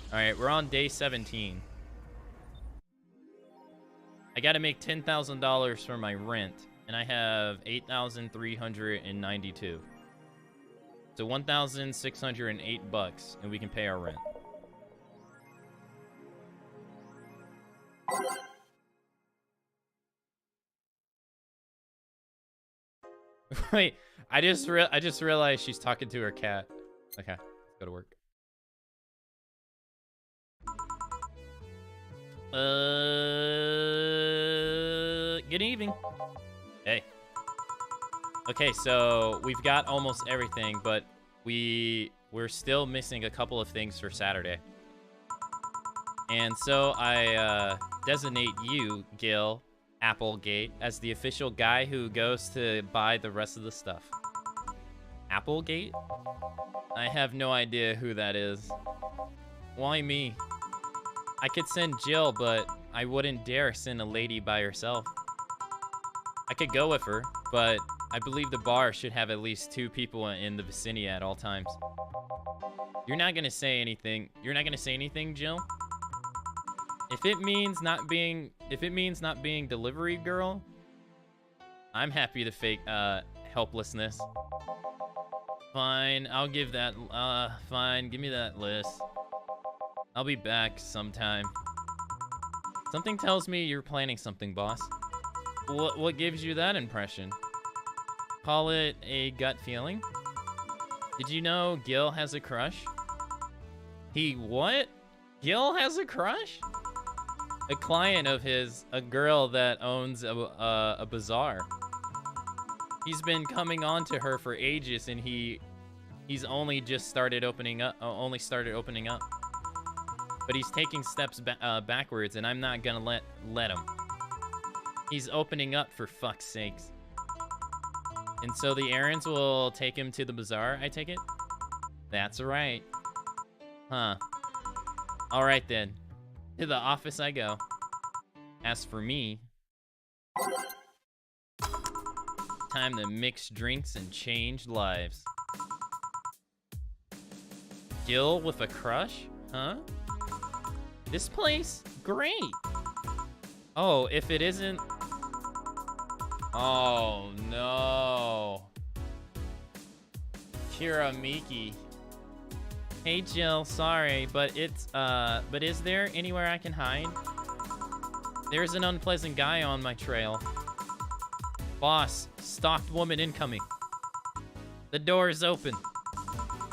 All right, we're on day 17. I got to make $10,000 for my rent, and I have 8,392. So 1,608 bucks, and we can pay our rent. Wait, I just realized she's talking to her cat. Okay, let's go to work. Good evening. Hey. Okay, so we've got almost everything, but we're still missing a couple of things for Saturday. And so I designate you, Gil Applegate, as the official guy who goes to buy the rest of the stuff. Applegate? I have no idea who that is. Why me? I could send Jill, but I wouldn't dare send a lady by herself. I could go with her, but I believe the bar should have at least 2 people in the vicinity at all times. You're not gonna say anything. You're not gonna say anything, Jill? If it means not being delivery girl, I'm happy to fake helplessness. Fine, I'll give that. Fine, give me that list. I'll be back sometime. Something tells me you're planning something, boss. What gives you that impression? Call it a gut feeling? Did you know Gil has a crush? He what? Gil has a crush? A client of his, a girl that owns a bazaar. He's been coming on to her for ages, and he's only just started opening up. But he's taking steps backwards, and I'm not gonna let him. He's opening up, for fuck's sakes. And so the errands will take him to the bazaar, I take it? That's right. Huh. All right then. To the office I go. As for me, time to mix drinks and change lives. Gil with a crush? Huh? This place? Great. Oh, if it isn't... Oh, no. Kira Miki. Hey, Jill, sorry, but is there anywhere I can hide? There's an unpleasant guy on my trail. Boss, stalked woman incoming. The door is open.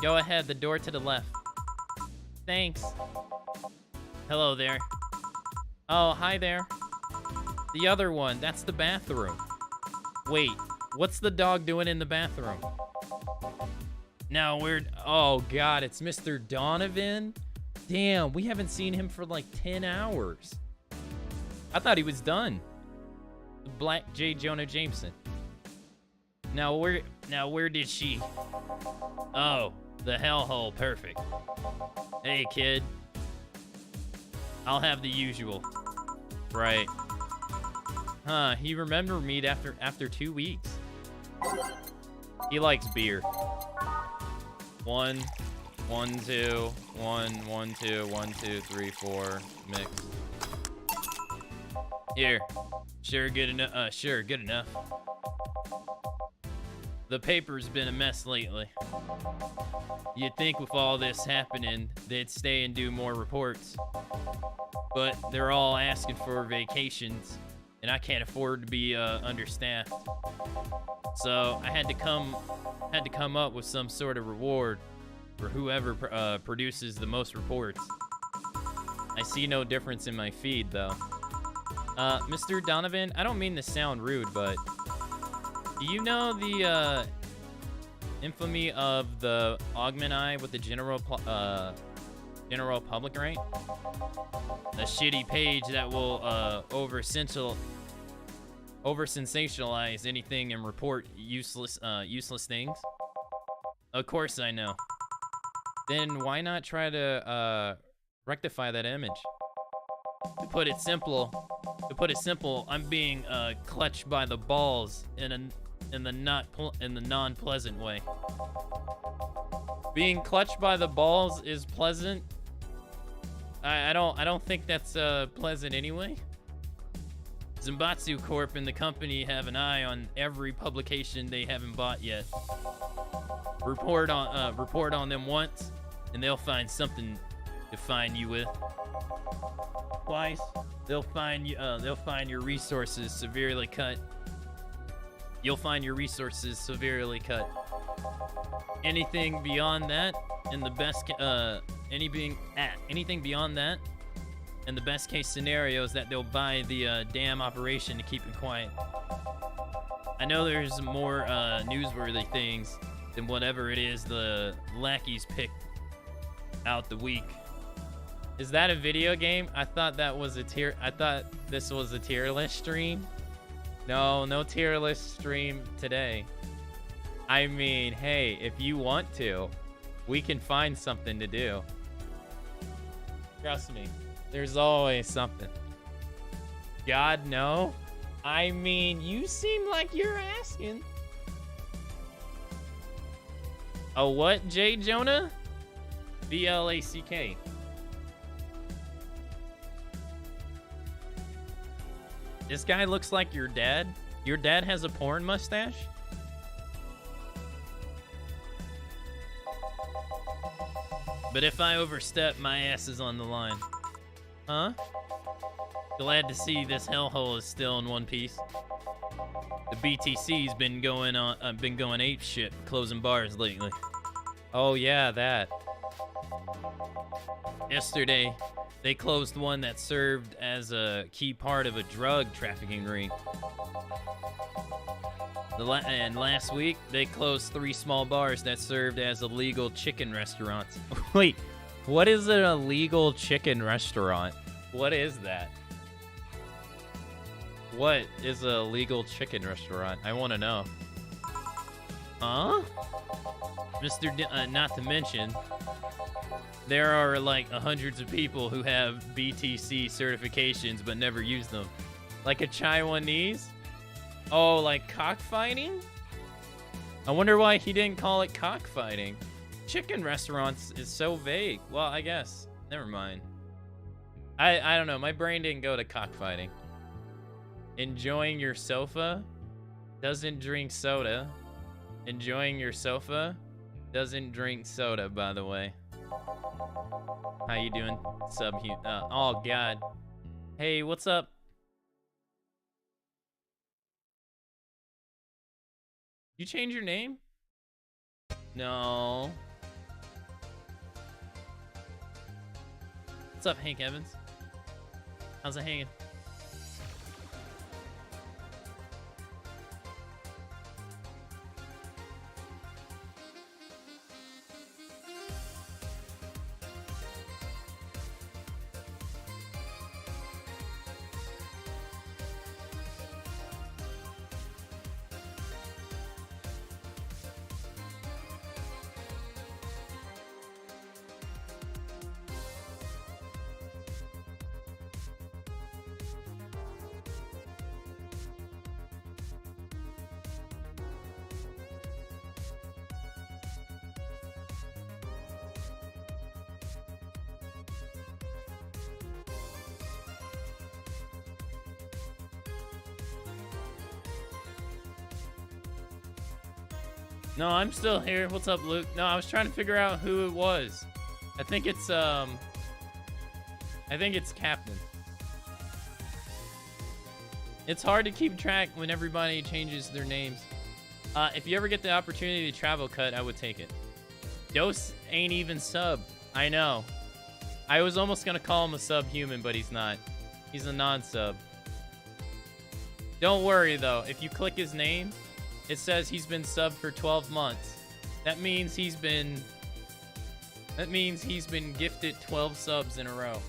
Go ahead, the door to the left. Thanks. Hello there. Oh, hi there. The other one, that's the bathroom. Wait, what's the dog doing in the bathroom? No, oh God, it's Mr. Donovan? Damn, we haven't seen him for like 10 hours. I thought he was done. Black J. Jonah Jameson. Now where did she? Oh, the hellhole, perfect. Hey kid. I'll have the usual. Right. Huh, he remembered me after 2 weeks. He likes beer. 1, 1, 2, 1, 1, 2, 1, 2, 3, 4, mix. Here. Sure good enough. The paper's been a mess lately. You'd think with all this happening, they'd stay and do more reports. But they're all asking for vacations, and I can't afford to be understaffed. So I had to come up with some sort of reward for whoever produces the most reports. I see no difference in my feed, though. Mr. Donovan, I don't mean to sound rude, but do you know the infamy of the augment eye with the general public, right? A shitty page that will over-sensationalize anything and report useless things. Of course I know. Then why not try to rectify that image? To put it simple, I'm being clutched by the balls in the non-pleasant way. Being clutched by the balls is pleasant. I don't think that's pleasant anyway. Zimbatsu Corp and the company have an eye on every publication they haven't bought yet. Report on them once, and they'll find something to find you with. Twice, they'll find your resources severely cut. You'll find your resources severely cut. Anything beyond that, and the best anything beyond that, and the best case scenario is that they'll buy the damn operation to keep it quiet. I know there's more newsworthy things than whatever it is the lackeys picked out the week. Is that a video game? I thought this was a tier list stream. No tier list stream today. I mean, hey, if you want to, we can find something to do. Trust me, there's always something. God, no? I mean, you seem like you're asking. Oh, what, J. Jonah? VLACK. This guy looks like your dad? Your dad has a porn mustache? But if I overstep, my ass is on the line. Huh? Glad to see this hellhole is still in one piece. The BTC's been going ape shit, closing bars lately. Oh yeah, that. Yesterday, they closed one that served as a key part of a drug trafficking ring. And last week, they closed 3 small bars that served as illegal chicken restaurants. Wait, what is an illegal chicken restaurant? What is that? What is a legal chicken restaurant? I want to know. Huh? Not to mention, there are like hundreds of people who have BTC certifications but never use them. Like a Taiwanese? Oh, like cockfighting? I wonder why he didn't call it cockfighting. Chicken restaurants is so vague. Well, I guess. Never mind. I don't know. My brain didn't go to cockfighting. Enjoying your sofa? Doesn't drink soda. Enjoying your sofa? Doesn't drink soda, by the way. How you doing? Oh, God. Hey, what's up? You change your name? No. What's up, Hank Evans? How's it hanging? No, I'm still here. What's up, Luke? No, I was trying to figure out who it was. I think it's Captain. It's hard to keep track when everybody changes their names. If you ever get the opportunity to travel cut, I would take it. Dose ain't even sub. I know. I was almost gonna call him a subhuman, but he's not. He's a non-sub. Don't worry though. If you click his name, it says he's been subbed for 12 months. That means he's been gifted 12 subs in a row.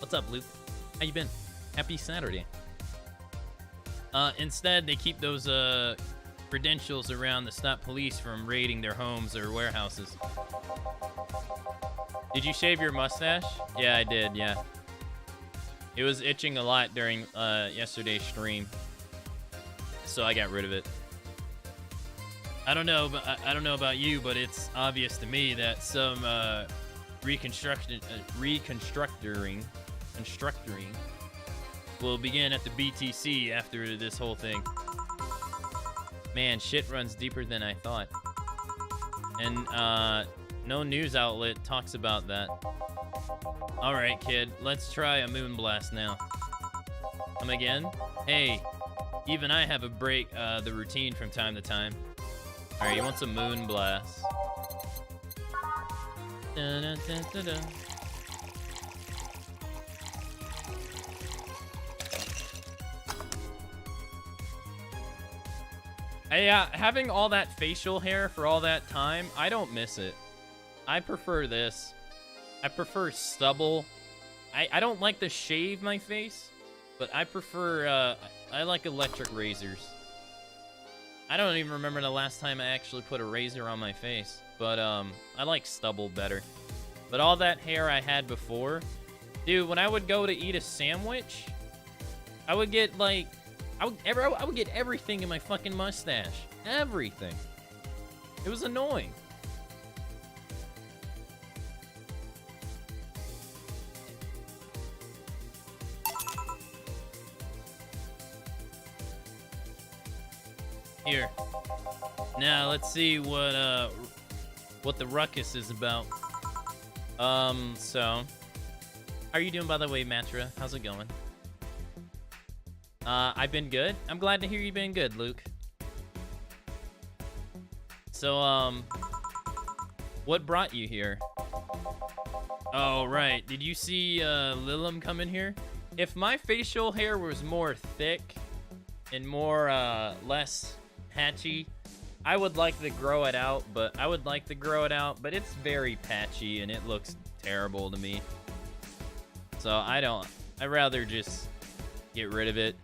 What's up, Luke? How you been? Happy Saturday. Instead, they keep those credentials around to stop police from raiding their homes or warehouses. Did you shave your mustache? Yeah, I did, yeah. It was itching a lot during yesterday's stream, so I got rid of it. I don't know, but I don't know about you, but it's obvious to me that some reconstructing will begin at the BTC after this whole thing. Man, shit runs deeper than I thought. And no news outlet talks about that. All right, kid, let's try a moon blast now. Come again? Hey, even I have a break the routine from time to time. All right, you want some moon blast? Dun, dun, dun, dun, dun. Yeah, having all that facial hair for all that time, I don't miss it. I prefer this. I prefer stubble. I don't like to shave my face, but I prefer, I like electric razors. I don't even remember the last time I actually put a razor on my face, but I like stubble better. But all that hair I had before, dude, when I would go to eat a sandwich, I would get like, I would get everything in my fucking mustache. Everything. It was annoying. Here. Now let's see what the ruckus is about. So how are you doing, by the way, Matra? How's it going? I've been good. I'm glad to hear you've been good, Luke. So, what brought you here? Oh, right. Did you see, Lilum come in here? If my facial hair was more thick and more, less patchy, I would like to grow it out, but it's very patchy and it looks terrible to me. So, I'd rather just get rid of it.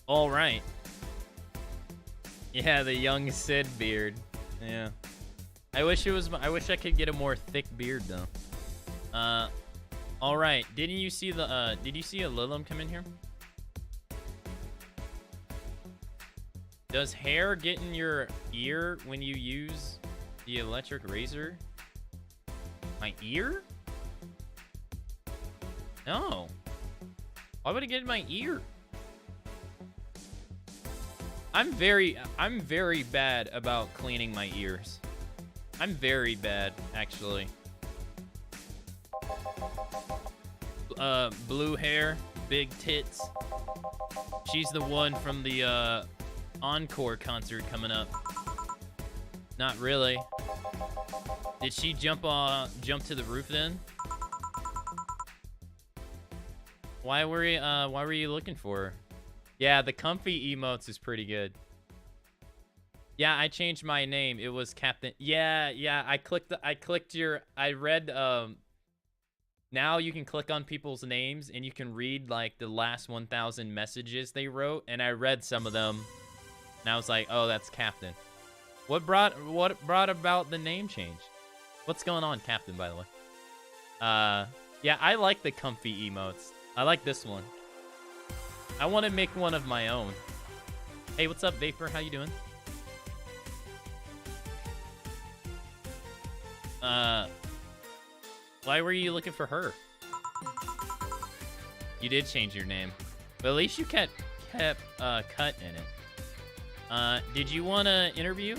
All right. Yeah, the young Sid beard. Yeah. I wish I could get a more thick beard though. All right. Did you see a Lilum come in here? Does hair get in your ear when you use the electric razor? My ear? No. Why would it get in my ear? I'm very bad about cleaning my ears. I'm very bad, actually. Blue hair, big tits. She's the one from the Encore concert coming up. Not really. Did she jump to the roof then? Why were you looking for her? Yeah, the comfy emotes is pretty good. Yeah, I changed my name. It was Captain. Yeah, I read, now you can click on people's names and you can read like the last 1,000 messages they wrote, and I read some of them and I was like, oh, that's Captain. What brought about the name change? What's going on, Captain, by the way? Yeah, I like the comfy emotes. I like this one. I want to make one of my own. Hey, what's up, Vapor? How you doing? Why were you looking for her? You did change your name, but at least you kept cut in it. Did you want to interview?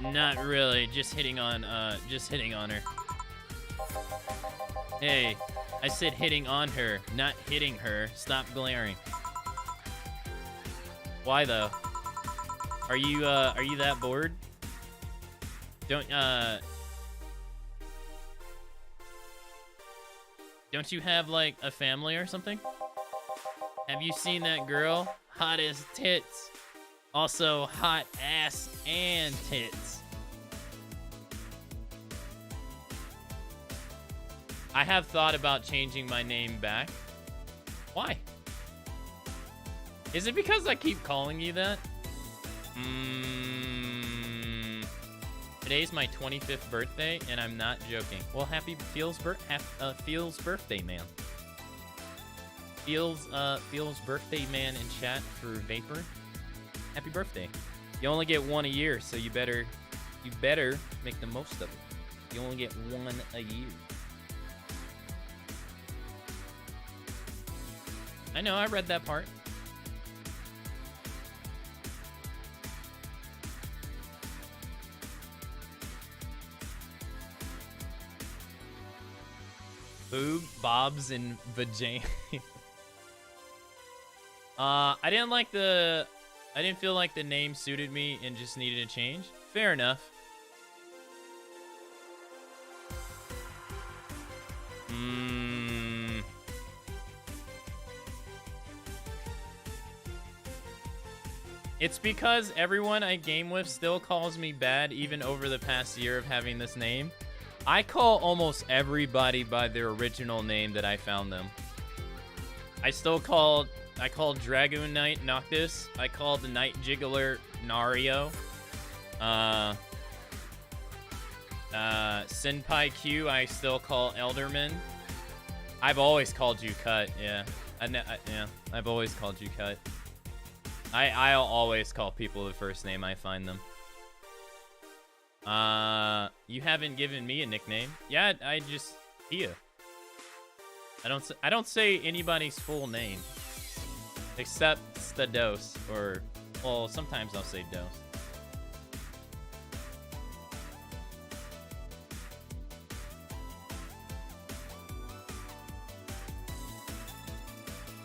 Not really. Just hitting on her. Hey. I said hitting on her, not hitting her. Stop glaring. Why though? Are you that bored? Don't you have like a family or something? Have you seen that girl? Hot as tits. Also hot ass and tits. I have thought about changing my name back. Why? Is it because I keep calling you that? Today's my 25th birthday, and I'm not joking. Well, happy Feels birthday, man. Feels birthday man in chat for Vapor. Happy birthday. You only get one a year, so you better make the most of it. You only get one a year. I know, I read that part. Boob, bobs, and vagina. I didn't feel like the name suited me and just needed a change. Fair enough. It's because everyone I game with still calls me bad even over the past year of having this name. I call almost everybody by their original name that I found them. I called Dragoon Knight Noctis. I called the Night Jiggler Nario. Senpai Q I still call Elderman. I've always called you Cut, yeah. I've always called you Cut. I'll always call people the first name I find them. You haven't given me a nickname. Yeah, I just Tia. I don't say anybody's full name. Except Stados, or well, sometimes I'll say Dos.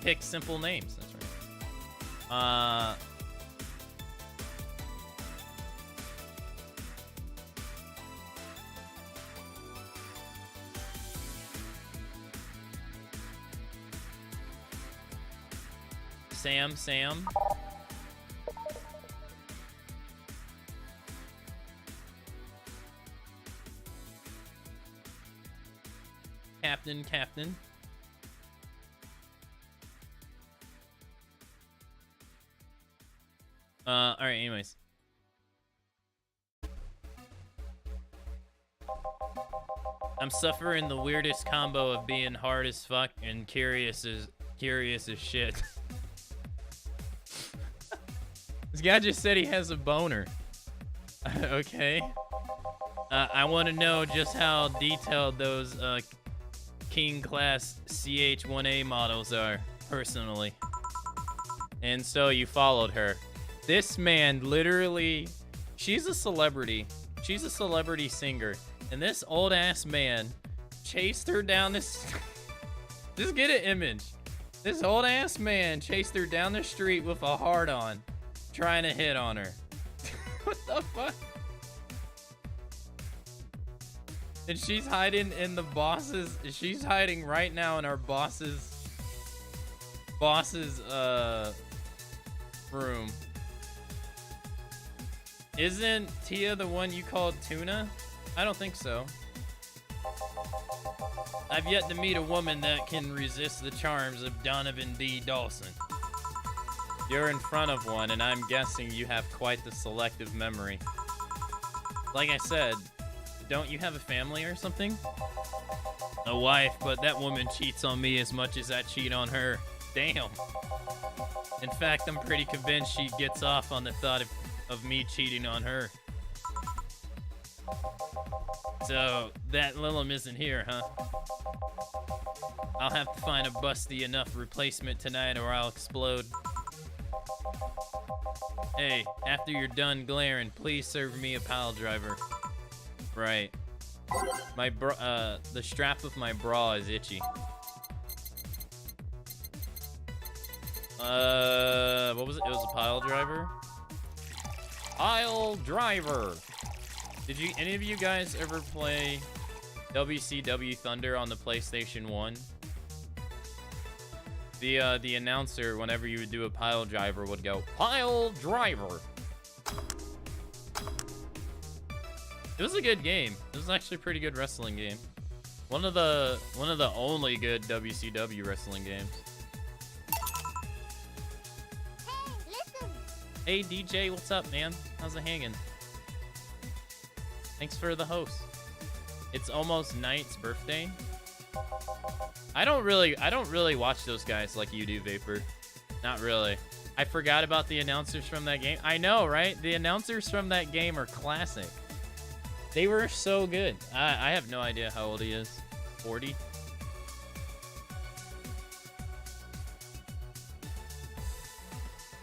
Pick simple names, that's right. Sam. Captain. Alright, anyways. I'm suffering the weirdest combo of being hard as fuck and curious as shit. This guy just said he has a boner. Okay. I want to know just how detailed those King class CH-1A models are, personally. And so you followed her. This man literally, she's a celebrity. She's a celebrity singer. And this old ass man chased her down this, just get an image. This old ass man chased her down the street with a heart on, trying to hit on her. What the fuck? And she's hiding in the boss's, she's hiding right now in our boss's room. Isn't Tia the one you called Tuna? I don't think so. I've yet to meet a woman that can resist the charms of Donovan D. Dawson. You're in front of one, and I'm guessing you have quite the selective memory. Like I said, don't you have a family or something? A wife, but that woman cheats on me as much as I cheat on her. Damn. In fact, I'm pretty convinced she gets off on the thought of me cheating on her. So, that Lilum isn't here, huh? I'll have to find a busty enough replacement tonight or I'll explode. Hey, after you're done glaring, please serve me a pile driver. Right. My the strap of my bra is itchy. What was it? It was a pile driver? Pile driver! Did any of you guys ever play WCW Thunder on the PlayStation 1? The announcer, whenever you would do a pile driver, would go, Pile driver! It was a good game. It was actually a pretty good wrestling game. One of the only good WCW wrestling games. Hey DJ, what's up, man? How's it hanging? Thanks for the host. It's almost Knight's birthday. I don't really watch those guys like you do, Vapor. Not really. I forgot about the announcers from that game. I know, right? The announcers from that game are classic. They were so good. I have no idea how old he is. 40?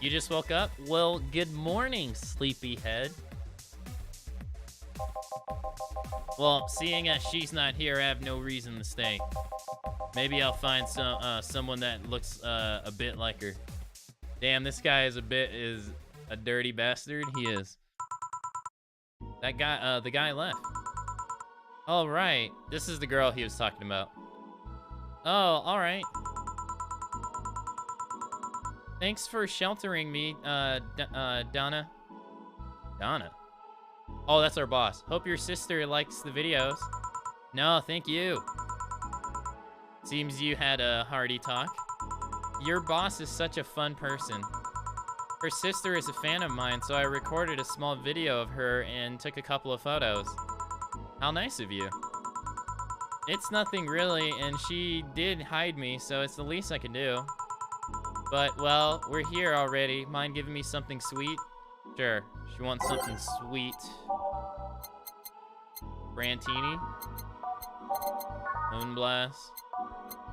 You just woke up? Well, good morning, sleepyhead. Well, seeing as she's not here, I have no reason to stay. Maybe I'll find someone that looks a bit like her. Damn, this guy is a dirty bastard. He is. That guy, the guy left. All right, this is the girl he was talking about. Oh, all right. Thanks for sheltering me, Donna. Donna? Oh, that's our boss. Hope your sister likes the videos. No, thank you. Seems you had a hearty talk. Your boss is such a fun person. Her sister is a fan of mine, so I recorded a small video of her and took a couple of photos. How nice of you. It's nothing really, and she did hide me, so it's the least I can do. But, well, we're here already. Mind giving me something sweet? Sure. She wants something sweet. Brantini. Moonblast.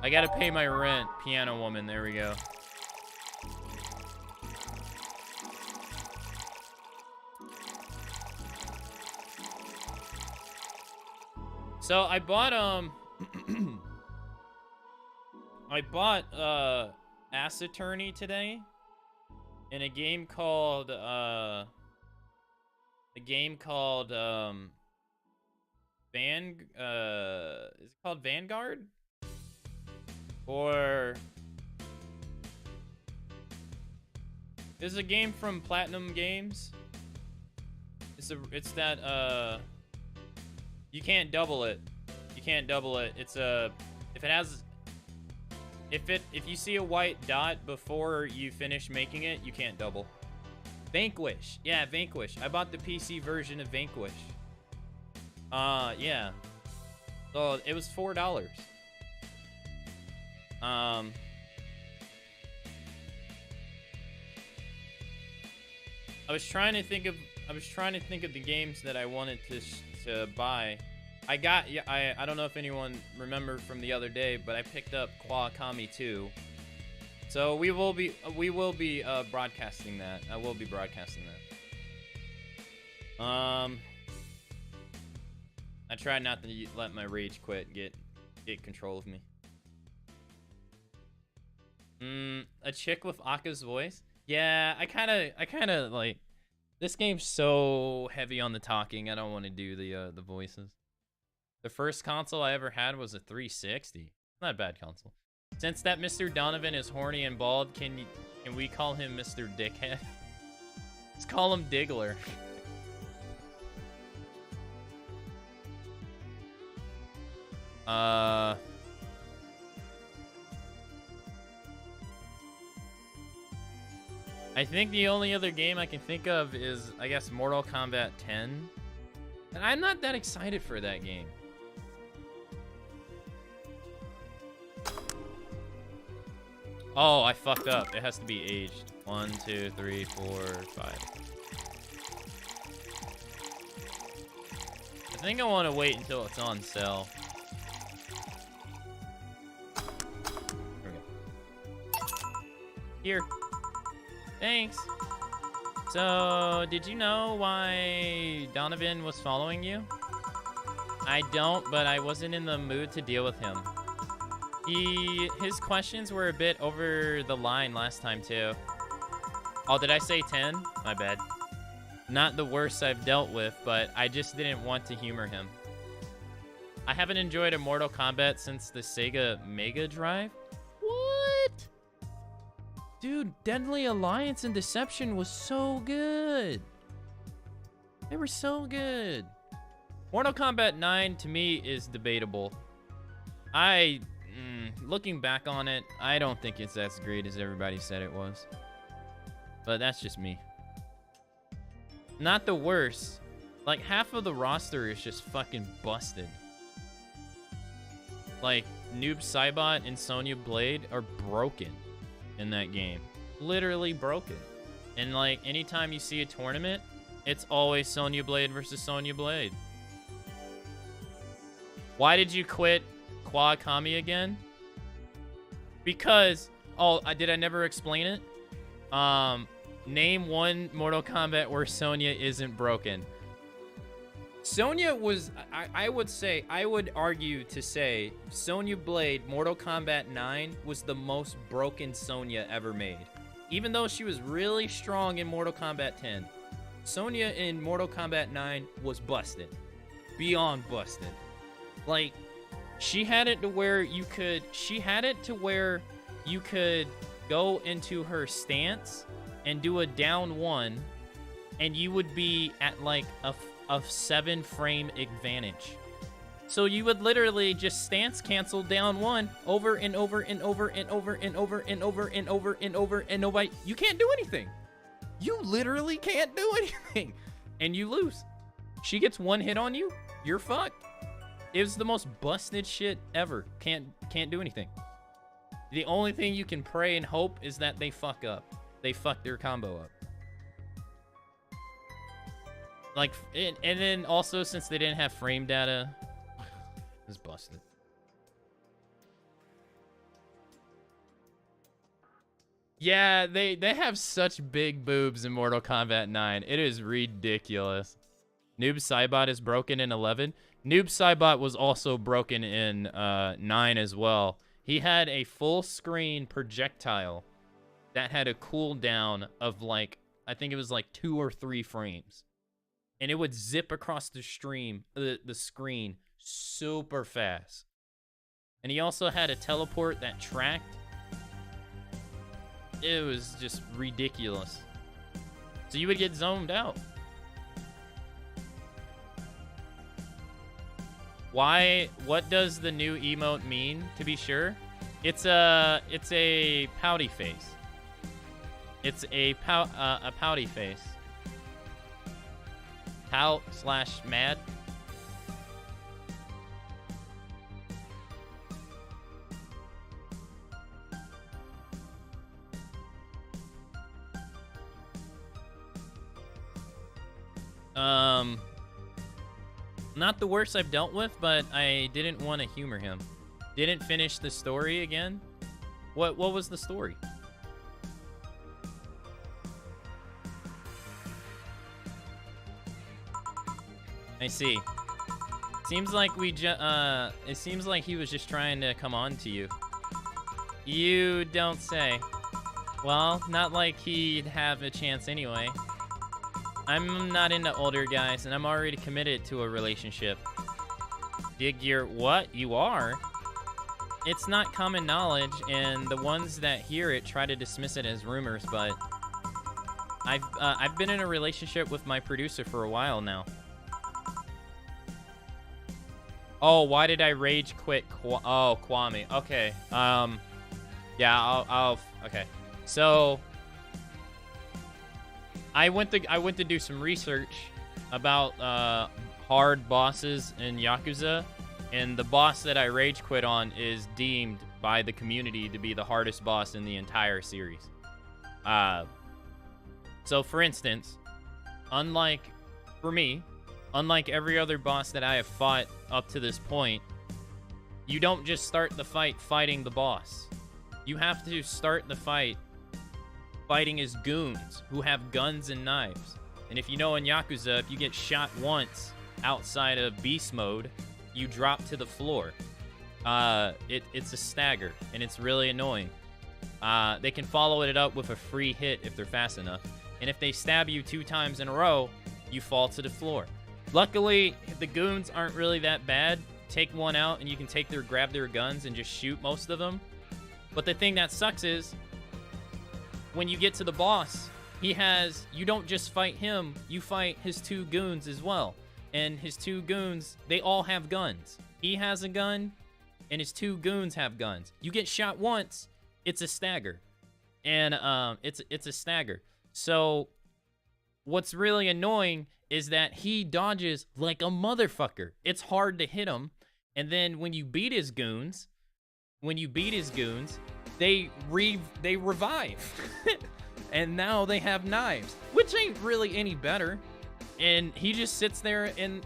I gotta pay my rent. Piano woman. There we go. So I bought Ass Attorney today in a game called is it called Vanguard? Or there's a game from Platinum Games. It's that you can't double it. You can't double it. It's if you see a white dot before you finish making it, you can't double. Vanquish. Yeah, Vanquish. I bought the PC version of Vanquish. Yeah. So it was $4. I was trying to think of the games that I wanted to buy. I don't know if anyone remembered from the other day, but I picked up Kwa Kami 2. So we will be broadcasting that. I will be broadcasting that. I try not to let my rage quit get control of me. A chick with Akka's voice? Yeah, I kind of like, this game's so heavy on the talking. I don't want to do the voices. The first console I ever had was a 360. Not a bad console. Since that Mr. Donovan is horny and bald, can we call him Mr. Dickhead? Let's call him Diggler. I think the only other game I can think of is, I guess, Mortal Kombat 10. And I'm not that excited for that game. Oh, I fucked up. It has to be aged. 1, 2, 3, 4, 5. I think I want to wait until it's on sale. There we go. Here. Thanks. So, did you know why Donovan was following you? I don't, but I wasn't in the mood to deal with him. His questions were a bit over the line last time too. Oh, did I say 10? My bad. Not the worst I've dealt with, but I just didn't want to humor him. I haven't enjoyed a Mortal Kombat since the Sega Mega Drive. What? Dude, Deadly Alliance and Deception was so good. They were so good. Mortal Kombat 9 to me is debatable. Looking back on it, I don't think it's as great as everybody said it was. But that's just me. Not the worst. Like, half of the roster is just fucking busted. Like, Noob Saibot and Sonya Blade are broken in that game. literally broken. And like anytime you see a tournament, it's always Sonya Blade versus Sonya Blade. Why did you quit Kawakami again? Because, did I never explain it? Name one Mortal Kombat where Sonya isn't broken. Sonya was, I would argue to say Sonya Blade Mortal Kombat 9 was the most broken Sonya ever made. Even though she was really strong in Mortal Kombat 10, Sonya in Mortal Kombat 9 was busted. Beyond busted. Like, she had it to where you could go into her stance and do a down one, and you would be at like a 7-frame advantage. So you would literally just stance cancel down one over and over and over and over and over and over and over and over and nobody. You can't do anything. You literally can't do anything, and you lose. She gets one hit on you, you're fucked. It was the most busted shit ever. Can't do anything. The only thing you can pray and hope is that they fuck up. They fuck their combo up. Like, and then also since they didn't have frame data, it was busted. Yeah, they have such big boobs in Mortal Kombat 9. It is ridiculous. Noob Saibot is broken in 11. Noob Saibot was also broken in 9 as well. He had a full screen projectile that had a cooldown of like, I think it was like 2 or 3 frames. And it would zip across the screen super fast. And he also had a teleport that tracked. It was just ridiculous. So you would get zoned out. Why? What does the new emote mean, to be sure? It's a pouty face. It's a pouty face. Pout/mad. Not the worst I've dealt with, but I didn't want to humor him. Didn't finish the story again. What was the story? I see. Seems like it seems like he was just trying to come on to you. You don't say. Well, not like he'd have a chance anyway. I'm not into older guys, and I'm already committed to a relationship. Dig your what? You are? It's not common knowledge, and the ones that hear it try to dismiss it as rumors, but I've been in a relationship with my producer for a while now. Oh, why did I rage quit? Kwame. Okay. Yeah, I'll okay. So I went to do some research about hard bosses in Yakuza, and the boss that I rage quit on is deemed by the community to be the hardest boss in the entire series. So for instance, unlike every other boss that I have fought up to this point, you don't just start the fight fighting the boss. You have to start the fight fighting his goons who have guns and knives. And if you know in Yakuza, if you get shot once outside of beast mode, you drop to the floor. It's a stagger, and it's really annoying. They can follow it up with a free hit if they're fast enough. And if they stab you 2 times in a row, you fall to the floor. Luckily, the goons aren't really that bad. Take one out, and you can grab their guns and just shoot most of them. But the thing that sucks is, when you get to the boss, you don't just fight him, you fight his 2 goons as well. And his 2 goons, they all have guns. He has a gun, and his 2 goons have guns. You get shot once, it's a stagger. And it's a stagger. So what's really annoying is that he dodges like a motherfucker. It's hard to hit him. And then when you beat his goons, they revive. And now they have knives, which ain't really any better. And he just sits there and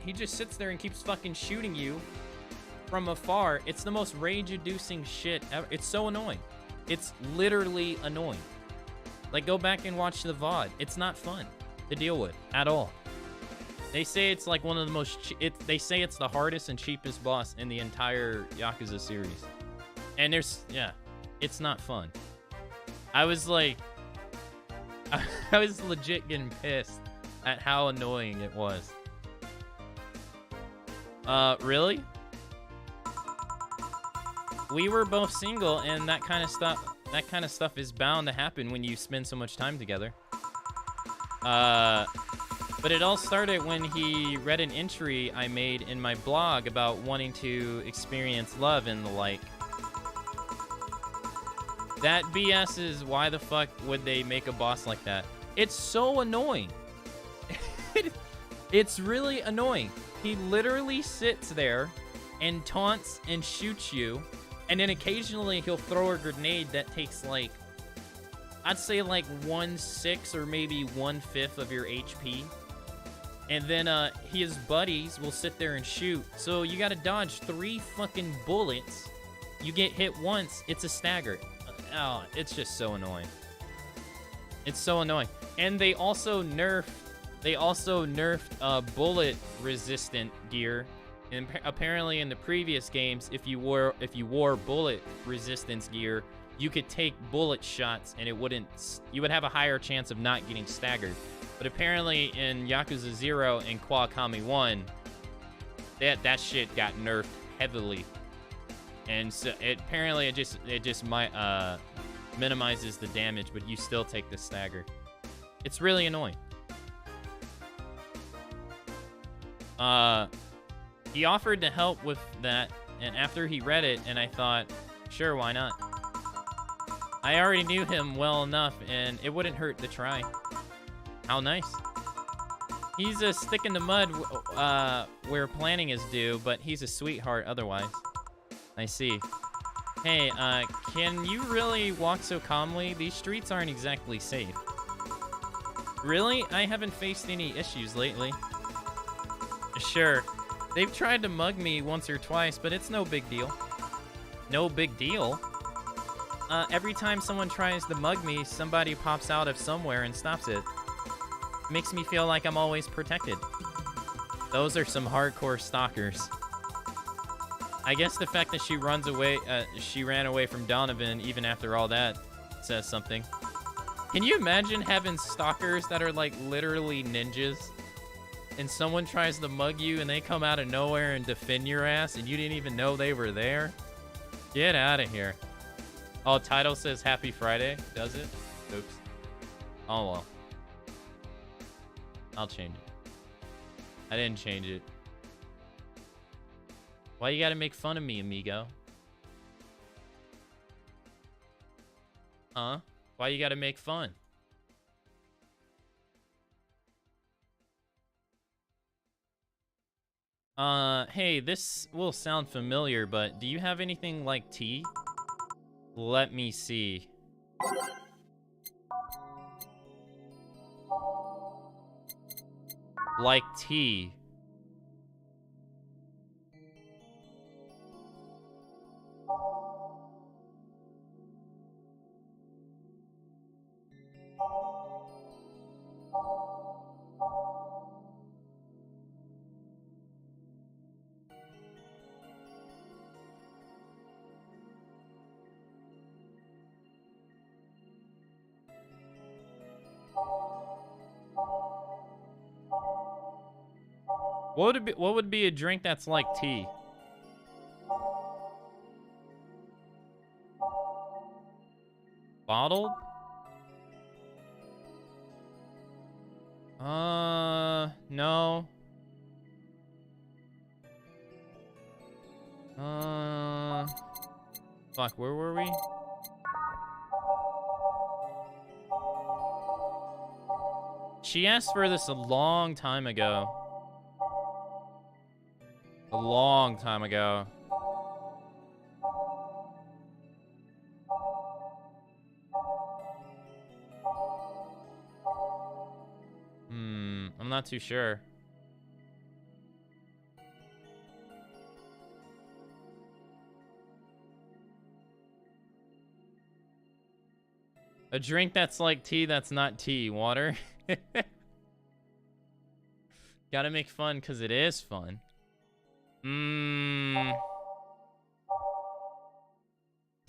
keeps fucking shooting you from afar. It's the most rage-inducing shit ever. It's so annoying. It's literally annoying. Like, go back and watch the VOD. It's not fun to deal with at all. They say it's like one of the most... they say it's the hardest and cheapest boss in the entire Yakuza series. And there's... yeah. It's not fun. I was like... I was legit getting pissed at how annoying it was. Really? We were both single, and that kind of stuff is bound to happen when you spend so much time together. But it all started when he read an entry I made in my blog about wanting to experience love and the like. That BS is why the fuck would they make a boss like that? It's so annoying. It's really annoying. He literally sits there and taunts and shoots you, and then occasionally he'll throw a grenade that takes like, I'd say like 1/6 or maybe 1/5 of your HP. And then his buddies will sit there and shoot. So you gotta dodge 3 fucking bullets. You get hit once, it's a stagger. Oh, it's just so annoying. It's so annoying. And they also nerfed bullet resistant gear. And apparently in the previous games, if you wore bullet resistance gear, you could take bullet shots and you would have a higher chance of not getting staggered. But apparently in Yakuza 0 and Kawakami 1, that shit got nerfed heavily. And so it just might minimizes the damage, but you still take the stagger. It's really annoying. He offered to help with that, and after he read it, and I thought, sure, why not? I already knew him well enough, and it wouldn't hurt to try. How nice. He's a stick in the mud where planning is due, but he's a sweetheart otherwise. I see. Hey, can you really walk so calmly? These streets aren't exactly safe. Really? I haven't faced any issues lately. Sure. They've tried to mug me once or twice, but it's no big deal. No big deal? Every time someone tries to mug me, somebody pops out of somewhere and stops it. Makes me feel like I'm always protected. Those are some hardcore stalkers. I guess the fact that she ran away from Donovan even after all that says something. Can you imagine having stalkers that are like literally ninjas? And someone tries to mug you and they come out of nowhere and defend your ass and you didn't even know they were there? Get out of here. Oh, title says Happy Friday, does it? Oops. Oh well. I'll change it. I didn't change it. Why you gotta make fun of me, amigo? Huh? Why you gotta make fun? Hey, this will sound familiar, but do you have anything like tea? Let me see. Like tea. What would be a drink that's like tea? Bottled? No. Fuck, where were we? She asked for this a long time ago. A long time ago. I'm not too sure. A drink that's like tea that's not tea. Water. Gotta make fun because it is fun.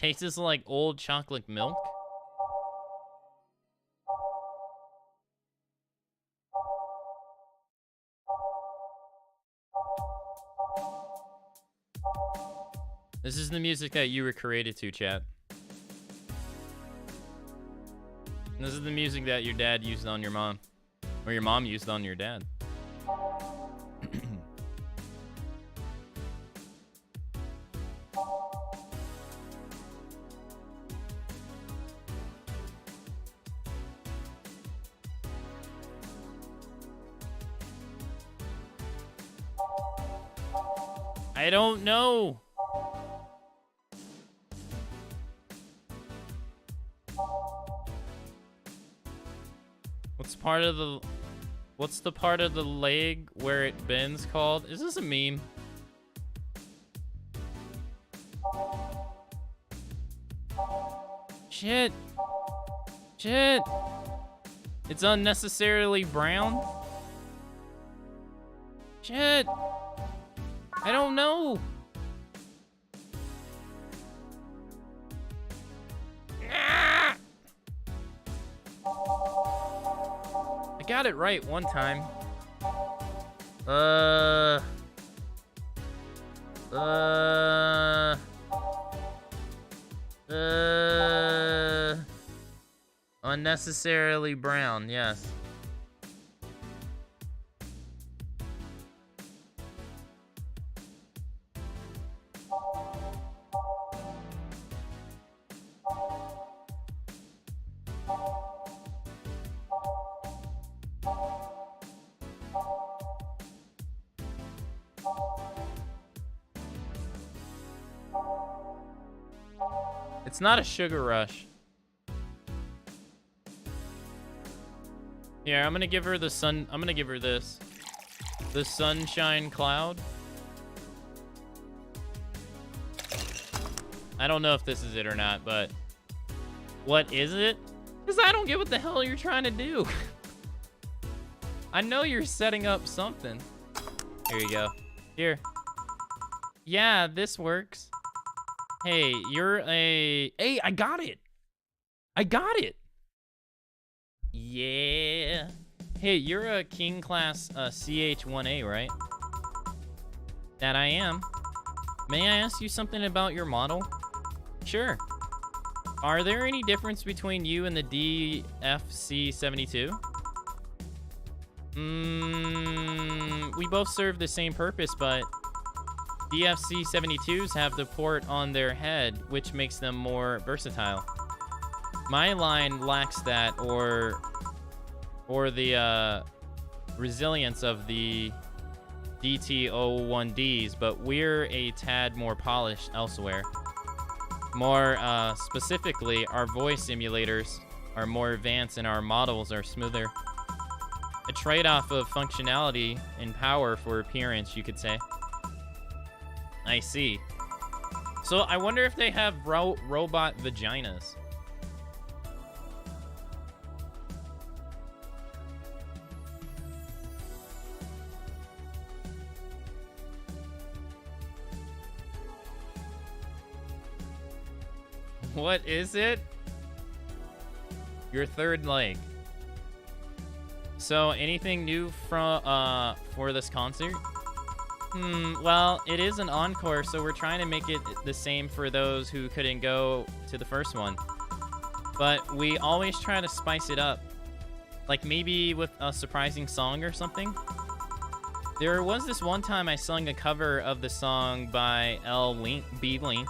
Tastes like old chocolate milk. This is the music that you were created to, chat. This is the music that your dad used on your mom. Or your mom used on your dad. I don't know. What's the part of the leg where it bends called? Is this a meme? Shit. Shit. It's unnecessarily brown. Shit. I don't know. Got it right one time. Unnecessarily brown, yes. It's not a sugar rush. Yeah, I'm gonna give her the sun. I'm gonna give her this. The sunshine cloud. I don't know if this is it or not, but what is it? Because I don't get what the hell you're trying to do. I know you're setting up something. Here you go. Here. Yeah, this works. Hey, you're a... Hey, I got it. I got it. Yeah. Hey, you're a King Class CH-1A, right? That I am. May I ask you something about your model? Sure. Are there any difference between you and the DFC-72? We both serve the same purpose, but DFC-72s have the port on their head, which makes them more versatile. My line lacks that, or the resilience of the DT-01Ds, but we're a tad more polished elsewhere. More specifically, our voice simulators are more advanced and our models are smoother. A trade-off of functionality and power for appearance, you could say. I see. So I wonder if they have robot vaginas. What is it? Your third leg. So anything new from for this concert? Well, it is an encore, so we're trying to make it the same for those who couldn't go to the first one. But we always try to spice it up. Like maybe with a surprising song or something. There was this one time I sung a cover of the song by B Link.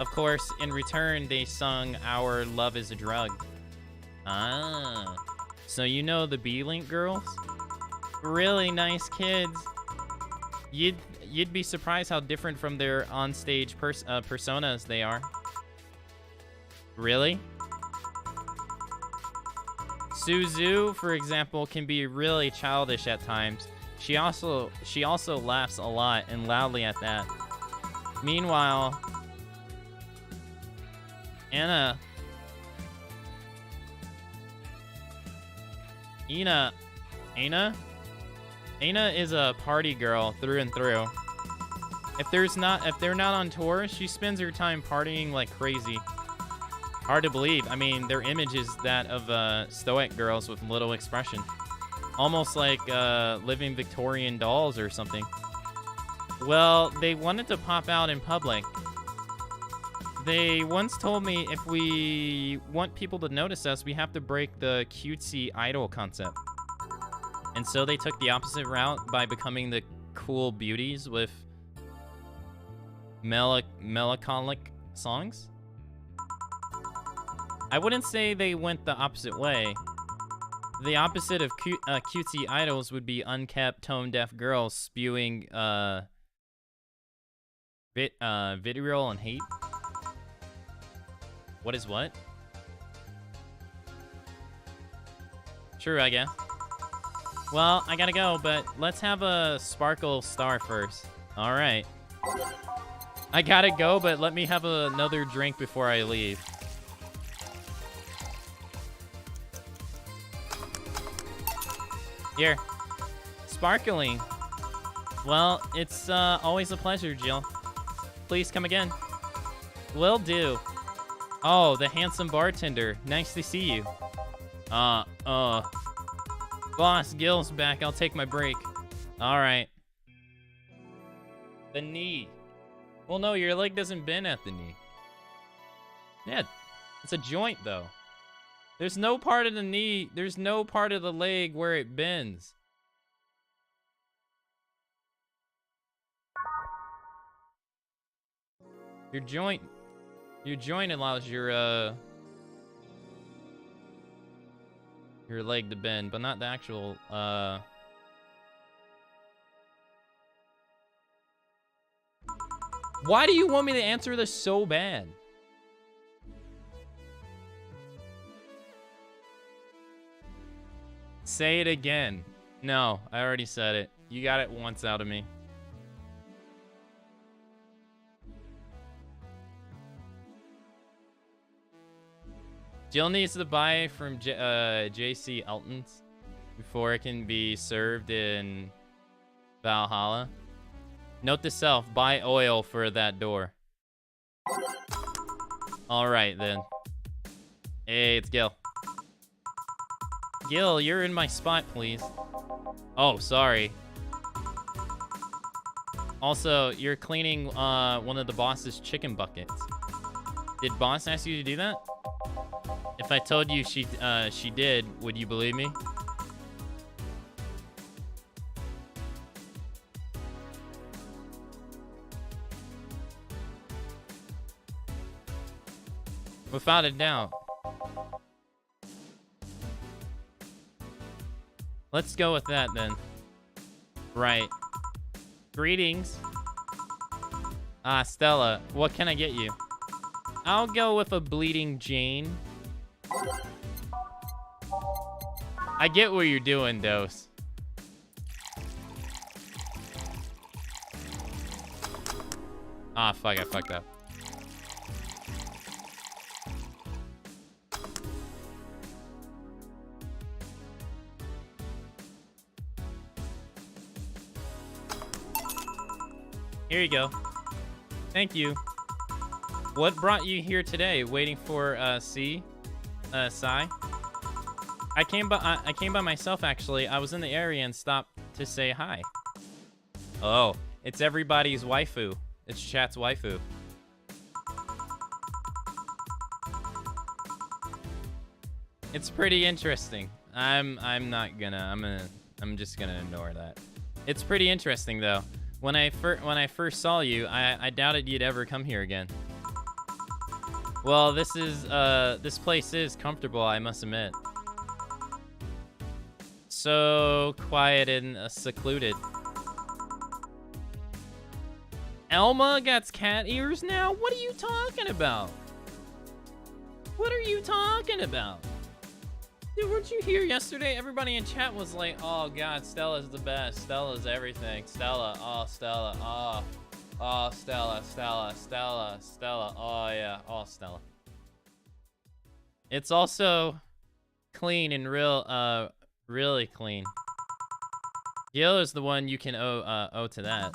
Of course, in return, they sung Our Love is a Drug. Ah. So you know the B Link girls? Really nice kids. You'd be surprised how different from their onstage personas they are. Really? Suzu, for example, can be really childish at times. She also laughs a lot and loudly at that. Meanwhile, Ina is a party girl through and through. If they're not on tour, she spends her time partying like crazy. Hard to believe. I mean, their image is that of stoic girls with little expression. Almost like living Victorian dolls or something. Well, they wanted to pop out in public. They once told me if we want people to notice us, we have to break the cutesy idol concept. And so they took the opposite route by becoming the cool beauties with melancholic songs. I wouldn't say they went the opposite way. The opposite of cutesy idols would be unkept, tone-deaf girls spewing vitriol and hate. What is what? True, I guess. Well, I gotta go, but let's have a sparkle star first. All right. I gotta go, but let me have another drink before I leave. Here. Sparkling. Well, it's always a pleasure, Jill. Please come again. Will do. Oh, the handsome bartender. Nice to see you. Boss, Gil's back. I'll take my break. All right. The knee. Well, no, your leg doesn't bend at the knee. Yeah, it's a joint, though. There's no part of the knee, there's no part of the leg where it bends. Your joint allows your leg to bend, but not the actual, Why do you want me to answer this so bad? Say it again. No, I already said it. You got it once out of me. Jill needs to buy it from JC Elton's before it can be served in Valhalla. Note to self, buy oil for that door. Alright then. Hey, it's Gil. Gil, you're in my spot, please. Oh, sorry. Also, you're cleaning one of the boss's chicken buckets. Did boss ask you to do that? If I told you she did, would you believe me? Without a doubt. Let's go with that then. Right. Greetings. Ah, Stella, what can I get you? I'll go with a bleeding Jane. I get what you're doing, Dose. Ah, fuck, I fucked up. Here you go. Thank you. What brought you here today? Waiting for Sai? I came by myself actually. I was in the area and stopped to say hi. Oh, it's everybody's waifu. It's chat's waifu. It's pretty interesting. I'm just gonna ignore that. It's pretty interesting though. When I first saw you, I doubted you'd ever come here again. Well, this place is comfortable, I must admit. So quiet and secluded. Elma got cat ears now? What are you talking about? What are you talking about? Dude, weren't you here yesterday? Everybody in chat was like, oh god, Stella's the best. Stella's everything. Stella, oh, Stella, oh. Oh, Stella, Stella, Stella, Stella. Oh, yeah. Oh, Stella. It's also clean and really clean. Gil is the one you can owe to that.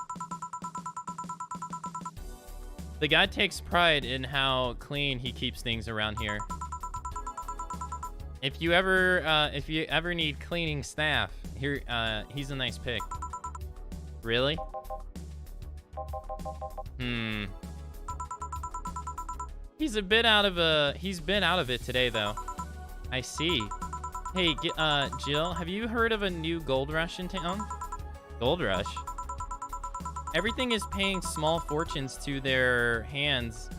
The guy takes pride in how clean he keeps things around here. If you ever need cleaning staff, here he's a nice pick. Really? He's been out of it today though. I see. Hey, Jill, have you heard of a new gold rush in town? Gold rush? Everything is paying small fortunes to their hands.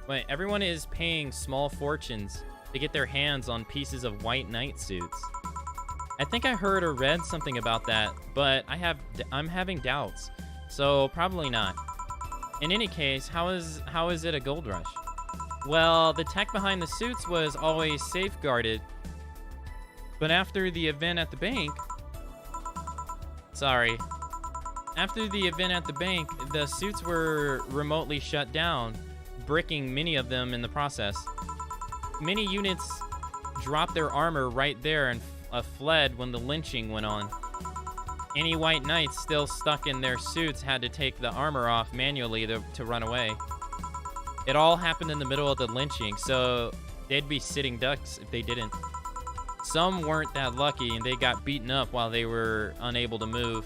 Wait, everyone is paying small fortunes to get their hands on pieces of white knight suits. I think I heard or read something about that, but I'm having doubts, so probably not. In any case, how is it a gold rush? Well, the tech behind the suits was always safeguarded, but after the event at the bank, the suits were remotely shut down, bricking many of them in the process. Many units dropped their armor right there and fled when the lynching went on. Any white knights still stuck in their suits had to take the armor off manually to run away. It all happened in the middle of the lynching, so they'd be sitting ducks if they didn't. Some weren't that lucky and they got beaten up while they were unable to move.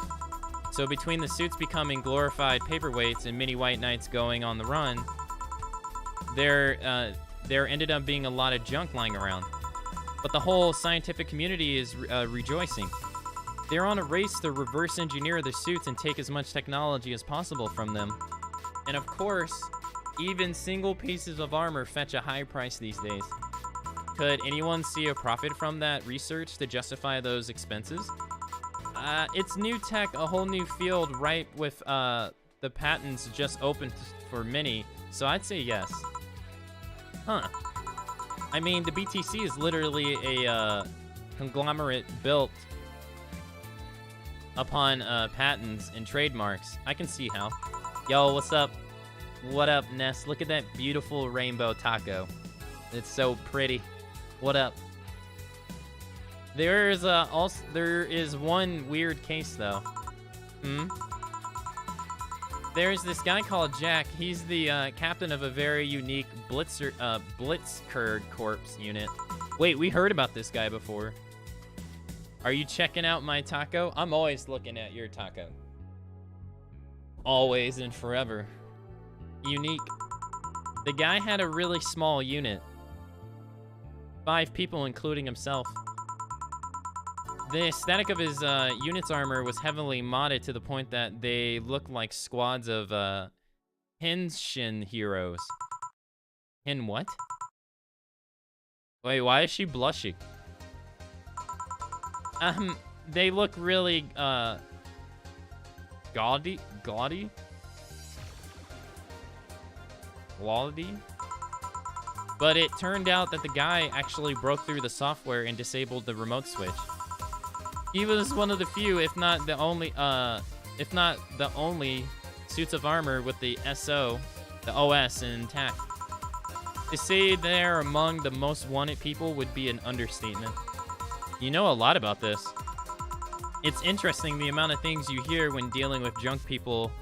So between the suits becoming glorified paperweights and many white knights going on the run, there ended up being a lot of junk lying around. But the whole scientific community is rejoicing. They're on a race to reverse engineer the suits and take as much technology as possible from them. And of course, even single pieces of armor fetch a high price these days. Could anyone see a profit from that research to justify those expenses? It's new tech, a whole new field ripe with the patents just opened for many, so I'd say yes. Huh. I mean, the BTC is literally a conglomerate built upon patents and trademarks. I can see how. Yo, what's up? What up, Ness? Look at that beautiful rainbow taco. It's so pretty. What up? There is one weird case though. There's this guy called Jack. He's the captain of a very unique Blitzkrieg Corps unit. Wait, we heard about this guy before. Are you checking out my taco? I'm always looking at your taco. Always and forever. Unique. The guy had a really small unit. 5 people, including himself. The aesthetic of his unit's armor was heavily modded to the point that they look like squads of Henshin heroes. Hen what? Wait, why is she blushing? They look really gaudy? But it turned out that the guy actually broke through the software and disabled the remote switch. He was one of the few, if not the only suits of armor with the OS intact. To say they're among the most wanted people would be an understatement. You know a lot about this. It's interesting the amount of things you hear when dealing with junk people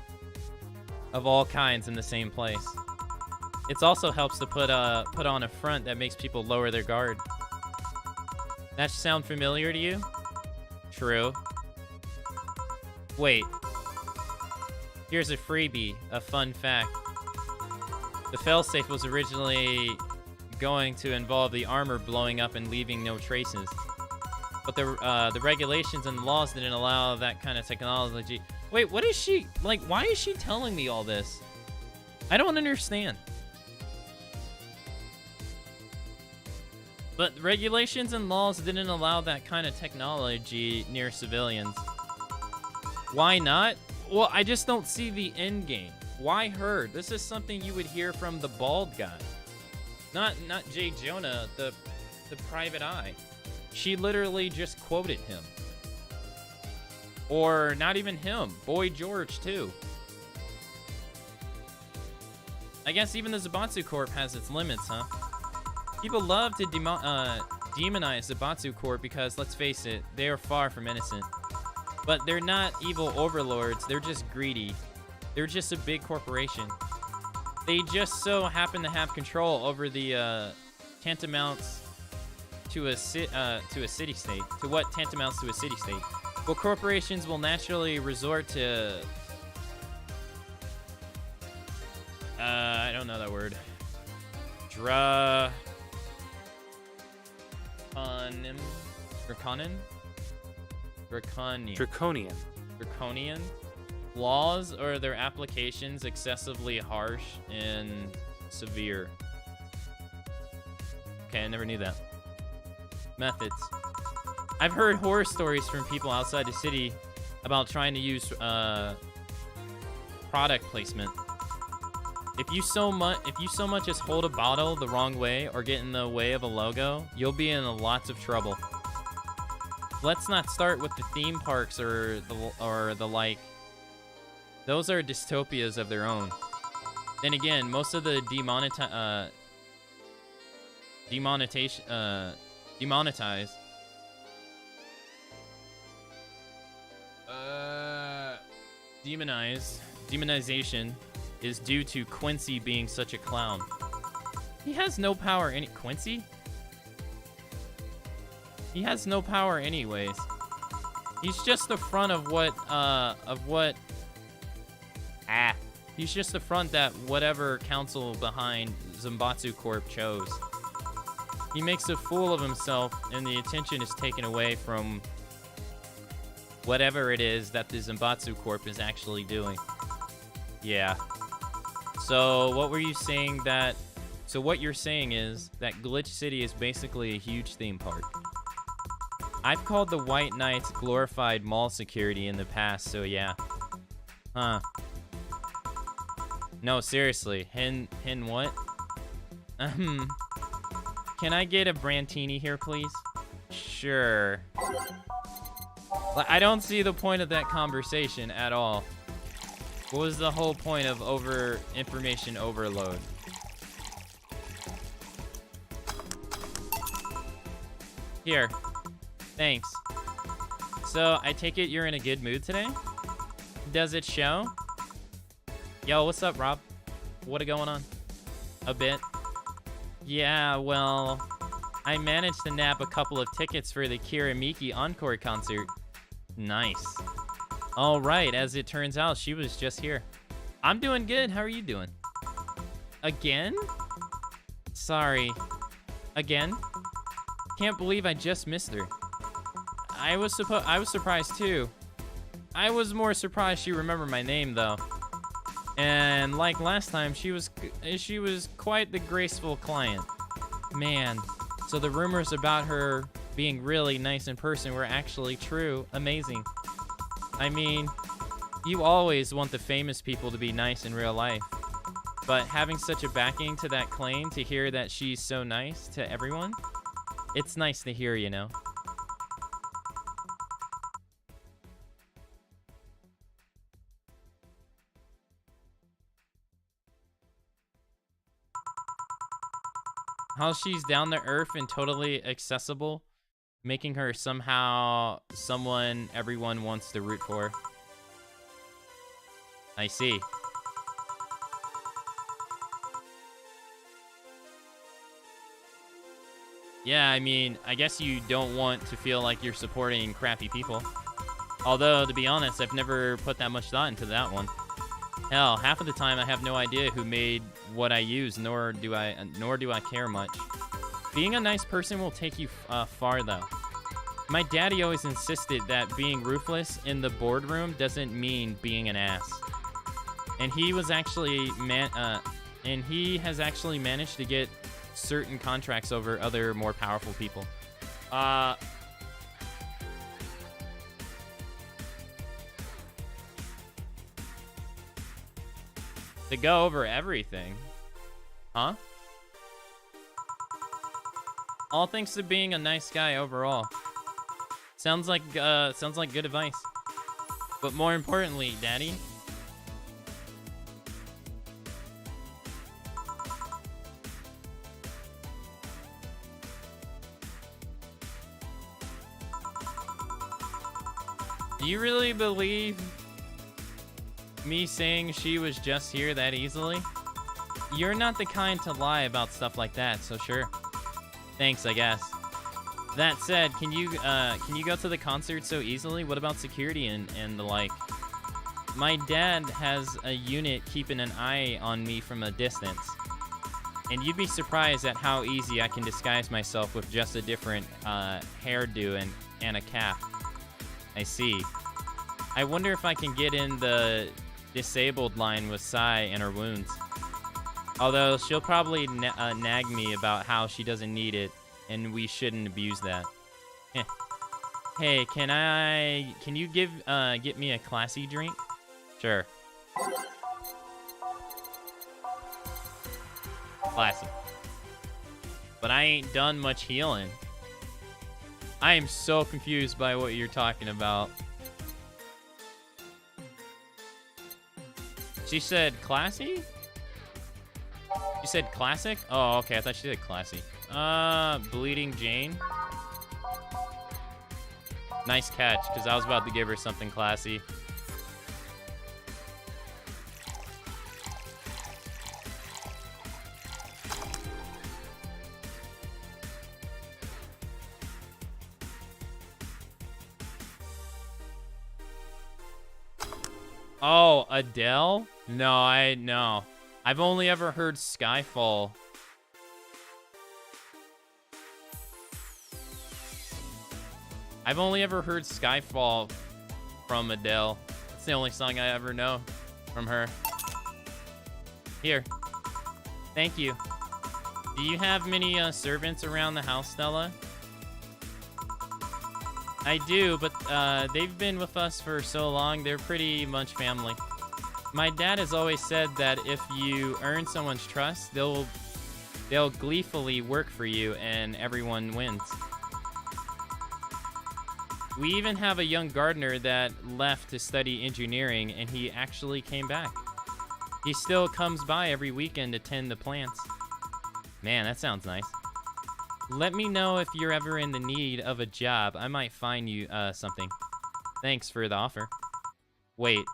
of all kinds in the same place. It also helps to put on a front that makes people lower their guard. That sound familiar to you? True. Wait. Here's a freebie, a fun fact. The failsafe was originally going to involve the armor blowing up and leaving no traces. But the regulations and laws didn't allow that kind of technology. Wait, what is she, like, why is she telling me all this? I don't understand. But regulations and laws didn't allow that kind of technology near civilians. Why not? Well, I just don't see the end game. Why her? This is something you would hear from the bald guy. Not Jay Jonah, the private eye. She literally just quoted him. Or not even him. Boy George, too. I guess even the Zaibatsu Corp has its limits, huh? People love to demonize Zaibatsu Corp because, let's face it, they are far from innocent. But they're not evil overlords, they're just greedy. They're just a big corporation. They just so happen to have control over the tantamounts to a city-state, to what tantamounts to a city-state. Well, corporations will naturally resort to... I don't know that word. Draconian laws, or their applications excessively harsh and severe. Okay, I never knew that. Methods. I've heard horror stories from people outside the city about trying to use product placement. If you so much as hold a bottle the wrong way or get in the way of a logo, you'll be in lots of trouble. Let's not start with the theme parks or the like. Those are dystopias of their own. Then again, most of the demonization is due to Quincy being such a clown. He has no power Quincy? He has no power anyways. He's just the front of what he's just the front that whatever council behind Zaibatsu Corp chose. He makes a fool of himself and the attention is taken away from whatever it is that the Zaibatsu Corp is actually doing. Yeah. So what were you saying that... So what you're saying is that Glitch City is basically a huge theme park. I've called the White Knights glorified mall security in the past, so yeah. Huh. No, seriously. Hen what? Can I get a Brantini here, please? Sure. I don't see the point of that conversation at all. What was the whole point of information overload? Here. Thanks. So, I take it you're in a good mood today? Does it show? Yo, what's up, Rob? What going on? A bit? Yeah, well, I managed to nab a couple of tickets for the Kira Miki Encore concert. Nice. All right, as it turns out, she was just here. I'm doing good. How are you doing? Again? Sorry. Again? Can't believe I just missed her. I was surprised too. I was more surprised she remembered my name though. And like last time, she was quite the graceful client. Man, so the rumors about her being really nice in person were actually true. Amazing. I mean, you always want the famous people to be nice in real life. But having such a backing to that claim, to hear that she's so nice to everyone, it's nice to hear, you know. How she's down to earth and totally accessible, making her somehow someone everyone wants to root for. I see. Yeah, I mean, I guess you don't want to feel like you're supporting crappy people. Although, to be honest, I've never put that much thought into that one. Hell, half of the time I have no idea who made what I use, nor do I care much. Being a nice person will take you far, though. My daddy always insisted that being ruthless in the boardroom doesn't mean being an ass. And he was actually he has actually managed to get certain contracts over other more powerful people. To go over everything. Huh? All thanks to being a nice guy overall. Sounds like good advice. But more importantly, Daddy, do you really believe me saying she was just here that easily? You're not the kind to lie about stuff like that, so sure. Thanks, I guess. That said, can you go to the concert so easily? What about security and the like? My dad has a unit keeping an eye on me from a distance. And you'd be surprised at how easy I can disguise myself with just a different hairdo and a cap. I see. I wonder if I can get in the disabled line with Sai and her wounds. Although she'll probably nag me about how she doesn't need it, and we shouldn't abuse that. Hey, can you get me a classy drink? Sure. Classy. But I ain't done much healing. I am so confused by what you're talking about. She said classy? You said classic? Oh, okay. I thought she said classy. Bleeding Jane. Nice catch, because I was about to give her something classy. Oh, Adele? No. I've only ever heard Skyfall. I've only ever heard Skyfall from Adele. It's the only song I ever know from her. Here. Thank you. Do you have many servants around the house, Stella? I do, but they've been with us for so long, they're pretty much family. My dad has always said that if you earn someone's trust, they'll gleefully work for you and everyone wins. We even have a young gardener that left to study engineering, and he actually came back. He still comes by every weekend to tend the plants. Man, that sounds nice. Let me know if you're ever in the need of a job. I might find you something. Thanks for the offer. Wait.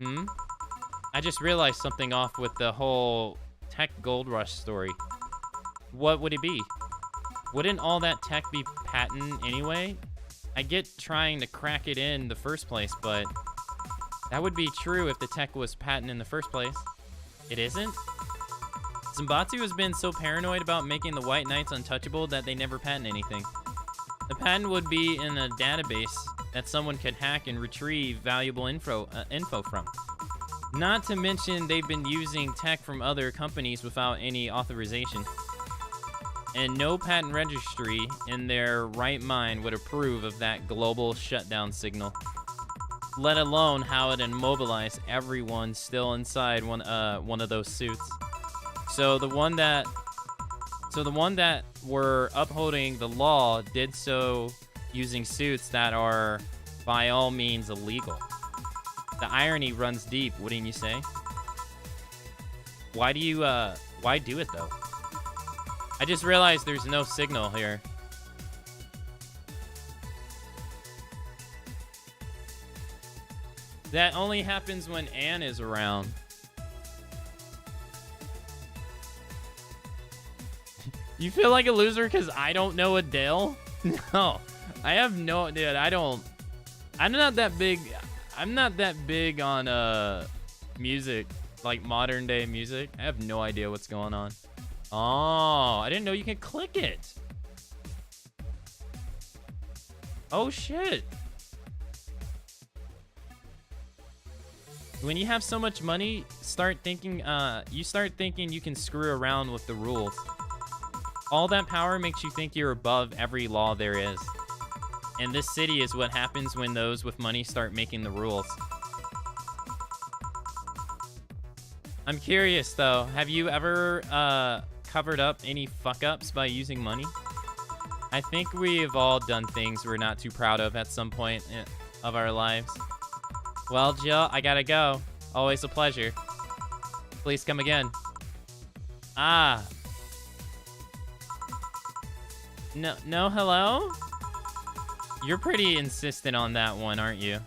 I just realized something off with the whole tech gold rush story. What would it be? Wouldn't all that tech be patent anyway? I get trying to crack it in the first place, but that would be true if the tech was patent in the first place. It isn't? Zimbatsu has been so paranoid about making the White Knights untouchable that they never patent anything. The patent would be in a database that someone could hack and retrieve valuable info from. Not to mention they've been using tech from other companies without any authorization. And no patent registry in their right mind would approve of that global shutdown signal. Let alone how it immobilized everyone still inside one of those suits. So the one that were upholding the law did so using suits that are by all means illegal. The irony runs deep, wouldn't you say? Why do it though? I just realized there's no signal here. That only happens when Anne is around. You feel like a loser because I don't know Adele? No, I have no, dude. I'm not that big on music, like modern day music. I have no idea what's going on. Oh, I didn't know you could click it. Oh shit. When you have so much money, you start thinking you can screw around with the rules. All that power makes you think you're above every law there is. And this city is what happens when those with money start making the rules. I'm curious though, have you ever covered up any fuck-ups by using money? I think we've all done things we're not too proud of at some point of our lives. Well, Jill, I gotta go. Always a pleasure. Please come again. Ah. No, hello? You're pretty insistent on that one, aren't you?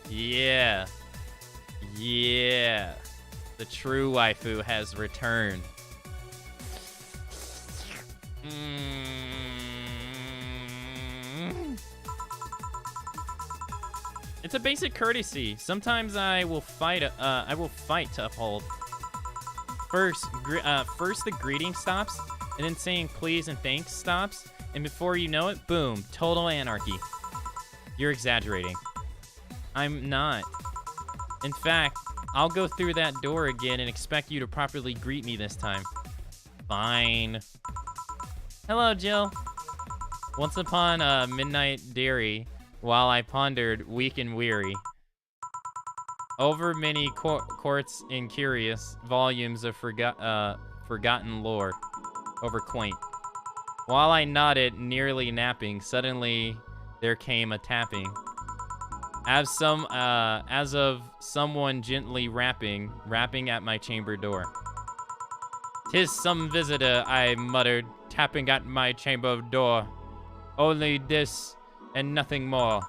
Yeah. Yeah. The true waifu has returned. It's a basic courtesy. Sometimes I will fight to uphold. First the greeting stops, and then saying please and thanks stops, and before you know it, boom, total anarchy. You're exaggerating. I'm not. In fact, I'll go through that door again and expect you to properly greet me this time. Fine. Hello, Jill. Once upon a midnight dairy, while I pondered, weak and weary, over many courts and curious volumes of forgotten lore, over quaint. While I nodded, nearly napping, suddenly there came a tapping, as of someone gently rapping at my chamber door. "'Tis some visitor," I muttered, tapping at my chamber door. "Only this and nothing more."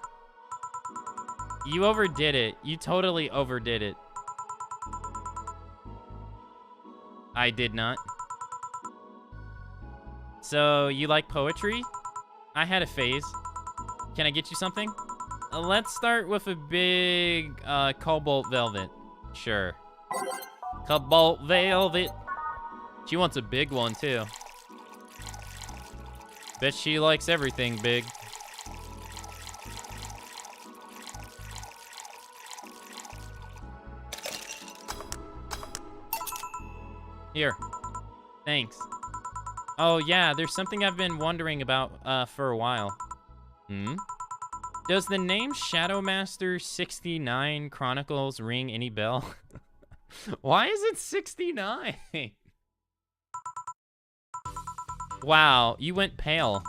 You overdid it. You totally overdid it. I did not. So, you like poetry? I had a phase. Can I get you something? Let's start with a big cobalt velvet. Sure. Cobalt velvet. She wants a big one, too. Bet she likes everything big. Here. Thanks. Oh, yeah, there's something I've been wondering about for a while. Does the name Shadowmaster 69 Chronicles ring any bell? Why is it 69? Wow, you went pale.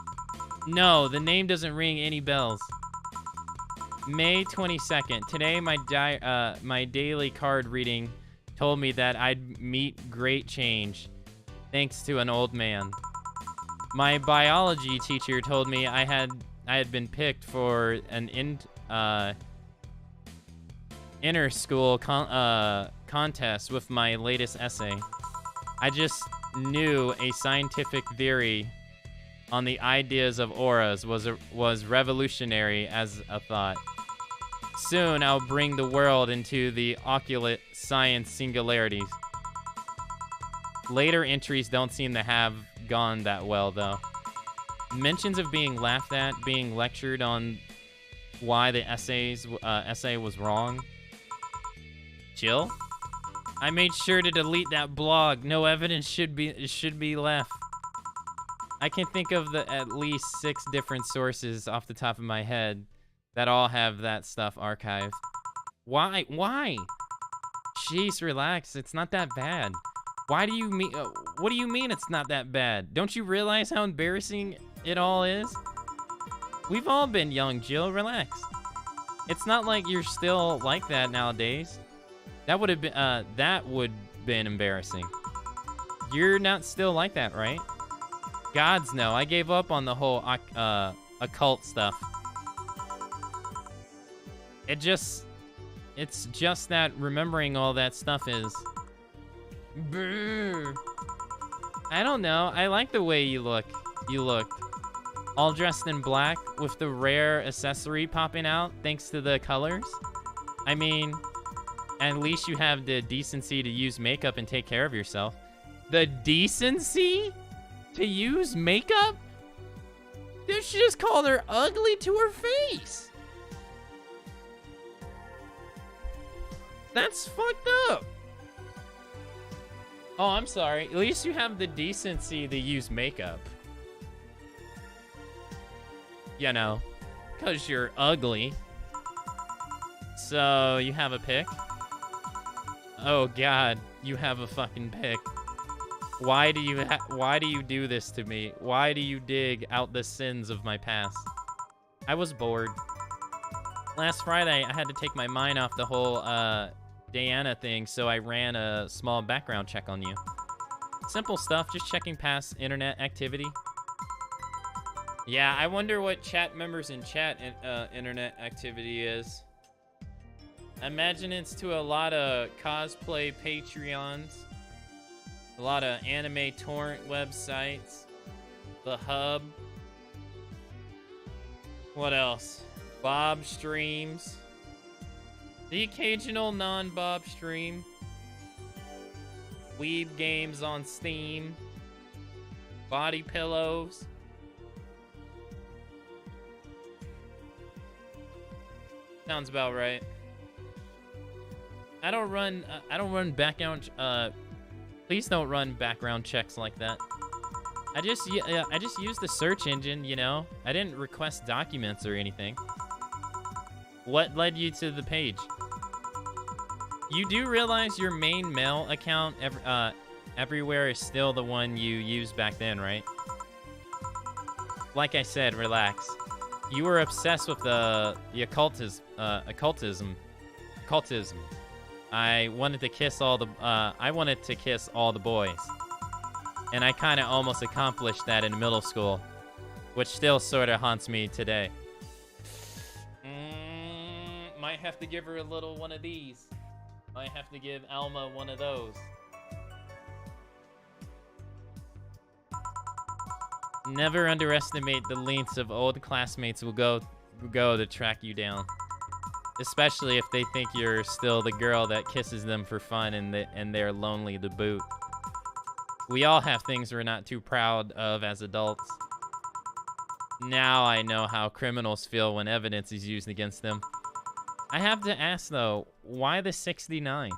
No, the name doesn't ring any bells. May 22nd. Today, my daily card reading told me that I'd meet great change, thanks to an old man. My biology teacher told me I had been picked for an inter-school contest with my latest essay. I just knew a scientific theory on the ideas of auras was revolutionary as a thought. Soon I'll bring the world into the occult science singularities. Later entries don't seem to have gone that well, though. Mentions of being laughed at, being lectured on why the essay was wrong. Jill? I made sure to delete that blog. No evidence should be left. I can think of at least 6 different sources off the top of my head that all have that stuff archived. Why? Jeez, relax. It's not that bad. Why do you mean? What do you mean it's not that bad? Don't you realize how embarrassing it all is? We've all been young, Jill. Relax. It's not like you're still like that nowadays. That would have been embarrassing. You're not still like that, right? Gods no. I gave up on the whole occult stuff. It's just that remembering all that stuff is... Brr. I don't know. I like the way you look. You looked all dressed in black with the rare accessory popping out thanks to the colors. I mean, at least you have the decency to use makeup and take care of yourself. The decency to use makeup? Dude, she just called her ugly to her face. That's fucked up. Oh, I'm sorry. At least you have the decency to use makeup. You know, because you're ugly. So, you have a pick? Oh, God. You have a fucking pick. Why do you do this to me? Why do you dig out the sins of my past? I was bored. Last Friday, I had to take my mind off the whole Diana thing, so I ran a small background check on you. Simple stuff, just checking past internet activity. Yeah, I wonder what chat members in chat internet activity is. I imagine it's to a lot of cosplay Patreons, a lot of anime torrent websites, the Hub. What else? Bob streams. The occasional non-Bob stream. Weeb games on Steam. Body pillows. Sounds about right. I don't run background. Please don't run background checks like that. I just used the search engine, you know. I didn't request documents or anything. What led you to the page? You do realize your main mail account everywhere is still the one you used back then, right? Like I said, relax. You were obsessed with the occultism. I wanted to kiss all the boys. And I kind of almost accomplished that in middle school, which still sort of haunts me today. Might have to give her a little one of these. Might have to give Alma one of those. Never underestimate the lengths of old classmates will go to track you down. Especially if they think you're still the girl that kisses them for fun and they're lonely to boot. We all have things we're not too proud of as adults. Now I know how criminals feel when evidence is used against them. I have to ask though, why the 69?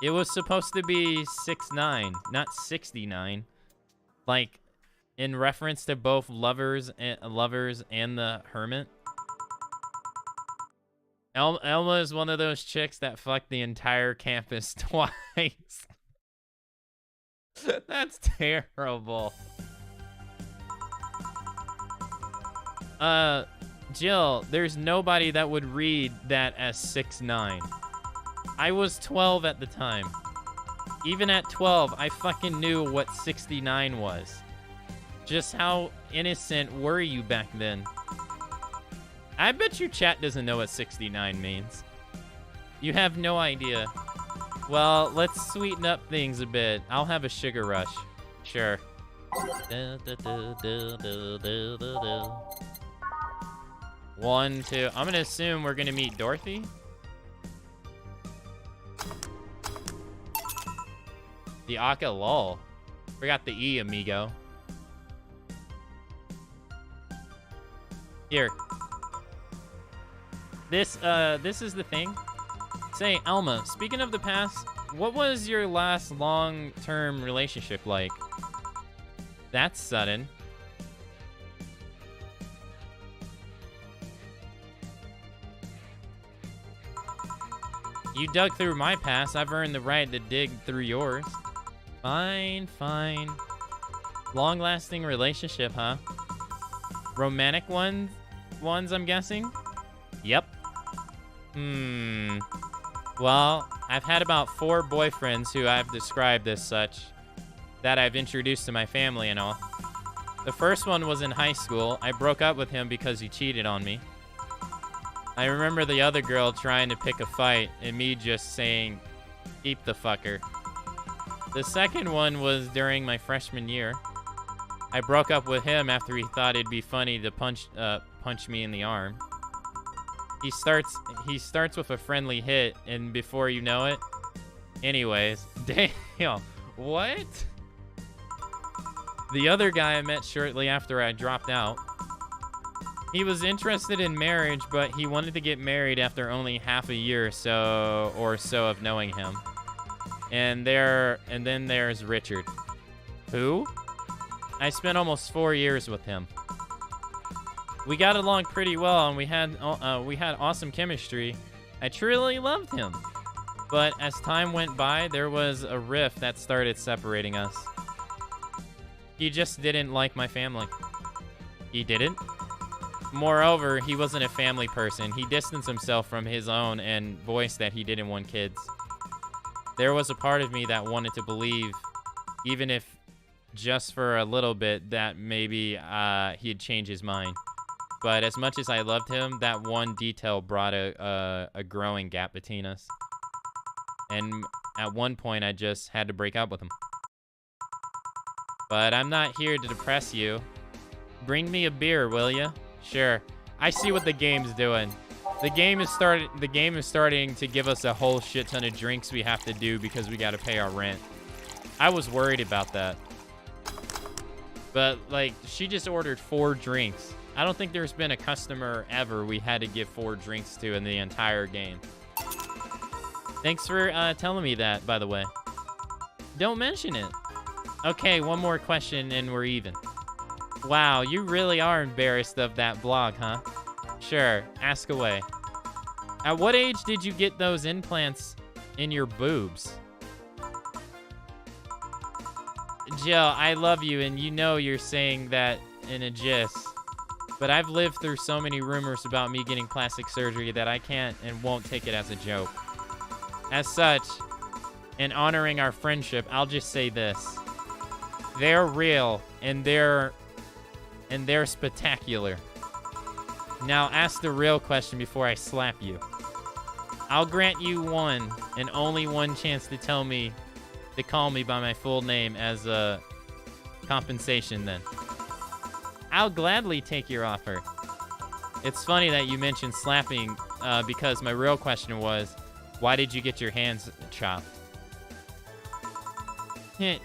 It was supposed to be 69, not 69. Like, in reference to both lovers and the hermit. Elma is one of those chicks that fucked the entire campus twice. That's terrible. Jill, there's nobody that would read that as 6'9". I was 12 at the time. Even at 12, I fucking knew what 69 was. Just how innocent were you back then? I bet your chat doesn't know what 69 means. You have no idea. Well, let's sweeten up things a bit. I'll have a sugar rush. Sure. 1, 2. I'm gonna assume we're gonna meet Dorothy. The Aka lol. Forgot the E, amigo. Here. This is the thing. Say, Alma, speaking of the past, what was your last long-term relationship like? That's sudden. You dug through my past. I've earned the right to dig through yours. Fine, fine. Long-lasting relationship, huh? Romantic ones, I'm guessing? Yep. Well, I've had about 4 boyfriends who I've described as such that I've introduced to my family and all. The first one was in high school. I broke up with him because he cheated on me. I remember the other girl trying to pick a fight and me just saying, keep the fucker. The second one was during my freshman year. I broke up with him after he thought it'd be funny to punch me in the arm. He starts with a friendly hit, and before you know it... Anyways, damn, what? The other guy I met shortly after I dropped out. He was interested in marriage, but he wanted to get married after only half a year or so of knowing him. And then there's Richard. Who? I spent almost 4 years with him. We got along pretty well, and we had awesome chemistry. I truly loved him. But as time went by, there was a rift that started separating us. He just didn't like my family. He didn't? Moreover, he wasn't a family person. He distanced himself from his own and voiced that he didn't want kids. There was a part of me that wanted to believe, even if just for a little bit, that maybe he'd change his mind. But as much as I loved him, that one detail brought a growing gap between us. And at one point, I just had to break up with him. But I'm not here to depress you. Bring me a beer, will ya? Sure. I see what the game's doing. The game is starting to give us a whole shit ton of drinks we have to do because we got to pay our rent. I was worried about that. But, like, she just ordered 4 drinks. I don't think there's been a customer ever we had to give 4 drinks to in the entire game. Thanks for telling me that, by the way. Don't mention it. Okay, one more question and we're even. Wow, you really are embarrassed of that blog, huh? Sure, ask away. At what age did you get those implants in your boobs? Jill, I love you, and you know you're saying that in a gist. But I've lived through so many rumors about me getting plastic surgery that I can't and won't take it as a joke. As such, in honoring our friendship, I'll just say this. They're real, and they're spectacular. Now ask the real question before I slap you. I'll grant you one and only one chance to call me by my full name as a compensation then. I'll gladly take your offer. It's funny that you mentioned slapping because my real question was, why did you get your hands chopped?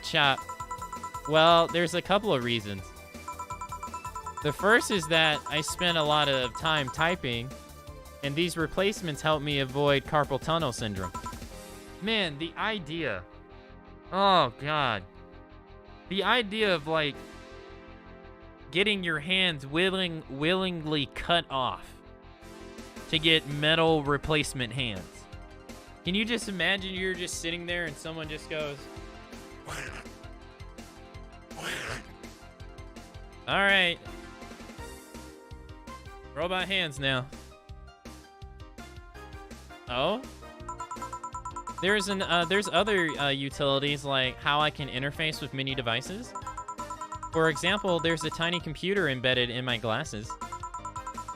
Chopped. Well, there's a couple of reasons. The first is that I spent a lot of time typing, and these replacements help me avoid carpal tunnel syndrome. Man, the idea. Oh, God. The idea of, like, getting your hands willingly cut off to get metal replacement hands. Can you just imagine you're just sitting there and someone just goes... All right. Robot hands now. Oh? There's other utilities like how I can interface with mini devices. For example, there's a tiny computer embedded in my glasses.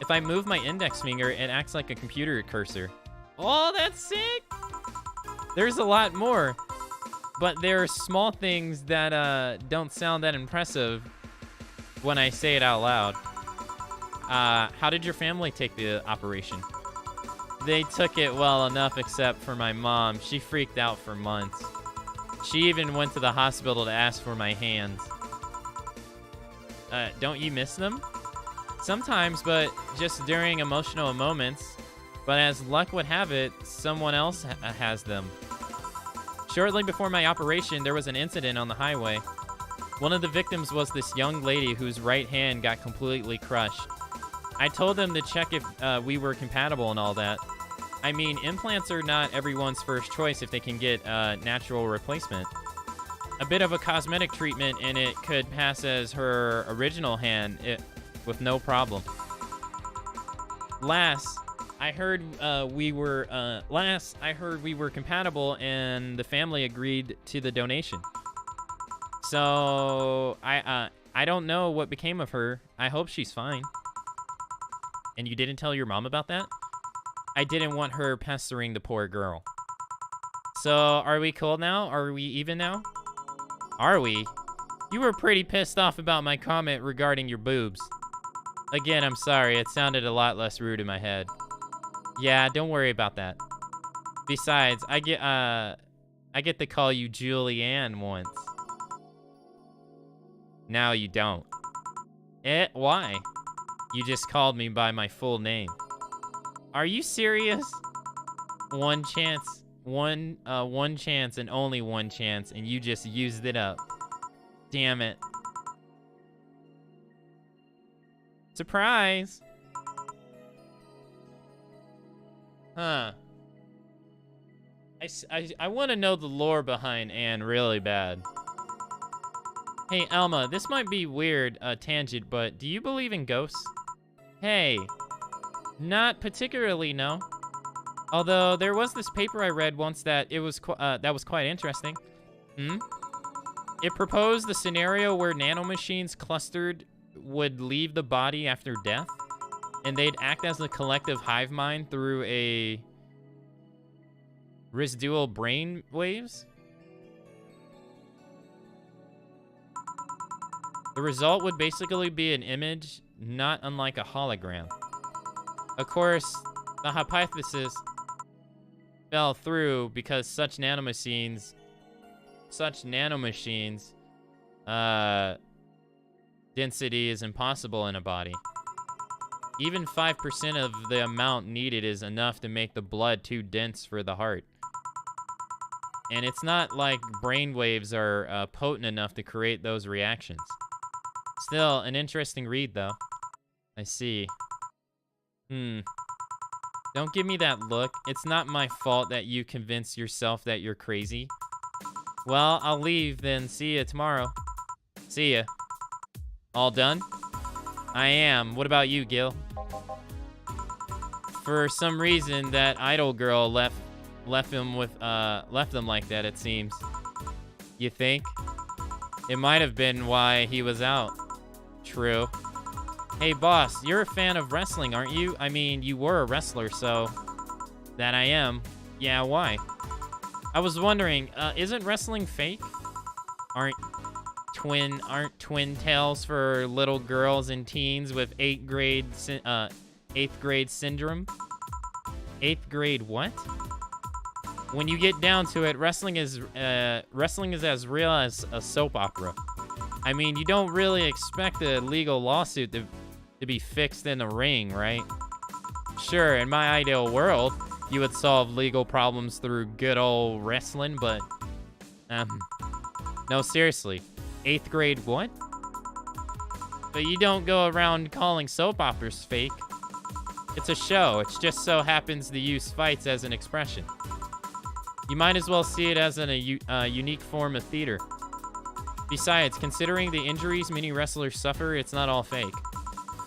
If I move my index finger, it acts like a computer cursor. Oh, that's sick! There's a lot more, but there are small things that don't sound that impressive when I say it out loud. How did your family take the operation? They took it well enough, except for my mom. She freaked out for months. She even went to the hospital to ask for my hands. Don't you miss them? Sometimes, but just during emotional moments. But as luck would have it, someone else has them. Shortly before my operation, there was an incident on the highway. One of the victims was this young lady whose right hand got completely crushed. I told them to check if we were compatible and all that. I mean, implants are not everyone's first choice if they can get a natural replacement. A bit of a cosmetic treatment and it could pass as her original hand with no problem. Last, I heard we were compatible and the family agreed to the donation. So I don't know what became of her. I hope she's fine. And you didn't tell your mom about that? I didn't want her pestering the poor girl. So are we cool now? Are we even now? Are we? You were pretty pissed off about my comment regarding your boobs. Again, I'm sorry. It sounded a lot less rude in my head. Yeah, don't worry about that. Besides, I get to call you Julianne once. Now you don't. Why? You just called me by my full name. Are you serious? One chance and only one chance, and you just used it up. Damn it. Surprise! Huh. I want to know the lore behind Anne really bad. Hey, Alma, this might be weird, tangent, but do you believe in ghosts? Hey, not particularly, no. Although there was this paper I read once that was quite interesting. It proposed the scenario where nanomachines clustered would leave the body after death, and they'd act as a collective hive mind through a residual brain waves. The result would basically be an image not unlike a hologram. Of course, the hypothesis fell through because such nanomachines, density is impossible in a body. Even 5% of the amount needed is enough to make the blood too dense for the heart. And it's not like brainwaves are potent enough to create those reactions. Still, an interesting read, though. I see. Don't give me that look. It's not my fault that you convince yourself that you're crazy. Well, I'll leave then. See ya tomorrow. See ya. All done? I am. What about you, Gil? For some reason, that idol girl left them like that, it seems. You think? It might have been why he was out. True. Hey, boss, you're a fan of wrestling, aren't you? I mean, you were a wrestler, so... That I am. Yeah, why? I was wondering, isn't wrestling fake? Aren't twin tails for little girls and teens with 8th grade syndrome? 8th grade what? When you get down to it, wrestling is as real as a soap opera. I mean, you don't really expect a legal lawsuit to be fixed in a ring, right? Sure, in my ideal world, you would solve legal problems through good old wrestling, but no, seriously, 8th grade what? But you don't go around calling soap operas fake. It's a show. It just so happens to use fights as an expression. You might as well see it as a unique form of theater. Besides, considering the injuries many wrestlers suffer, it's not all fake.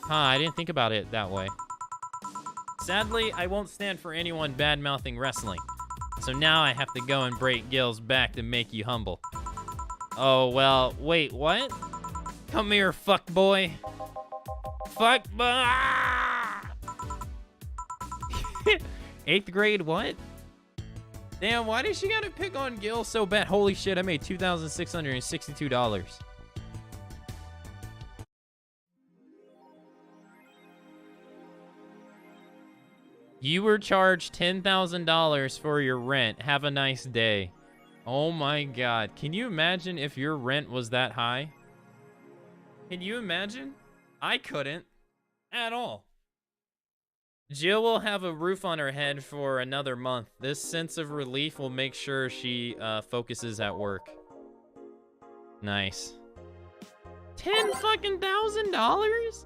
I didn't think about it that way. Sadly, I won't stand for anyone bad-mouthing wrestling. So now I have to go and break Gil's back to make you humble. Oh, well, wait, what? Come here, fuck boy. Fuck boy. 8th grade what? Damn, why did she gotta pick on Gil so bad? Holy shit, I made $2,662. You were charged $10,000 for your rent. Have a nice day. Oh my god. Can you imagine if your rent was that high? Can you imagine? I couldn't. At all. Jill will have a roof on her head for another month. This sense of relief will make sure she focuses at work. Nice. $10,000?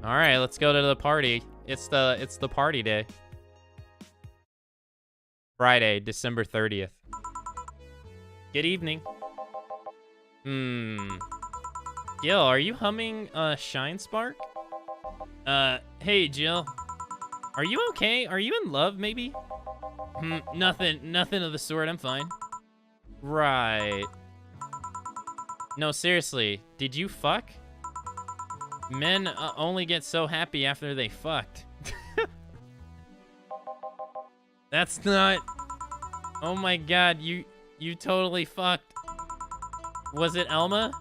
All right, let's go to the party. It's the party day. Friday, December 30th. Good evening. Gil, are you humming Shine Spark? Hey, Jill. Are you okay? Are you in love, maybe? Nothing of the sort. I'm fine. Right. No, seriously. Did you fuck? Men only get so happy after they fucked. That's not... Oh my god, you totally fucked. Was it Elma?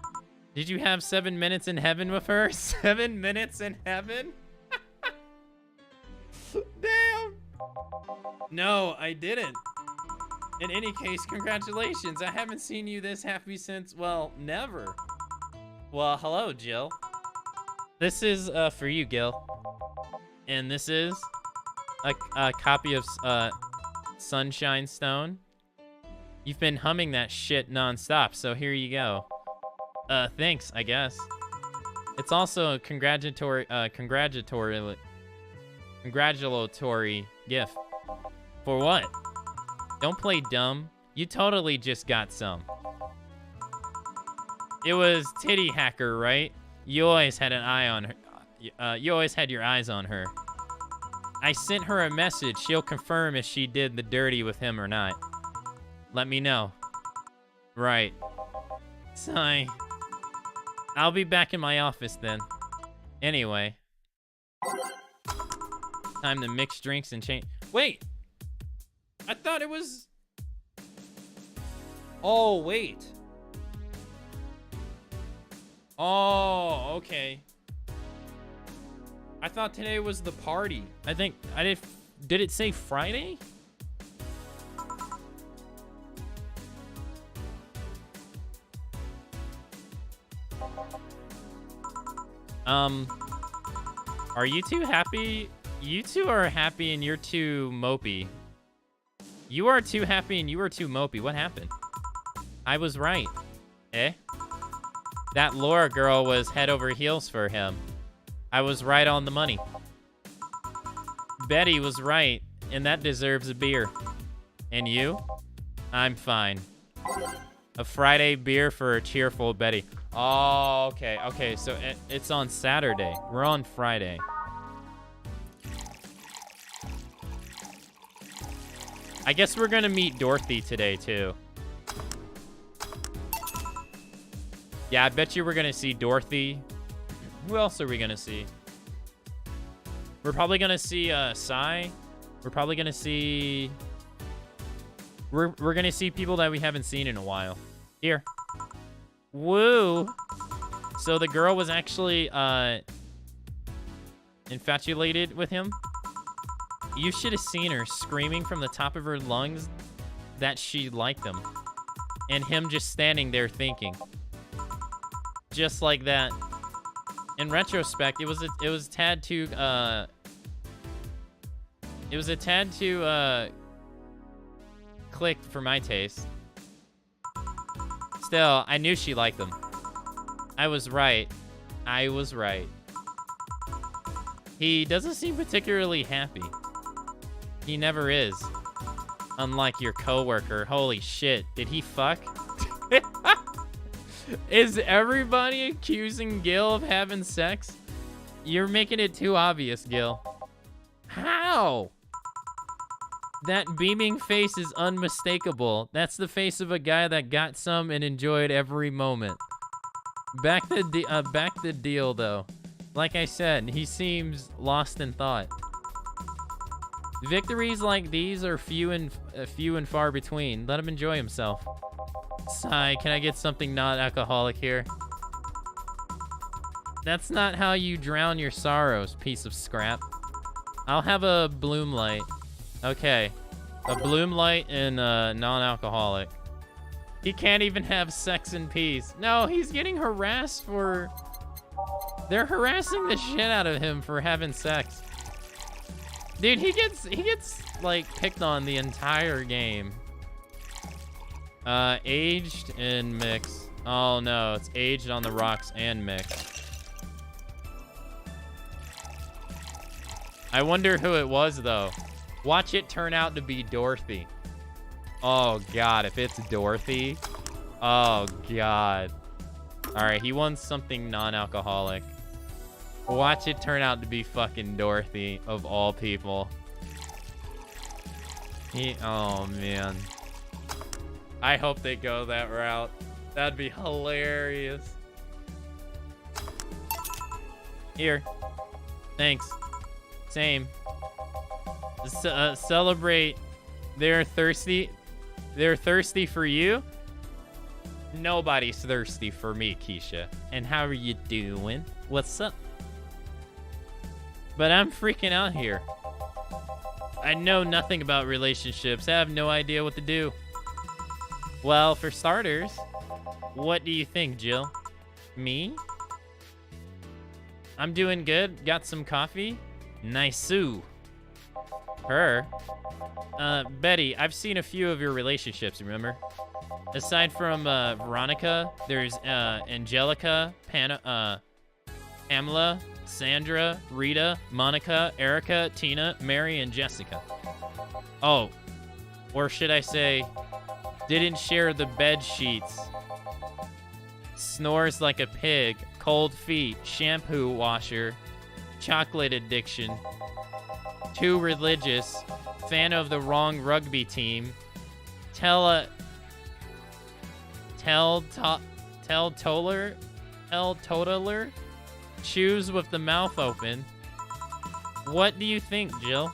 Did you have 7 minutes in heaven with her? 7 minutes in heaven? Damn. No, I didn't. In any case, congratulations. I haven't seen you this happy since, well, never. Well, hello, Jill. This is for you, Gil. And this is a copy of Sunshine Stone. You've been humming that shit nonstop, so here you go. Thanks, I guess. It's also a congratulatory gift. For what? Don't play dumb. You totally just got some. It was Titty Hacker, right? You always had an eye on her. You always had your eyes on her. I sent her a message. She'll confirm if she did the dirty with him or not. Let me know. Right. Sigh. I'll be back in my office then. Anyway. Time to mix drinks and change. Wait! I thought it was... Oh, wait. Oh, okay. I thought today was the party. I think I did it say Friday? Are you two happy? You two are happy and you're too mopey. You are too happy and you are too mopey. What happened? I was right. Eh? That Laura girl was head over heels for him. I was right on the money. Betty was right, and that deserves a beer. And you? I'm fine. A Friday beer for a cheerful Betty. Oh, okay. Okay, so it's on Saturday. We're on Friday. I guess we're gonna meet Dorothy today, too. Yeah, I bet you we're gonna see Dorothy. Who else are we gonna see? We're probably gonna see Sai. We're probably gonna see... We're gonna see people that we haven't seen in a while. Here. Woo! So the girl was actually infatuated with him. You should have seen her screaming from the top of her lungs that she liked him. And him just standing there thinking. Just like that. In retrospect, it was a tad too clicked for my taste. Still, I knew she liked them. I was right. I was right. He doesn't seem particularly happy. He never is. Unlike your coworker. Holy shit. Did he fuck? Is everybody accusing Gil of having sex? You're making it too obvious, Gil. How? That beaming face is unmistakable. That's the face of a guy that got some and enjoyed every moment. Back the deal, though. Like I said, he seems lost in thought. Victories like these are few and far between. Let him enjoy himself. Sigh, can I get something non-alcoholic here? That's not how you drown your sorrows, piece of scrap. I'll have a Bloom Light. Okay. A Bloom Light and non-alcoholic. He can't even have sex in peace. No, he's getting harassed for... They're harassing the shit out of him for having sex. Dude, he gets like picked on the entire game. Aged and mixed. Oh no, it's aged on the rocks and mixed. I wonder who it was though. Watch it turn out to be Dorothy. Oh god, if it's Dorothy. Oh god. Alright, he wants something non-alcoholic. Watch it turn out to be fucking Dorothy, of all people. Oh man. I hope they go that route. That'd be hilarious. Here. Thanks. Same. Celebrate. They're thirsty. They're thirsty for you? Nobody's thirsty for me, Keisha. And how are you doing? What's up? But I'm freaking out here. I know nothing about relationships. I have no idea what to do. Well, for starters, what do you think, Jill? Me? I'm doing good. Got some coffee? Nice-oo. Her? Betty, I've seen a few of your relationships, remember? Aside from Veronica, there's Angelica, Pamela, Sandra, Rita, Monica, Erica, Tina, Mary, and Jessica. Oh, or should I say, didn't share the bed sheets. snores like a pig, cold feet, shampoo washer, chocolate addiction, too religious, fan of the wrong rugby team, tell totaler, shoes with the mouth open. What do you think, Jill?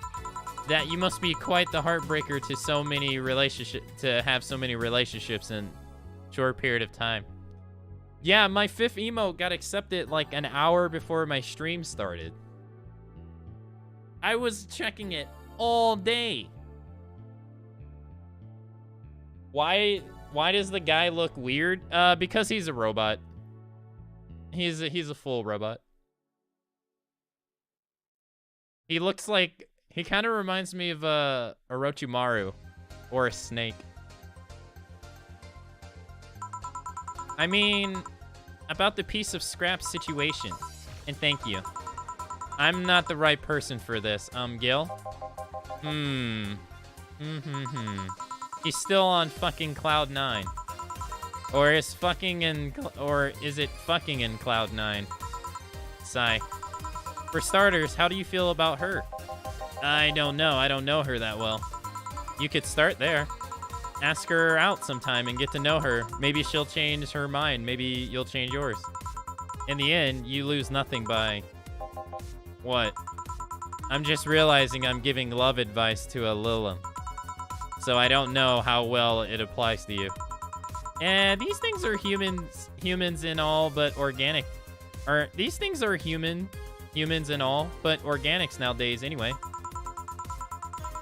That you must be quite the heartbreaker to have so many relationships in a short period of time. Yeah, my 5th emote got accepted like an hour before my stream started. I was checking it all day. Why does the guy look weird? Because he's a robot. He's a full robot. He looks like, he kind of reminds me of Orochimaru or a snake. I mean, about the piece of scrap situation. And thank you. I'm not the right person for this. Gil? He's still on fucking Cloud 9. Or is it fucking in Cloud 9? Sigh. For starters, how do you feel about her? I don't know. I don't know her that well. You could start there. Ask her out sometime and get to know her. Maybe she'll change her mind. Maybe you'll change yours. In the end, you lose nothing by... What? I'm just realizing I'm giving love advice to a Lilim. So I don't know how well it applies to you. These things are humans and all, but organic. These things are humans and all, but organics nowadays anyway.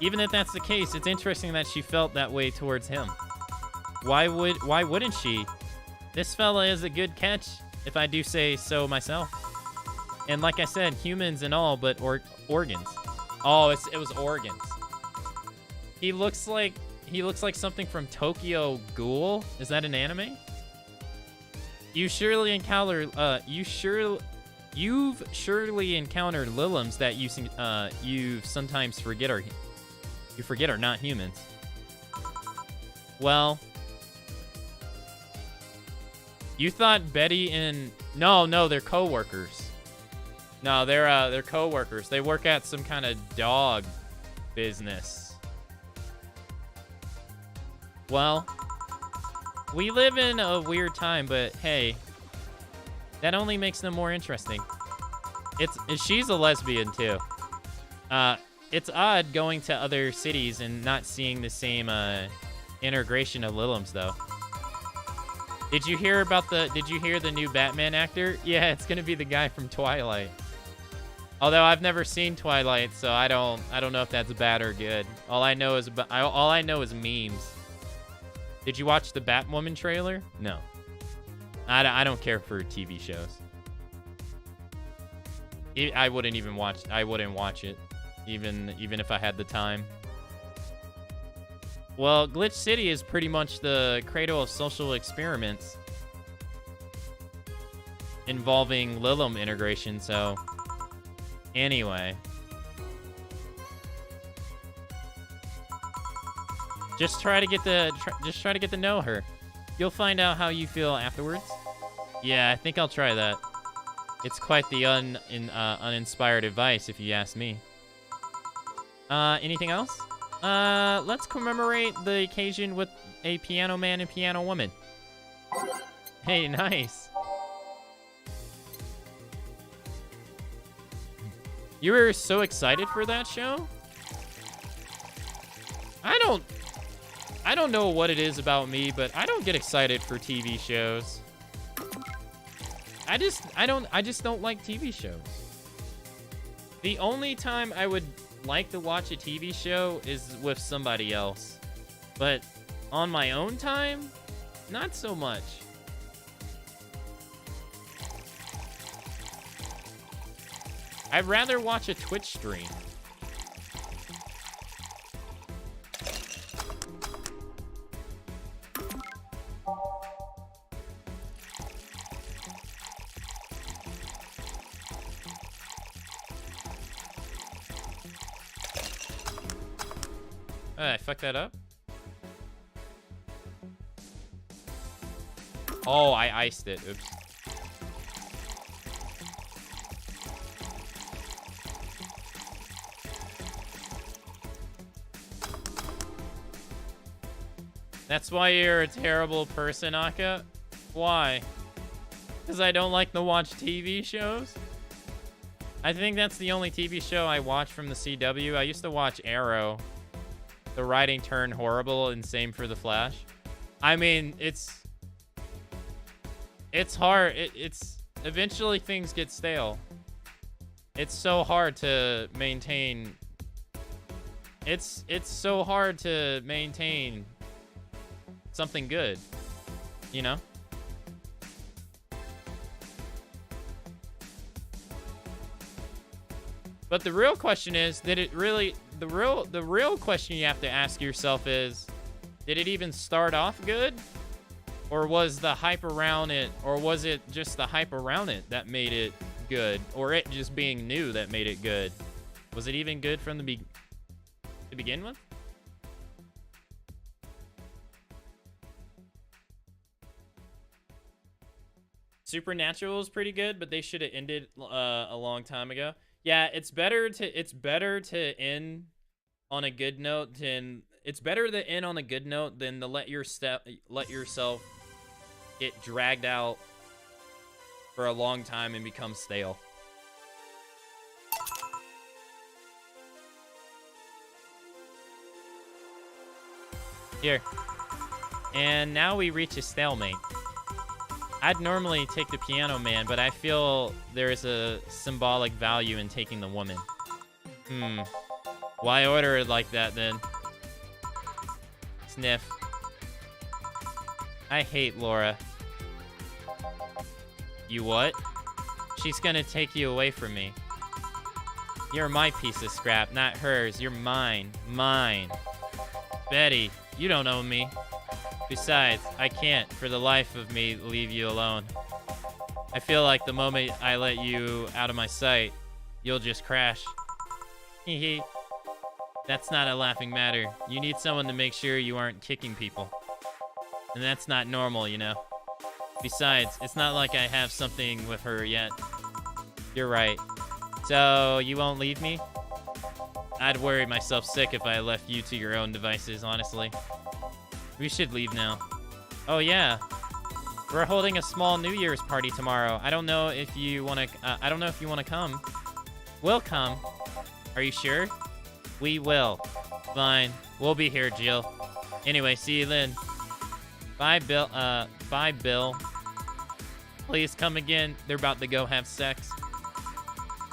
Even if that's the case, it's interesting that she felt that way towards him. Why wouldn't she? This fella is a good catch, if I do say so myself. And like I said, humans and all, but organs. Oh, it was organs. He looks like something from Tokyo Ghoul. Is that an anime? You've surely encountered Lilims that you sometimes forget are not humans. Well, you thought Betty and no, they're co-workers. No, they're co-workers. They work at some kind of dog business. Well, we live in a weird time, but hey, that only makes them more interesting. She's a lesbian too. It's odd going to other cities and not seeing the same integration of Lilims though. Did you hear the new Batman actor? Yeah, it's gonna be the guy from Twilight. Although I've never seen Twilight, so I don't know if that's bad or good. All I know is memes. Did you watch the Batwoman trailer? No. I don't care for TV shows. I wouldn't watch it, even if I had the time. Well, Glitch City is pretty much the cradle of social experiments involving Lilim integration, so anyway. Just try to get to know her. You'll find out how you feel afterwards. Yeah, I think I'll try that. It's quite the uninspired advice, if you ask me. Anything else? Let's commemorate the occasion with a piano man and piano woman. Hey, nice. You were so excited for that show? I don't know what it is about me, but I don't get excited for TV shows. I just don't like TV shows. The only time I would like to watch a TV show is with somebody else. But on my own time, not so much. I'd rather watch a Twitch stream. I fucked that up. Oh, I iced it. Oops. That's why you're a terrible person, Aka? Why? Because I don't like to watch TV shows? I think that's the only TV show I watch from the CW. I used to watch Arrow. The writing turned horrible, and same for The Flash. I mean, it's hard. It's eventually things get stale. It's so hard to maintain. It's so hard to maintain something good, you know? But the real question is, did it really, the real question you have to ask yourself is, did it even start off good? Or was the hype around it, or was it just the hype around it that made it good? Or it just being new that made it good? Was it even good from to begin with? Supernatural is pretty good, but they should have ended a long time ago. Yeah, it's better to end on a good note than to let yourself get dragged out for a long time and become stale. Here. And now we reach a stalemate. I'd normally take the Piano Man, but I feel there is a symbolic value in taking the woman. Why order it like that, then? Sniff. I hate Laura. You what? She's gonna take you away from me. You're my piece of scrap, not hers. You're mine. Mine. Betty, you don't own me. Besides, I can't, for the life of me, leave you alone. I feel like the moment I let you out of my sight, you'll just crash. Hee. That's not a laughing matter. You need someone to make sure you aren't kicking people. And that's not normal, you know. Besides, it's not like I have something with her yet. You're right. So, you won't leave me? I'd worry myself sick if I left you to your own devices, honestly. We should leave now. Oh yeah, we're holding a small New Year's party tomorrow. I don't know if you wanna. Come. We'll come. Are you sure? We will. Fine. We'll be here, Jill. Anyway, see you then. Bye, Bill. Bye, Bill. Please come again. They're about to go have sex.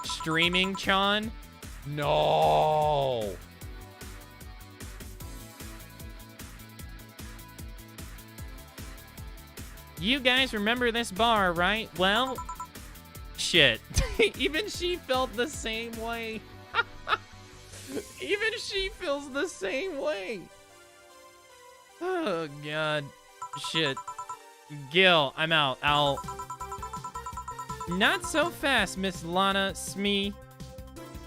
Streaming, Chon? No. You guys remember this bar, right? Well, shit. Even she felt the same way. Even she feels the same way. Oh, God. Shit. Gil, I'm out. Not so fast, Miss Lana Smee.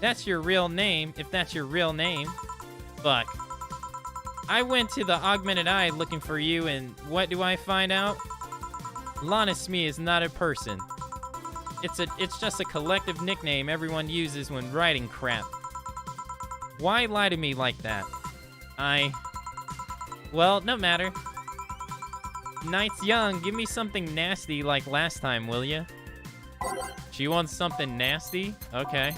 That's your real name, if that's your real name. Fuck. I went to the Augmented Eye looking for you, and what do I find out? Lana Smee is not a person. It's just a collective nickname everyone uses when writing crap. Why lie to me like that? Well, no matter. Night's young. Give me something nasty like last time, will ya? She wants something nasty? Okay.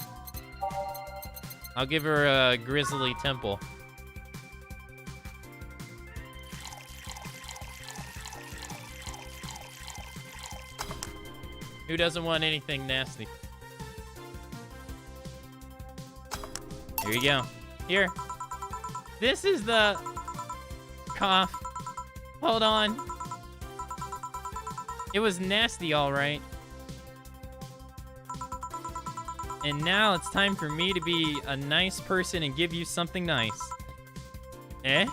I'll give her a Grizzly Temple. Who doesn't want anything nasty? Here you go. Here. This is the cough. Hold on. It was nasty, all right. And now it's time for me to be a nice person and give you something nice. Eh?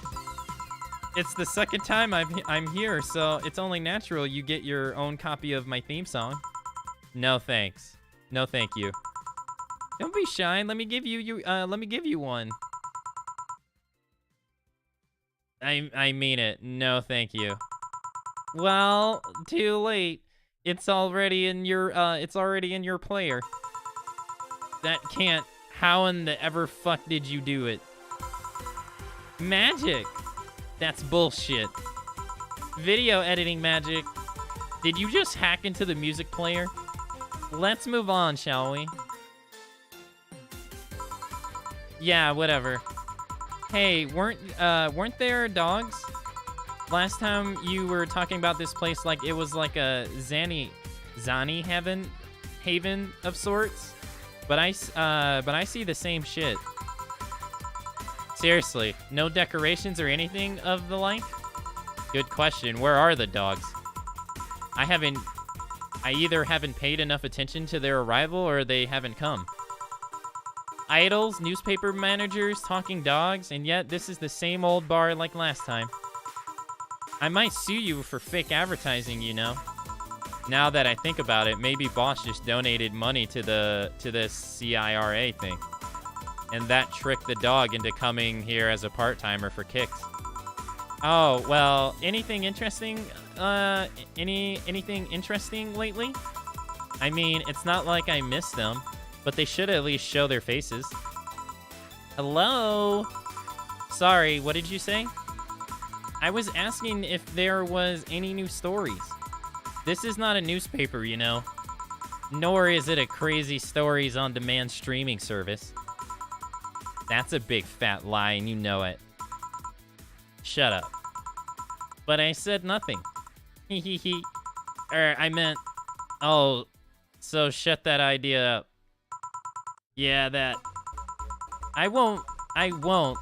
It's the second time I'm here, so it's only natural you get your own copy of my theme song. No thanks. No thank you. Don't be shy. Let me give you one. I mean it. No thank you. Well, too late. It's already in your player. That can't. How in the ever fuck did you do it? Magic. That's bullshit. Video editing magic. Did you just hack into the music player? Let's move on, shall we? Yeah, whatever. Hey, weren't there dogs? Last time you were talking about this place like it was like a Zani haven of sorts. But I see the same shit. Seriously, no decorations or anything of the like? Good question. Where are the dogs? I either haven't paid enough attention to their arrival or they haven't come. Idols, newspaper managers, talking dogs, and yet this is the same old bar like last time. I might sue you for fake advertising, you know. Now that I think about it, maybe boss just donated money to this CIRA thing. And that tricked the dog into coming here as a part-timer for kicks. Oh, well, anything interesting? Anything interesting lately? I mean, it's not like I miss them, but they should at least show their faces. Hello? Sorry, what did you say? I was asking if there was any new stories. This is not a newspaper, you know. Nor is it a crazy stories on demand streaming service. That's a big fat lie and you know it. Shut up. But I said nothing. Hehehe. I meant... Oh, so shut that idea up. Yeah, that... I won't.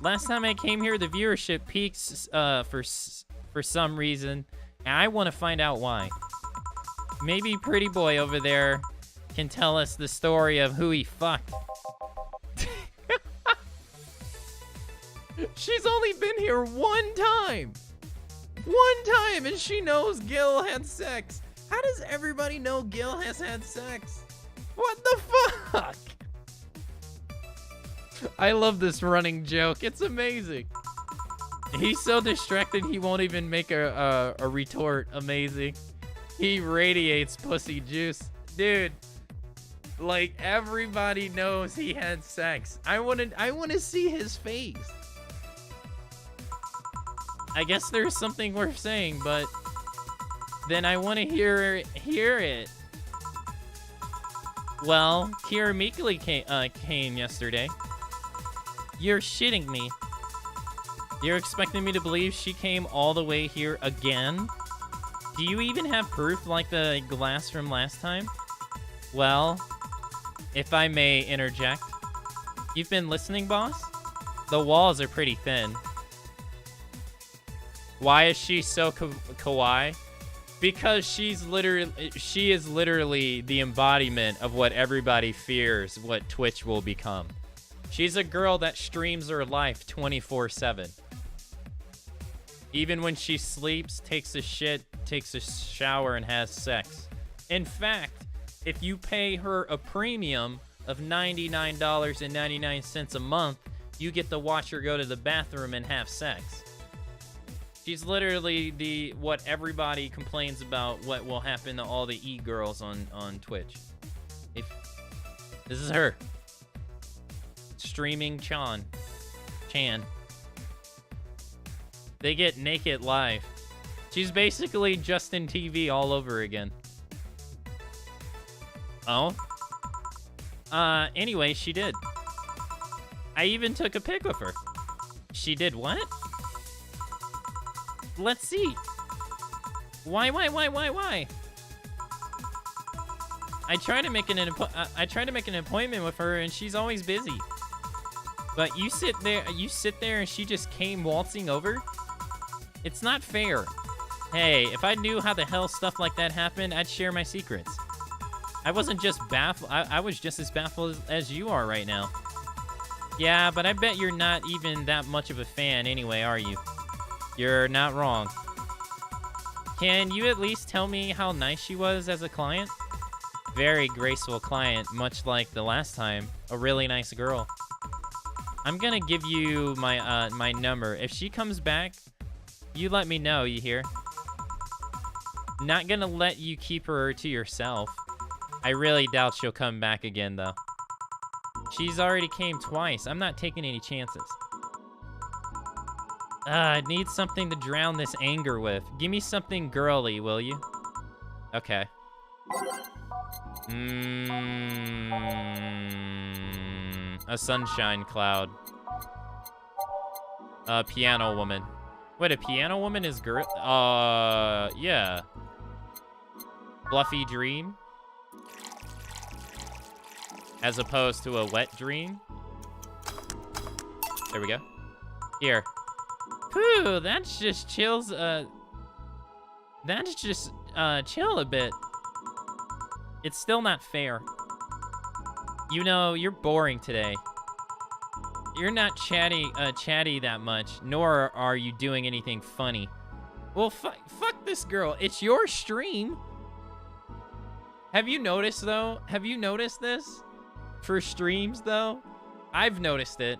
Last time I came here, the viewership peaks for some reason, and I want to find out why. Maybe Pretty Boy over there can tell us the story of who he fucked. She's only been here one time! One time, and she knows Gil had sex. How does everybody know Gil has had sex? What the fuck? I love this running joke. It's amazing. He's so distracted he won't even make a retort. Amazing. He radiates pussy juice. Dude, like everybody knows he had sex. I want to see his face. I guess there's something worth saying, but then I want to hear it. Well, Kira Meekly came yesterday. You're shitting me. You're expecting me to believe she came all the way here again? Do you even have proof like the glass from last time? Well, if I may interject. You've been listening, boss? The walls are pretty thin. Why is she so kawaii? Because she is literally the embodiment of what everybody fears what Twitch will become. She's a girl that streams her life 24/7. Even when she sleeps, takes a shit, takes a shower, and has sex. In fact, if you pay her a premium of $99.99 a month, you get to watch her go to the bathroom and have sex. She's literally what everybody complains about what will happen to all the e-girls on Twitch. This is her. Streaming Chan. They get naked live. She's basically Justin TV all over again. Oh? Anyway, she did. I even took a pic of her. She did what? Let's see. Why? I try to make an appointment with her and she's always busy. But you sit there and she just came waltzing over? It's not fair. Hey, if I knew how the hell stuff like that happened, I'd share my secrets. I wasn't just baffled. I was just as baffled as you are right now. Yeah, but I bet you're not even that much of a fan anyway, are you? You're not wrong. Can you at least tell me how nice she was as a client? Very graceful client, much like the last time. A really nice girl. I'm gonna give you my my number. If she comes back, you let me know, you hear? Not gonna let you keep her to yourself. I really doubt she'll come back again, though. She's already came twice. I'm not taking any chances. I need something to drown this anger with. Give me something girly, will you? Okay. A sunshine cloud. A piano woman. Wait, a piano woman is girl? Yeah. Fluffy dream. As opposed to a wet dream. There we go. Here. Whew, that's just chills, that's just, chill a bit. It's still not fair. You know, you're boring today. You're not chatty that much, nor are you doing anything funny. Well, fuck this girl. It's your stream. Have you noticed, though? Have you noticed this? For streams, though? I've noticed it.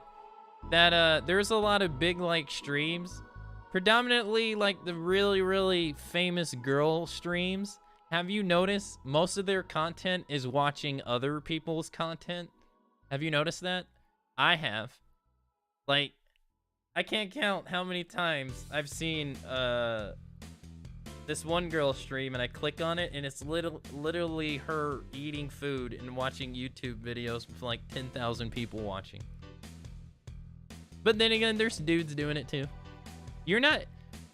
That, there's a lot of big, like, streams. Predominantly, like, the really, really famous girl streams. Have you noticed most of their content is watching other people's content? Have you noticed that? I have. Like, I can't count how many times I've seen, this one girl stream and I click on it and it's literally her eating food and watching YouTube videos with like 10,000 people watching. But then again, there's dudes doing it too. You're not,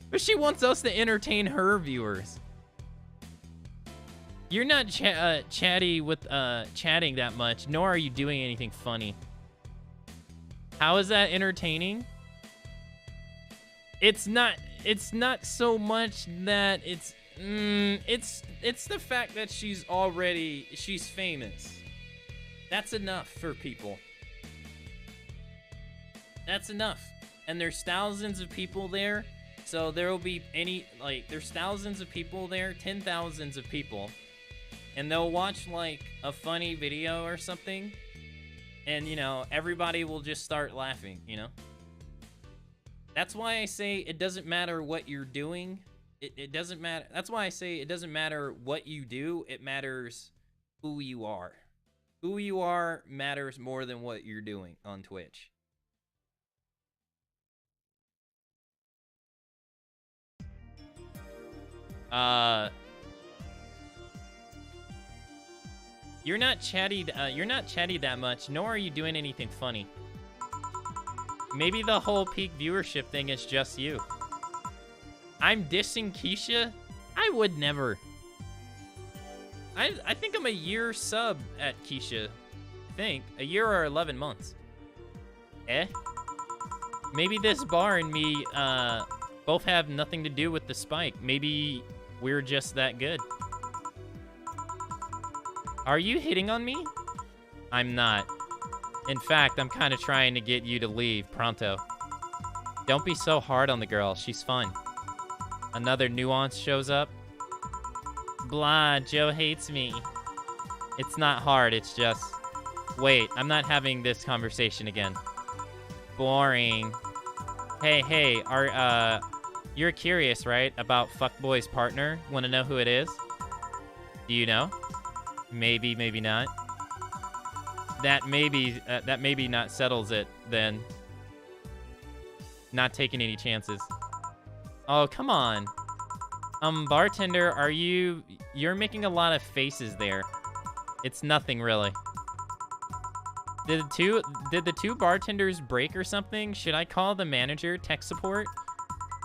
but she wants us to entertain her viewers. You're not chatting that much, nor are you doing anything funny. How is that entertaining? It's not so much that it's the fact that she's famous. That's enough for people. That's enough. And there's thousands of people there. So there will be there's thousands of people there, 10,000s of people. And they'll watch like a funny video or something. And, you know, everybody will just start laughing, you know? That's why I say it doesn't matter what you're doing. It doesn't matter. That's why I say it doesn't matter what you do. It matters who you are. Who you are matters more than what you're doing on Twitch. You're not chatty that much, nor are you doing anything funny. Maybe the whole peak viewership thing is just you. I'm dissing Keisha? I would never. I think I'm a year sub at Keisha. I think. A year or 11 months. Maybe this bar and me both have nothing to do with the spike. Maybe we're just that good. Are you hitting on me? I'm not. In fact, I'm kind of trying to get you to leave pronto. Don't be so hard on the girl. She's fun. Another nuance shows up. Blah, Joe hates me. It's not hard, it's just... Wait, I'm not having this conversation again. Boring. Hey, you're curious, right? About Fuckboy's partner? Want to know who it is? Do you know? Maybe, maybe not. That maybe not settles it, then. Not taking any chances. Oh, come on. Bartender, you're making a lot of faces there. It's nothing, really. Did the two bartenders break or something? Should I call the manager, tech support?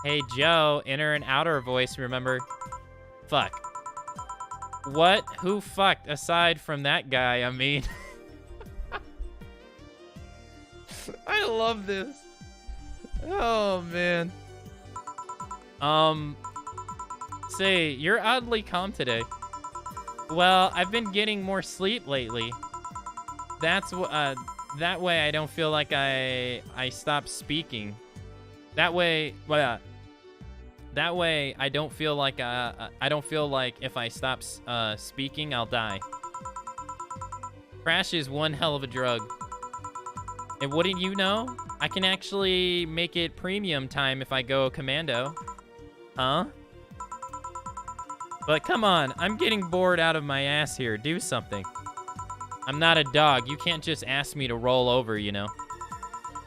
Hey, Joe, inner and outer voice, remember? Fuck. What? Who fucked? Aside from that guy, I mean. I love this. Oh, man. Say, you're oddly calm today. Well, I've been getting more sleep lately. That's that way I don't feel like I stop speaking. That way I don't feel like if I stop speaking, I'll die. Crash is one hell of a drug. And wouldn't you know? I can actually make it premium time if I go commando. Huh? But come on, I'm getting bored out of my ass here. Do something. I'm not a dog. You can't just ask me to roll over, you know.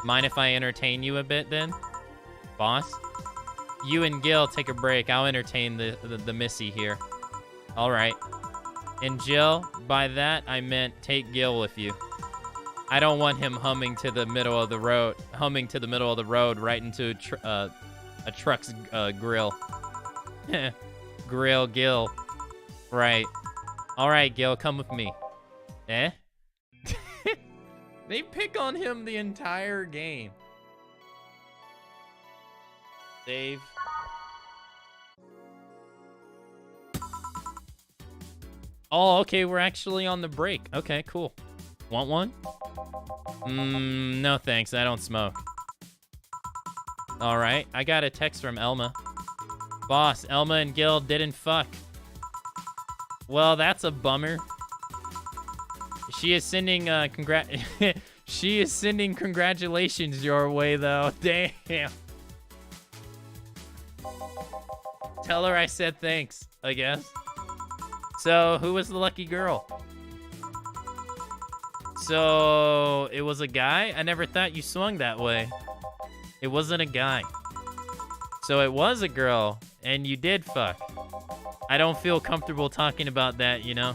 Mind if I entertain you a bit then? Boss? You and Gil take a break. I'll entertain the Missy here. All right. And Jill, by that, I meant take Gil with you. I don't want him humming to the middle of the road right into a truck's grill. Grill Gil. Right. All right, Gil, come with me. Eh? They pick on him the entire game. Save. Oh, okay, we're actually on the break. Okay, cool. Want one? No thanks, I don't smoke. All right, I got a text from Elma. Boss, Elma and Gil didn't fuck. Well, that's a bummer. She is sending she is sending congratulations your way though. Damn. Tell her I said thanks, I guess. So, who was the lucky girl? So, it was a guy? I never thought you swung that way. It wasn't a guy. So it was a girl, and you did fuck. I don't feel comfortable talking about that, you know?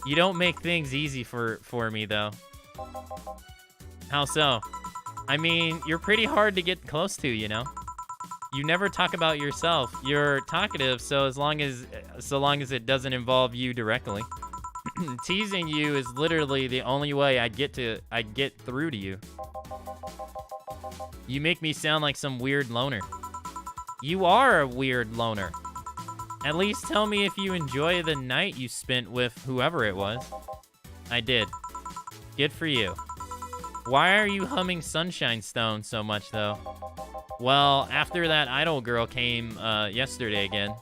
You don't make things easy for me, though. How so? I mean, you're pretty hard to get close to, you know? You never talk about yourself. You're talkative, so long as it doesn't involve you directly. Teasing you is literally the only way I'd get through to you. You make me sound like some weird loner. You are a weird loner. At least tell me if you enjoy the night you spent with whoever it was. I did. Good for you. Why are you humming Sunshine Stone so much, though? Well, after that idol girl came yesterday again,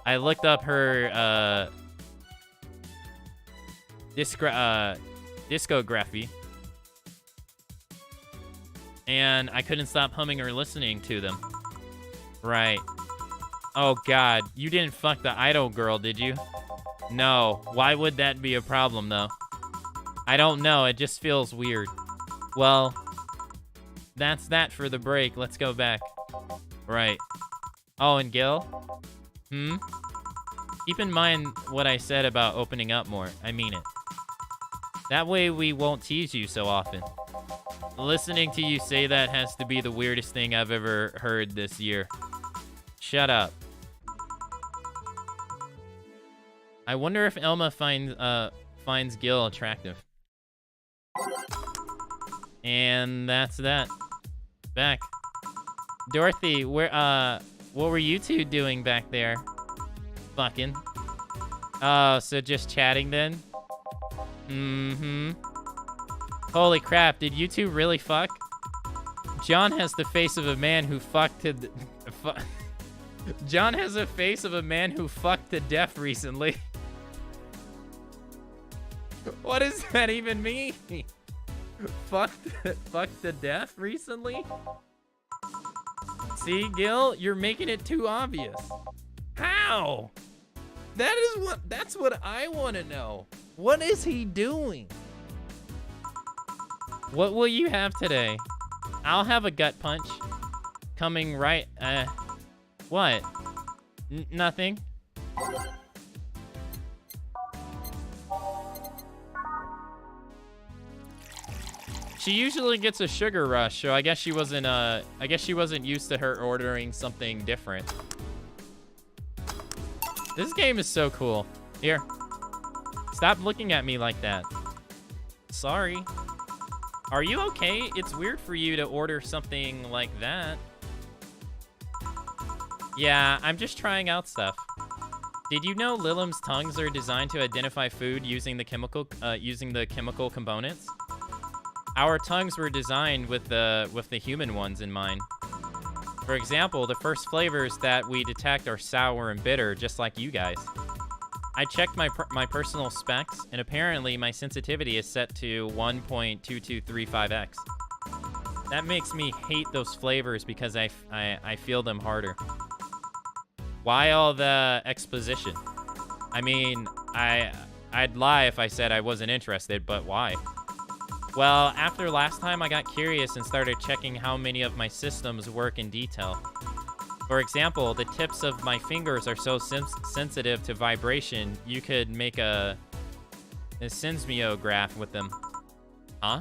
I looked up her discography, and I couldn't stop humming or listening to them. Right. Oh God, you didn't fuck the idol girl, did you? No. Why would that be a problem, though? I don't know. It just feels weird. Well, that's that for the break. Let's go back. Right. Oh, and Gil? Keep in mind what I said about opening up more. I mean it. That way we won't tease you so often. Listening to you say that has to be the weirdest thing I've ever heard this year. Shut up. I wonder if Elma finds Gil attractive. And that's that. Back. Dorothy, what were you two doing back there? Fucking. Oh, so just chatting then? Holy crap, did you two really fuck? John has the face of a man who fucked to... John has a face of a man who fucked to death recently. What does that even mean? Fucked to death recently? See, Gil, you're making it too obvious. How? That's what I want to know. What is he doing? What will you have today? I'll have a gut punch. Coming right, what? Nothing. She usually gets a sugar rush, so I guess she wasn't used to her ordering something different. This game is so cool. Here. Stop looking at me like that. Sorry. Are you okay? It's weird for you to order something like that. Yeah, I'm just trying out stuff. Did you know Lilim's tongues are designed to identify food using the chemical components? Our tongues were designed with the human ones in mind. For example, the first flavors that we detect are sour and bitter, just like you guys. I checked my personal specs, and apparently my sensitivity is set to 1.2235x. That makes me hate those flavors because I feel them harder. Why all the exposition? I mean, I'd lie if I said I wasn't interested, but why? Well, after last time, I got curious and started checking how many of my systems work in detail. For example, the tips of my fingers are so sensitive to vibration, you could make a seismograph with them. Huh?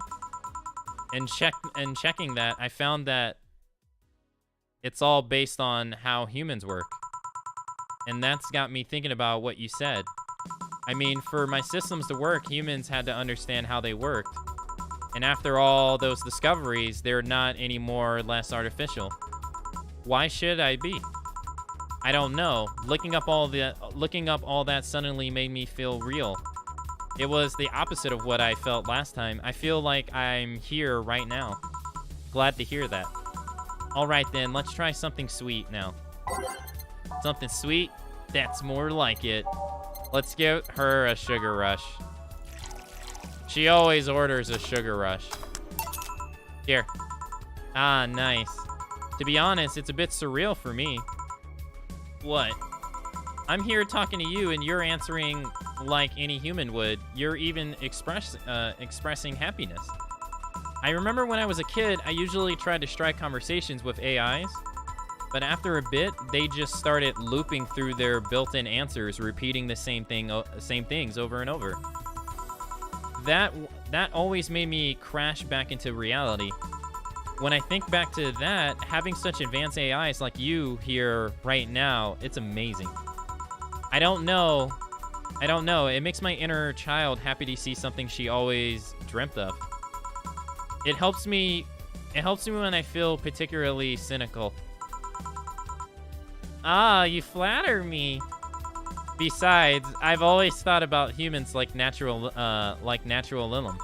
And checking that, I found that it's all based on how humans work. And that's got me thinking about what you said. I mean, for my systems to work, humans had to understand how they worked. And after all those discoveries, they're not any more or less artificial. Why should I be? I don't know. Looking up all that suddenly made me feel real. It was the opposite of what I felt last time. I feel like I'm here right now. Glad to hear that. All right then, let's try something sweet now. Something sweet? That's more like it. Let's give her a sugar rush. She always orders a sugar rush. Here. Ah, nice. To be honest, it's a bit surreal for me. What? I'm here talking to you and you're answering like any human would. You're even expressing happiness. I remember when I was a kid, I usually tried to strike conversations with AIs. But after a bit, they just started looping through their built-in answers, repeating the same things over and over. That always made me crash back into reality. When I think back to that, having such advanced AIs like you here right now, it's amazing. I don't know. It makes my inner child happy to see something she always dreamt of. It helps me when I feel particularly cynical. Ah, you flatter me. Besides, I've always thought about humans like natural limbs.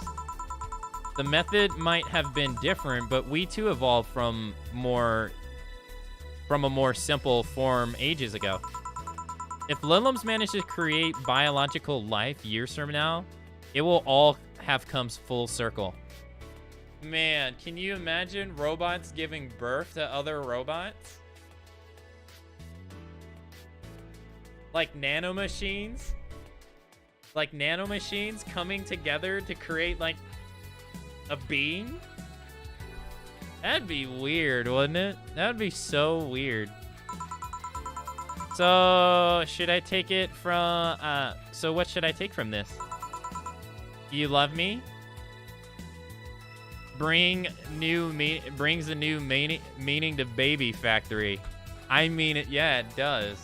The method might have been different, but we too evolved from a more simple form ages ago. If Lilims manage to create biological life years from now, it will all have come full circle. Man, can you imagine robots giving birth to other robots? Like nanomachines? Like nanomachines coming together to create like a being? That'd be weird, wouldn't it? That'd be so weird. So, should I take it from, so what should I take from this? You love me? Brings a new meaning to Baby Factory. I mean it, yeah, it does.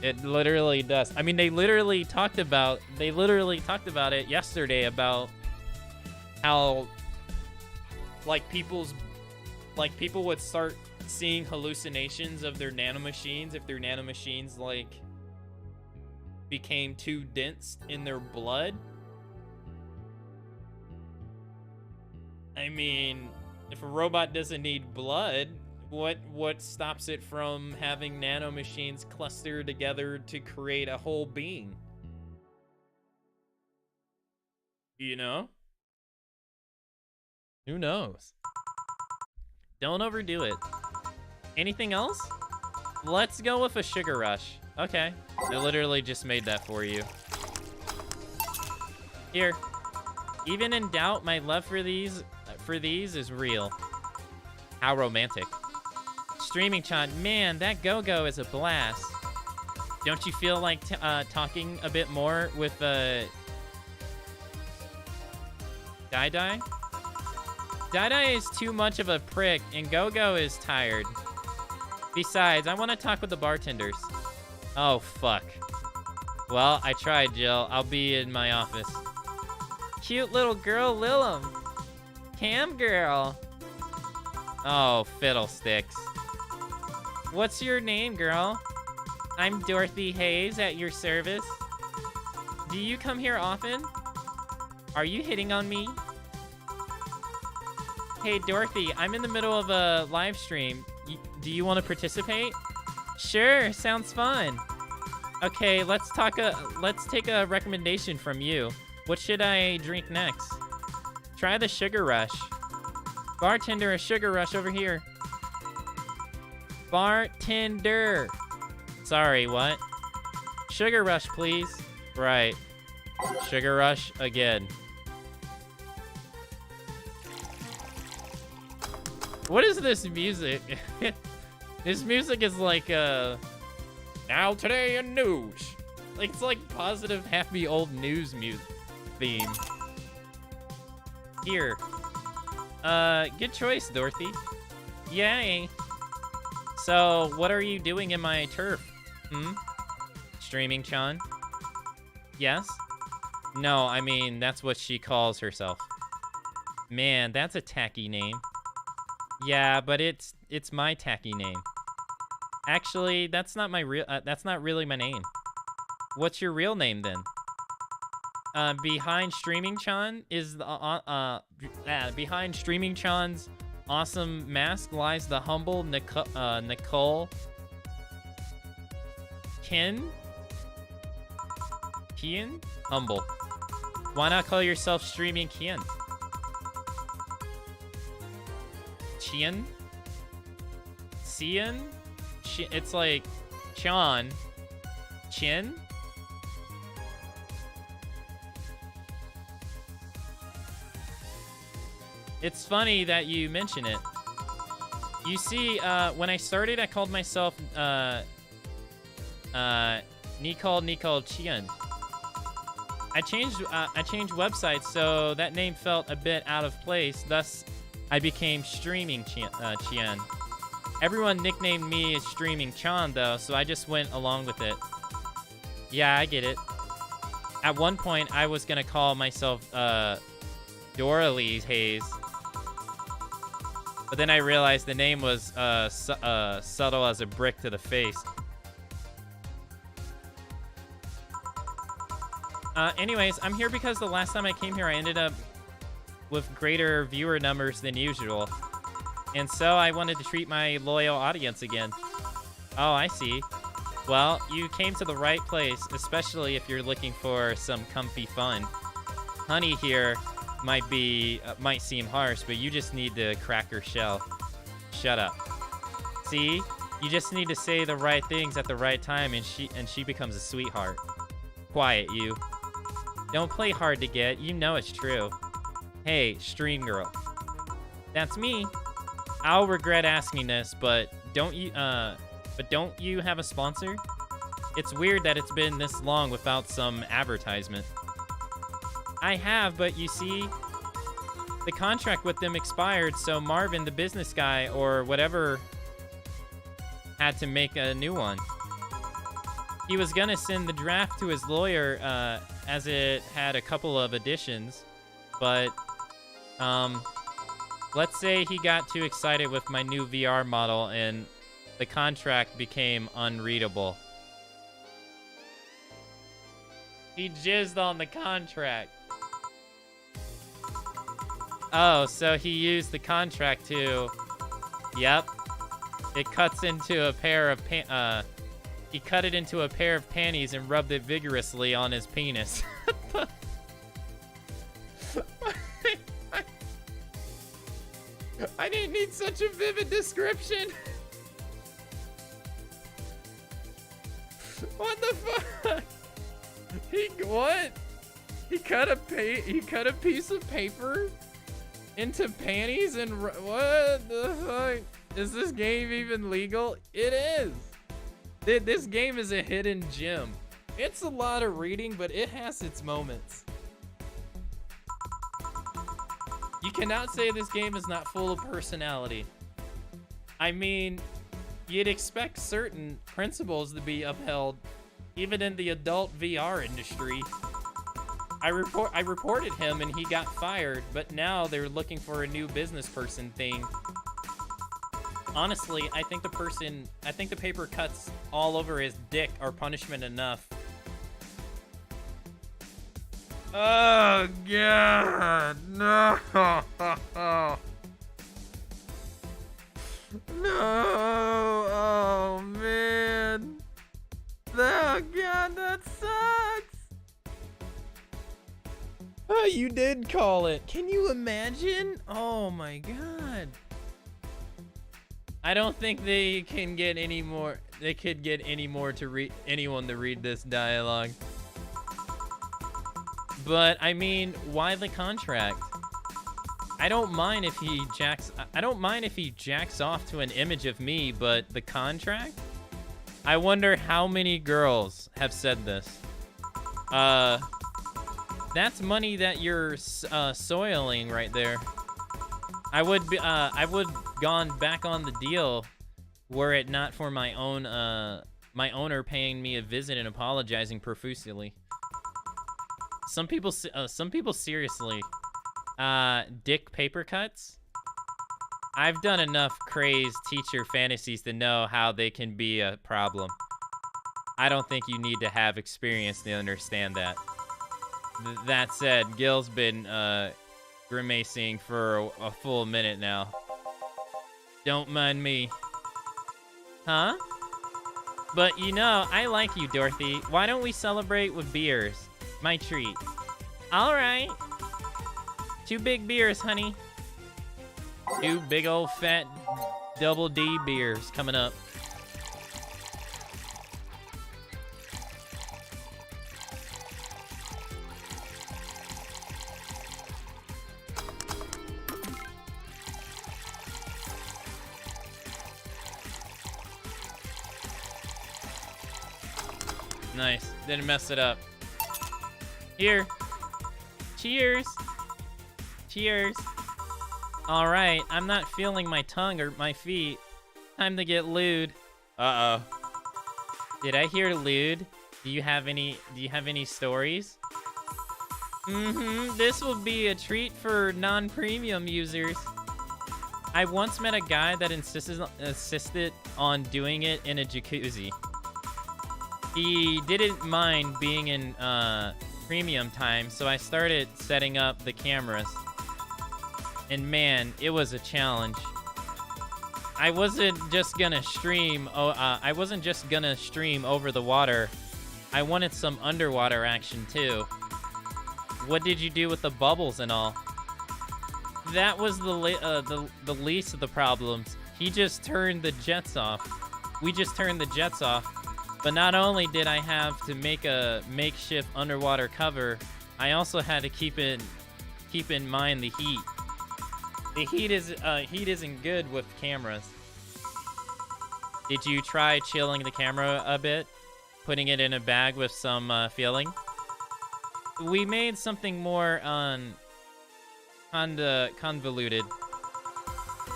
It literally does. I mean, they literally talked about it yesterday about how people would start seeing hallucinations of their nanomachines if their nanomachines like became too dense in their blood. I mean, if a robot doesn't need blood, what stops it from having nanomachines cluster together to create a whole being? You know? Who knows? Don't overdo it. Anything else? Let's go with a sugar rush. Okay. I literally just made that for you. Here. Even in doubt, my love for these is real. How romantic. Streaming Chan, man, that go-go is a blast. Don't you feel like talking a bit more with Dai? Dai is too much of a prick, and Go-Go is tired. Besides, I want to talk with the bartenders. Oh, fuck. Well, I tried, Jill. I'll be in my office. Cute little girl, Lilim. Cam girl. Oh, fiddlesticks. What's your name, girl? I'm Dorothy Hayes at your service. Do you come here often? Are you hitting on me? Hey, Dorothy, I'm in the middle of a live stream. Do you want to participate? Sure, sounds fun. Okay, let's take a recommendation from you. What should I drink next? Try the Sugar Rush. Bartender, a Sugar Rush over here. Bartender. Sorry, what? Sugar Rush, please. Right. Sugar Rush again. What is this music? This music is like, now today in news. Like, it's like positive, happy old news music theme. Here. Good choice, Dorothy. Yay. So, what are you doing in my turf? Streaming Chan? Yes? No, I mean, that's what she calls herself. Man, that's a tacky name. Yeah, but it's my tacky name. Actually, that's not really my name. What's your real name then? Behind Streaming Chan is the behind Streaming Chan's awesome mask lies the humble Nicole Kian? Humble. Why not call yourself Streaming Kian? Chian? Cian? It's like Chan. Chin? It's funny that you mention it. You see, when I started, I called myself Nicole Chian. I changed websites, so that name felt a bit out of place. Thus, I became Streaming Chian. Everyone nicknamed me as Streaming Chan, though, so I just went along with it. Yeah, I get it. At one point, I was gonna call myself Doralee Hayes, but then I realized the name was subtle as a brick to the face. Anyways, I'm here because the last time I came here, I ended up with greater viewer numbers than usual. And so I wanted to treat my loyal audience again. Oh, I see. Well, you came to the right place, especially if you're looking for some comfy fun. Honey here might seem harsh, but you just need to crack her shell. Shut up. See? You just need to say the right things at the right time, and she becomes a sweetheart. Quiet, you. Don't play hard to get. You know it's true. Hey, Stream Girl. That's me. I'll regret asking this, but don't you have a sponsor? It's weird that it's been this long without some advertisement. I have, but you see, the contract with them expired, so Marvin, the business guy, or whatever, had to make a new one. He was gonna send the draft to his lawyer, as it had a couple of additions, but, let's say he got too excited with my new VR model and the contract became unreadable. He jizzed on the contract. Oh, so he used the contract to... Yep. It cuts into a pair of he cut it into a pair of panties and rubbed it vigorously on his penis. I didn't need such a vivid description. What the fuck? What? He cut a piece of paper into panties and what the fuck? Is this game even legal? It is. This game is a hidden gem. It's a lot of reading, but it has its moments. You cannot say this game is not full of personality. I mean, you'd expect certain principles to be upheld, even in the adult VR industry. I reported him and he got fired, but now they're looking for a new business person thing. Honestly, I think the paper cuts all over his dick are punishment enough. Oh god, no. No, oh man. Oh god, that sucks. Oh, you did call it. Can you imagine? Oh my god. I don't think they can get any more. get anyone to read this dialogue. But I mean, why the contract? I don't mind if he jacks off to an image of me, but the contract? I wonder how many girls have said this. That's money that you're soiling right there. I would gone back on the deal were it not for my owner paying me a visit and apologizing profusely. Some people seriously, dick paper cuts. I've done enough crazed teacher fantasies to know how they can be a problem. I don't think you need to have experience to understand that. That said, Gil's been grimacing for a full minute now. Don't mind me. Huh? But you know, I like you, Dorothy. Why don't we celebrate with beers? My treat. All right. 2 big beers, honey. 2 big old fat double D beers coming up. Nice. Didn't mess it up. Here. Cheers. Cheers. All right. I'm not feeling my tongue or my feet. Time to get lewd. Uh-oh. Did I hear lewd? Do you have any stories? This will be a treat for non-premium users. I once met a guy that insisted on doing it in a jacuzzi. He didn't mind being in premium time, so I started setting up the cameras. And man, it was a challenge. I wasn't just gonna stream over the water. I wanted some underwater action too. What did you do with the bubbles and all? That was the least of the problems. He just turned the jets off. We just turned the jets off. But not only did I have to make a makeshift underwater cover, I also had to keep in mind the heat. The heat isn't good with cameras. Did you try chilling the camera a bit? Putting it in a bag with some filling? We made something more convoluted.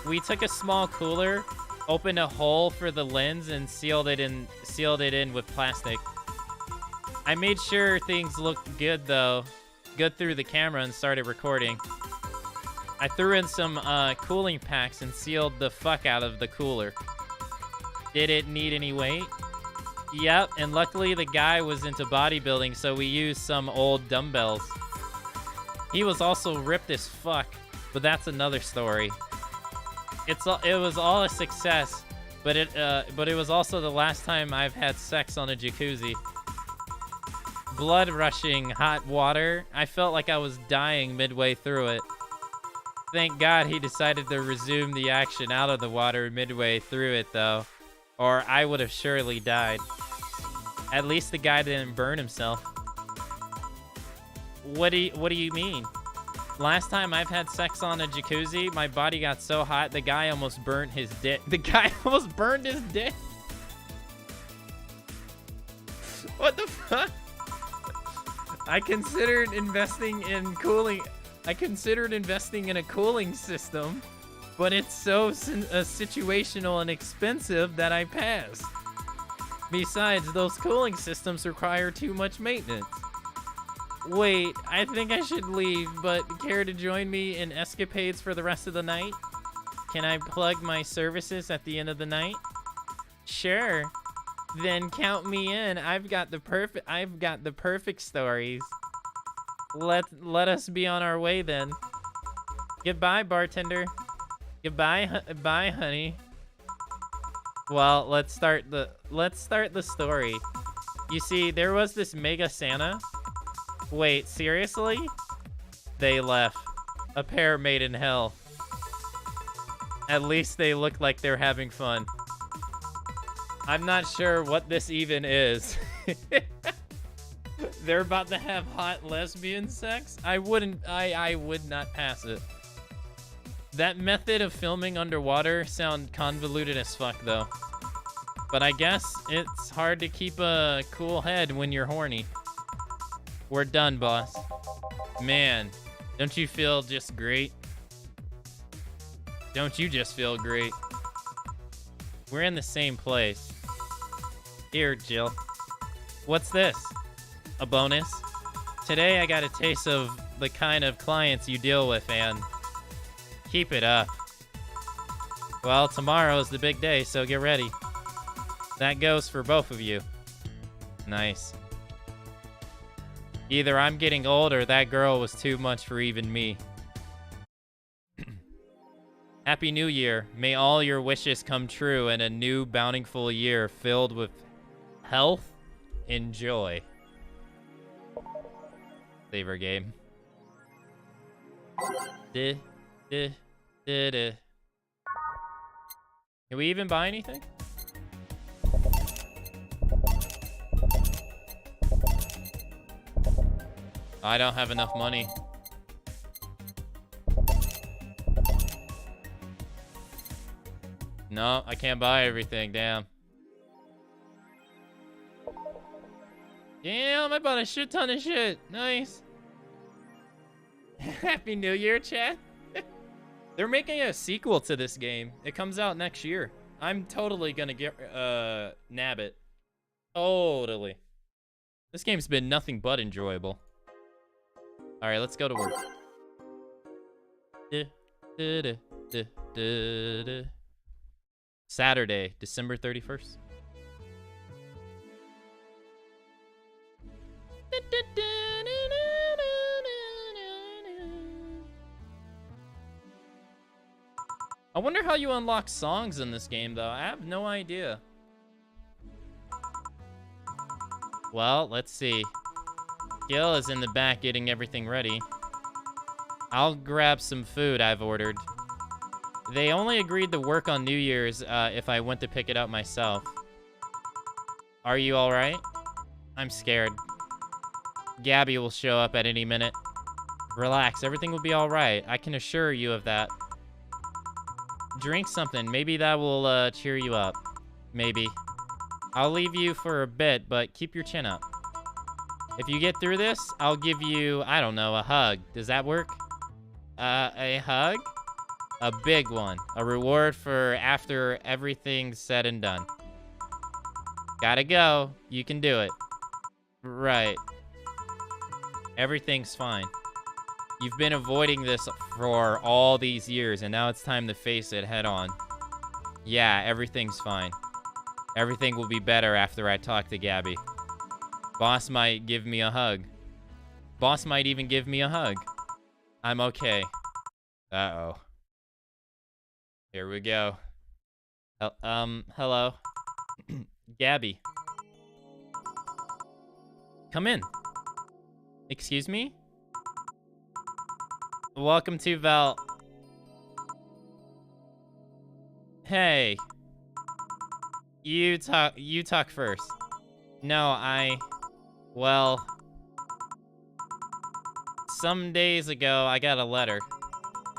We took a small cooler, opened a hole for the lens, and sealed it in with plastic. I made sure things looked good through the camera, and started recording. I threw in some cooling packs and sealed the fuck out of the cooler. Did it need any weight? Yep, and luckily the guy was into bodybuilding, so we used some old dumbbells. He was also ripped as fuck, but that's another story. It was all a success, but it was also the last time I've had sex on a jacuzzi. Blood rushing hot water. I felt like I was dying midway through it. Thank God he decided to resume the action out of the water midway through it, though, or I would have surely died. At least the guy didn't burn himself. What do you mean? Last time I've had sex on a jacuzzi, my body got so hot, the guy almost burnt his dick. The guy almost burned his dick? What the fuck? I considered investing in a cooling system, but it's so situational and expensive that I passed. Besides, those cooling systems require too much maintenance. Wait, I think I should leave, but care to join me in escapades for the rest of the night? Can I plug my services at the end of the night? Sure. Then count me in. I've got the perfect stories. Let us be on our way then. Goodbye, bartender. Bye, honey. Well, let's start the story. You see, there was this mega Santa. Wait, seriously? They left. A pair made in hell. At least they look like they're having fun. I'm not sure what this even is. They're about to have hot lesbian sex? I would not pass it. That method of filming underwater sound convoluted as fuck, though. But I guess it's hard to keep a cool head when you're horny. We're done, boss. Man, don't you feel just great? Don't you just feel great? We're in the same place. Here, Jill. What's this? A bonus? Today I got a taste of the kind of clients you deal with, and keep it up. Well, tomorrow's the big day, so get ready. That goes for both of you. Nice. Either I'm getting old or that girl was too much for even me. Happy New Year. May all your wishes come true in a new bountiful year filled with health and joy. Saver game. Can we even buy anything? I don't have enough money. No, I can't buy everything, damn. Damn, I bought a shit ton of shit. Nice. Happy New Year, chat. They're making a sequel to this game. It comes out next year. I'm totally gonna nab it. Totally. This game's been nothing but enjoyable. All right, let's go to work. Saturday, December 31st. I wonder how you unlock songs in this game, though. I have no idea. Well, let's see. Gil is in the back getting everything ready. I'll grab some food I've ordered. They only agreed to work on New Year's if I went to pick it up myself. Are you all right? I'm scared. Gabby will show up at any minute. Relax, everything will be all right. I can assure you of that. Drink something. Maybe that will cheer you up. Maybe. I'll leave you for a bit, but keep your chin up. If you get through this, I'll give you, I don't know, a hug. Does that work? A hug? A big one. A reward for after everything's said and done. Gotta go. You can do it. Right. Everything's fine. You've been avoiding this for all these years, and now it's time to face it head on. Yeah, everything's fine. Everything will be better after I talk to Gabby. Boss might give me a hug. Boss might even give me a hug. I'm okay. Uh-oh. Here we go. Hello. Gabby. Come in. Excuse me? Welcome to Val. Hey. You talk first. No, well, some days ago I got a letter.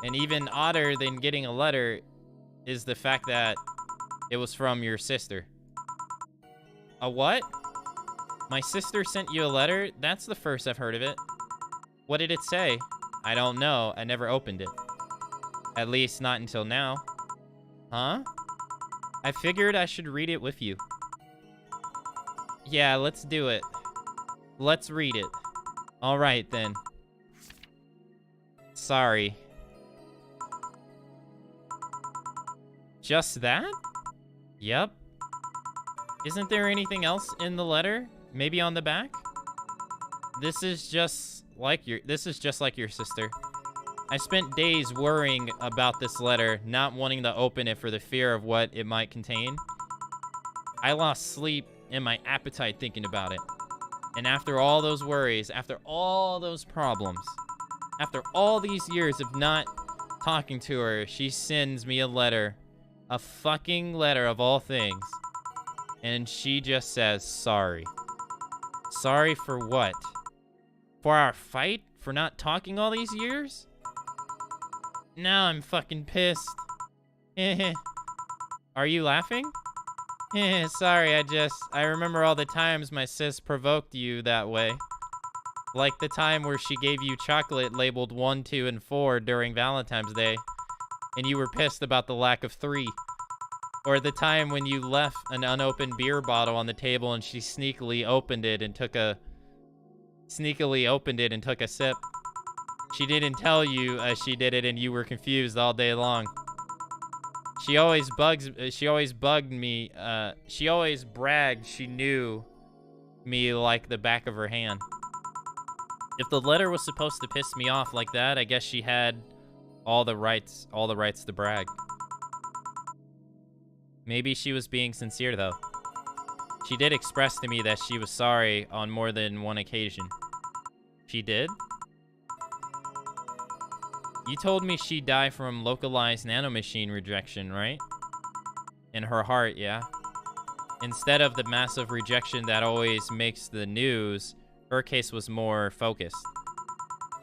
And even odder than getting a letter is the fact that it was from your sister. A what? My sister sent you a letter? That's the first I've heard of it. What did it say? I don't know. I never opened it. At least not until now. Huh? I figured I should read it with you. Yeah, let's do it. Let's read it. All right, then. Sorry. Just that? Yep. Isn't there anything else in the letter? Maybe on the back? This is just like your sister. I spent days worrying about this letter, not wanting to open it for the fear of what it might contain. I lost sleep and my appetite thinking about it. And after all those worries, after all those problems, after all these years of not talking to her, she sends me a letter. A fucking letter of all things. And she just says, sorry. Sorry for what? For our fight? For not talking all these years? Now I'm fucking pissed. Are you laughing? Sorry, I remember all the times my sis provoked you that way. Like the time where she gave you chocolate labeled 1, 2, and 4 during Valentine's Day, and you were pissed about the lack of 3. Or the time when you left an unopened beer bottle on the table and she sneakily opened it and took a sip. She didn't tell you she did it and you were confused all day long. She always bugged me. She always bragged she knew me like the back of her hand. If the letter was supposed to piss me off like that, I guess she had all the rights to brag. Maybe she was being sincere, though. She did express to me that she was sorry on more than one occasion. She did? You told me she died from localized nanomachine rejection, right? In her heart, yeah. Instead of the massive rejection that always makes the news, her case was more focused.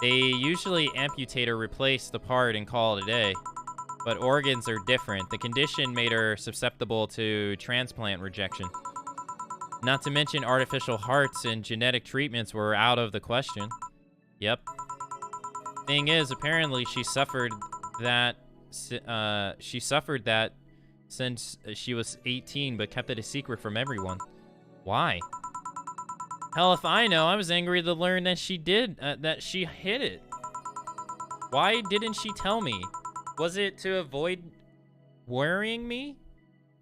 They usually amputate or replace the part and call it a day. But organs are different. The condition made her susceptible to transplant rejection. Not to mention artificial hearts and genetic treatments were out of the question. Yep. Thing is, apparently she suffered that since she was 18, but kept it a secret from everyone. Why? Hell if I know. I was angry to learn that she hid it. Why didn't she tell me? Was it to avoid worrying me?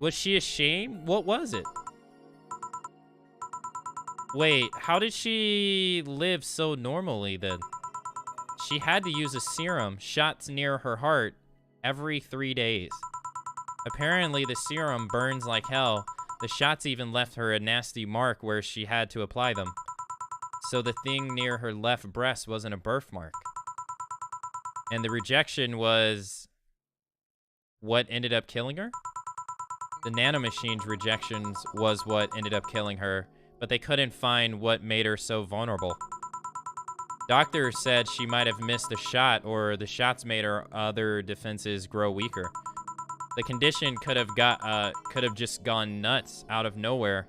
Was she ashamed? What was it? Wait, how did she live so normally then? She had to use a serum, shots near her heart, every 3 days. Apparently the serum burns like hell. The shots even left her a nasty mark where she had to apply them. So the thing near her left breast wasn't a birthmark. And the rejection was what ended up killing her? The nanomachine's rejections was what ended up killing her, but they couldn't find what made her so vulnerable. Doctors said she might have missed a shot, or the shots made her other defenses grow weaker. The condition could have just gone nuts out of nowhere,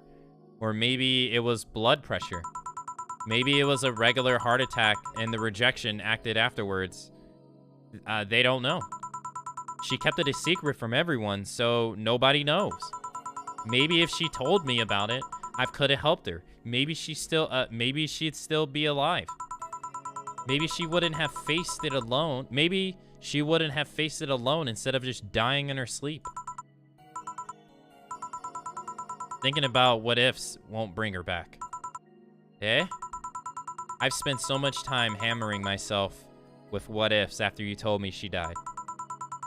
or maybe it was blood pressure. Maybe it was a regular heart attack and the rejection acted afterwards. They don't know. She kept it a secret from everyone, so nobody knows. Maybe if she told me about it, I could have helped her. Maybe she'd still be alive. Maybe she wouldn't have faced it alone. Maybe she wouldn't have faced it alone instead of just dying in her sleep. Thinking about what ifs won't bring her back. Eh? I've spent so much time hammering myself with what ifs after you told me she died.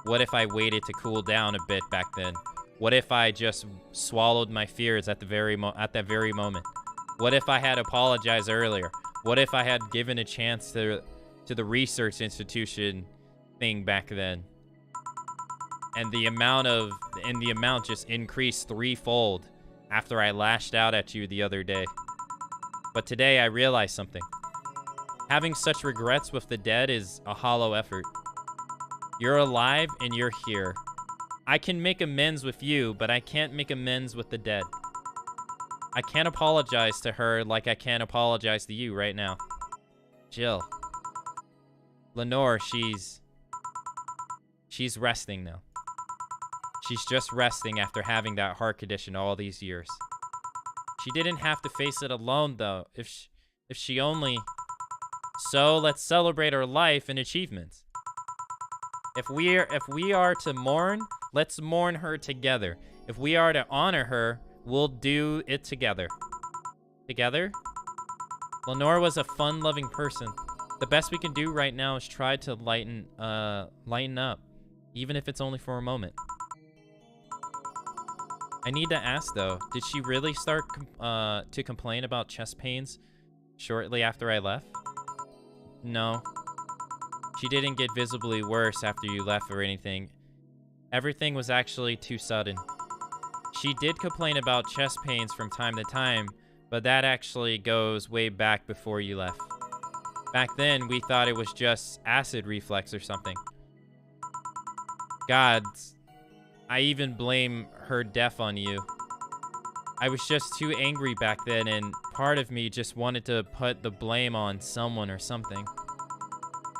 What if I waited to cool down a bit back then? What if I just swallowed my fears at that very moment? What if I had apologized earlier? What if I had given a chance to the research institution thing back then? And the amount just increased threefold after I lashed out at you the other day. But today I realized something. Having such regrets with the dead is a hollow effort. You're alive and you're here. I can make amends with you, but I can't make amends with the dead. I can't apologize to her like I can't apologize to you right now. Jill. Lenore, she's resting now. She's just resting after having that heart condition all these years. She didn't have to face it alone, though. If she only... So let's celebrate her life and achievements. If we are to mourn, let's mourn her together. If we are to honor her, we'll do it together. Together? Lenore was a fun-loving person. The best we can do right now is try to lighten up, even if it's only for a moment. I need to ask though, did she really start to complain about chest pains shortly after I left? No. She didn't get visibly worse after you left or anything. Everything was actually too sudden. She did complain about chest pains from time to time, but that actually goes way back before you left. Back then, we thought it was just acid reflux or something. God, I even blame her death on you. I was just too angry back then, and part of me just wanted to put the blame on someone or something.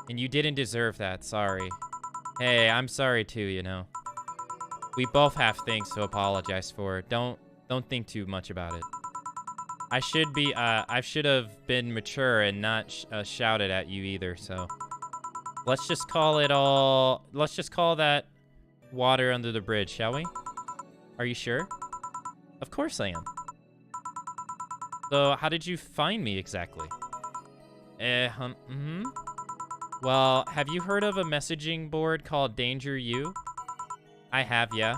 And you didn't deserve that, sorry. Hey, I'm sorry too, you know. We both have things to apologize for. Don't think too much about it. I should have been mature and not shouted at you either, so. Let's just call that water under the bridge, shall we? Are you sure? Of course I am. So, how did you find me exactly? Well, have you heard of a messaging board called Danger U? I have, yeah.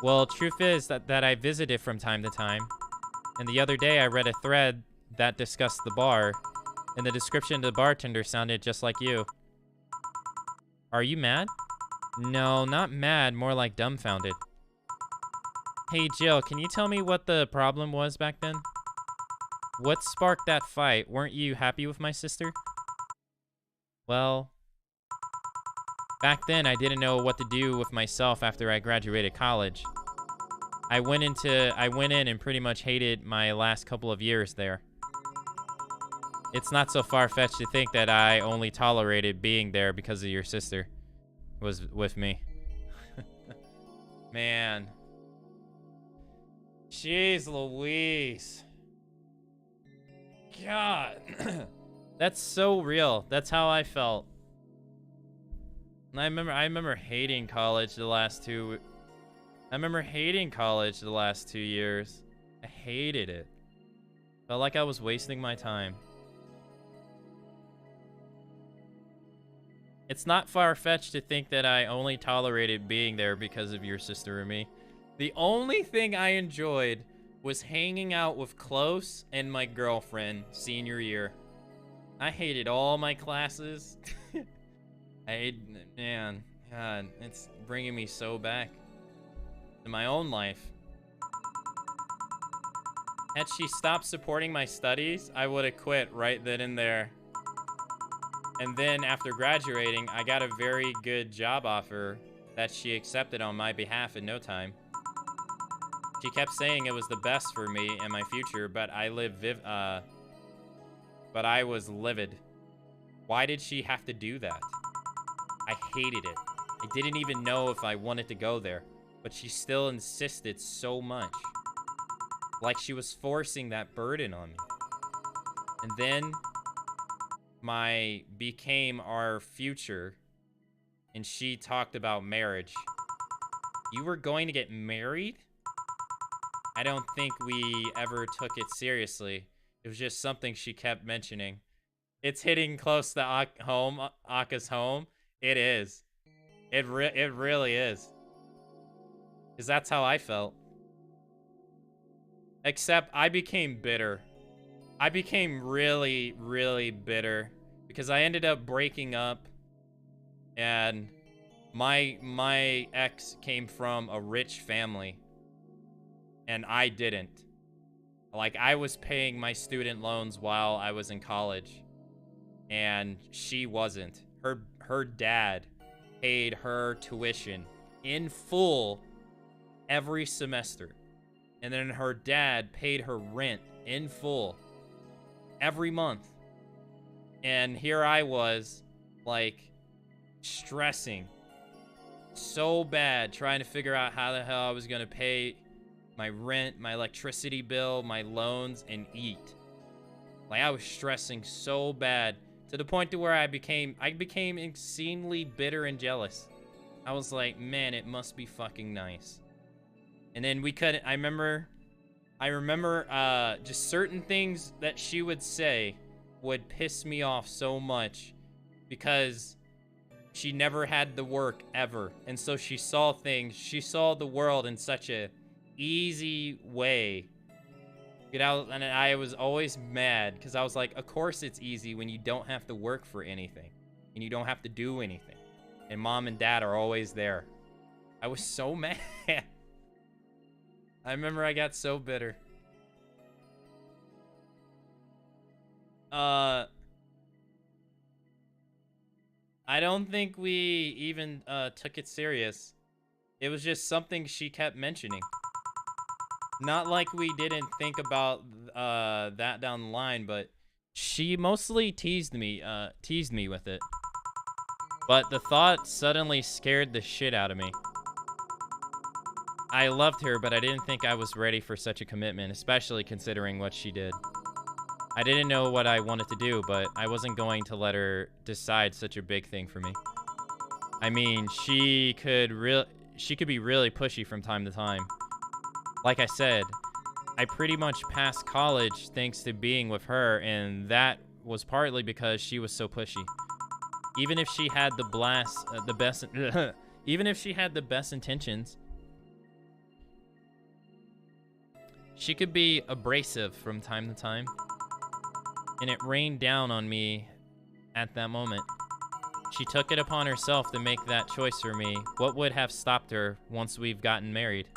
Well, truth is that I visit it from time to time. And the other day I read a thread that discussed the bar, and the description of the bartender sounded just like you. Are you mad? No, not mad, more like dumbfounded. Hey, Jill, can you tell me what the problem was back then? What sparked that fight? Weren't you happy with my sister? Well, back then I didn't know what to do with myself after I graduated college. I went in and pretty much hated my last couple of years there. It's not so far-fetched to think that I only tolerated being there because of your sister was with me. Man. Jeez Louise. God. That's so real. That's how I felt. And I remember hating college the last 2 years. I hated it. Felt like I was wasting my time. It's not far-fetched to think that I only tolerated being there because of your sister and me. The only thing I enjoyed was hanging out with Close and my girlfriend senior year. I hated all my classes. Man, God, it's bringing me so back to my own life. Had she stopped supporting my studies, I would have quit right then and there. And then after graduating, I got a very good job offer that she accepted on my behalf in no time. She kept saying it was the best for me and my future, but I was livid. Why did she have to do that? I hated it. I didn't even know if I wanted to go there, but she still insisted so much. Like she was forcing that burden on me. And then became our future, and she talked about marriage. You were going to get married? I don't think we ever took it seriously. It was just something she kept mentioning. It's hitting close to Aka's home. It is. It really is. Because that's how I felt. Except I became bitter. I became really, really bitter. Because I ended up breaking up. And my ex came from a rich family. And I didn't. Like, I was paying my student loans while I was in college. And she wasn't. Her dad paid her tuition in full every semester. And then her dad paid her rent in full every month. And here I was, like, stressing so bad, trying to figure out how the hell I was gonna pay my rent, my electricity bill, my loans, and eat. Like, I was stressing so bad to the point to where I became insanely bitter and jealous. I was like, man, it must be fucking nice. And then I remember just certain things that she would say would piss me off so much because she never had to work ever. And so she saw the world in such a easy way. And I was always mad because I was like, of course it's easy when you don't have to work for anything and you don't have to do anything. And mom and dad are always there. I was so mad. I remember I got so bitter. I don't think we even took it serious. It was just something she kept mentioning. Not like we didn't think about that down the line, but she mostly teased me with it. But the thought suddenly scared the shit out of me. I loved her, but I didn't think I was ready for such a commitment, especially considering what she did. I didn't know what I wanted to do, but I wasn't going to let her decide such a big thing for me. I mean, she could be really pushy from time to time. Like I said, I pretty much passed college thanks to being with her, and that was partly because she was so pushy. Even if she had even if she had the best intentions, she could be abrasive from time to time, and it rained down on me at that moment. She took it upon herself to make that choice for me. What would have stopped her once we've gotten married?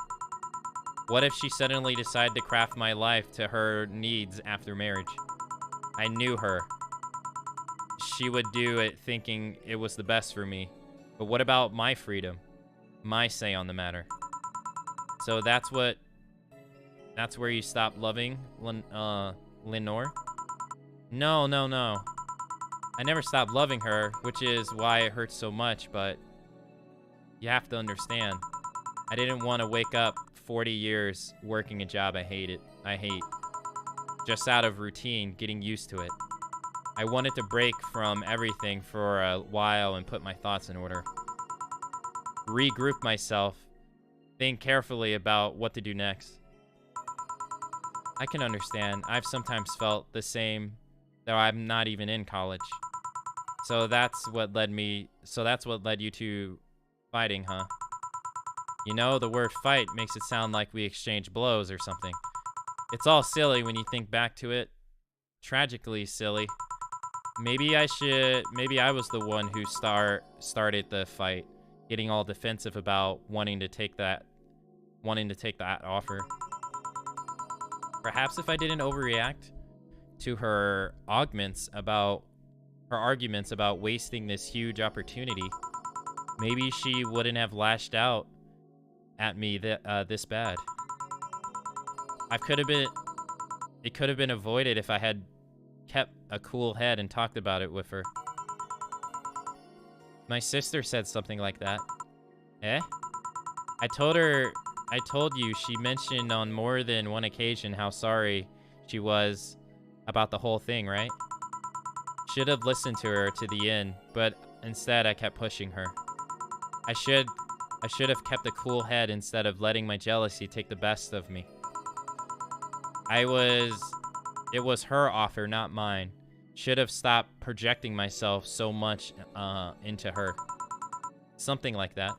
What if she suddenly decided to craft my life to her needs after marriage? I knew her. She would do it thinking it was the best for me. But what about my freedom? My say on the matter? So that's where you stop loving Lenore? No. I never stopped loving her, which is why it hurts so much, but you have to understand. I didn't want to wake up 40 years working a job I hate, just out of routine, getting used to it. I wanted to break from everything for a while and put my thoughts in order. Regroup myself, think carefully about what to do next. I can understand. I've sometimes felt the same, though I'm not even in college. So that's what led you to fighting, huh? You know, the word fight makes it sound like we exchange blows or something. It's all silly when you think back to it. Tragically silly. Maybe I was the one who started the fight, getting all defensive about wanting to take that offer. Perhaps if I didn't overreact to her arguments about wasting this huge opportunity, maybe she wouldn't have lashed out at me this bad. It could have been avoided if I had kept a cool head and talked about it with her. My sister said something like that. Eh? I told you she mentioned on more than one occasion how sorry she was about the whole thing, right? Should have listened to her to the end, but instead I kept pushing her. I should have kept a cool head instead of letting my jealousy take the best of me. It was her offer, not mine. Should have stopped projecting myself so much into her. Something like that.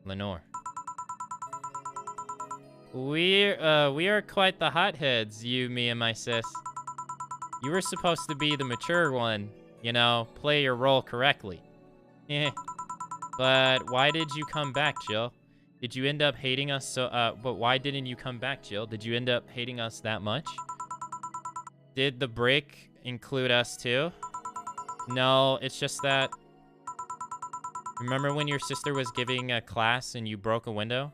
Lenore. We are quite the hotheads, you, me, and my sis. You were supposed to be the mature one, you know, play your role correctly. Eh. But why did you come back, Jill? Did you end up hating us but why didn't you come back, Jill? Did you end up hating us that much? Did the break include us too? No, it's just that... Remember when your sister was giving a class and you broke a window?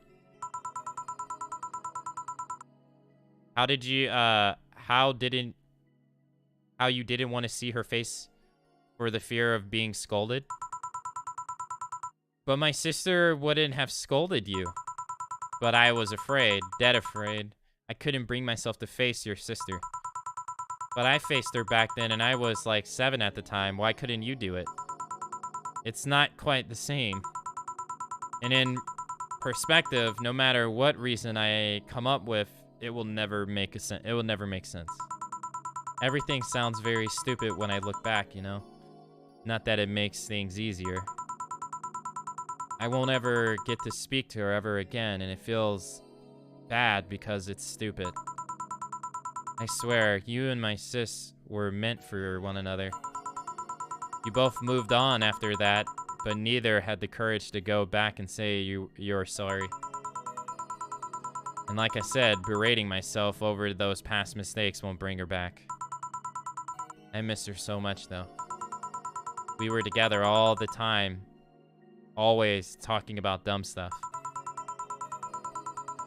How you didn't want to see her face for the fear of being scolded? But my sister wouldn't have scolded you. But I was afraid, dead afraid. I couldn't bring myself to face your sister. But I faced her back then, and I was like 7 at the time. Why couldn't you do it? It's not quite the same. And in perspective, no matter what reason I come up with, it will never make sense. It will never make sense. Everything sounds very stupid when I look back, you know? Not that it makes things easier. I won't ever get to speak to her ever again, and it feels bad because it's stupid. I swear, you and my sis were meant for one another. You both moved on after that, but neither had the courage to go back and say you're sorry. And like I said, berating myself over those past mistakes won't bring her back. I miss her so much, though. We were together all the time, always talking about dumb stuff.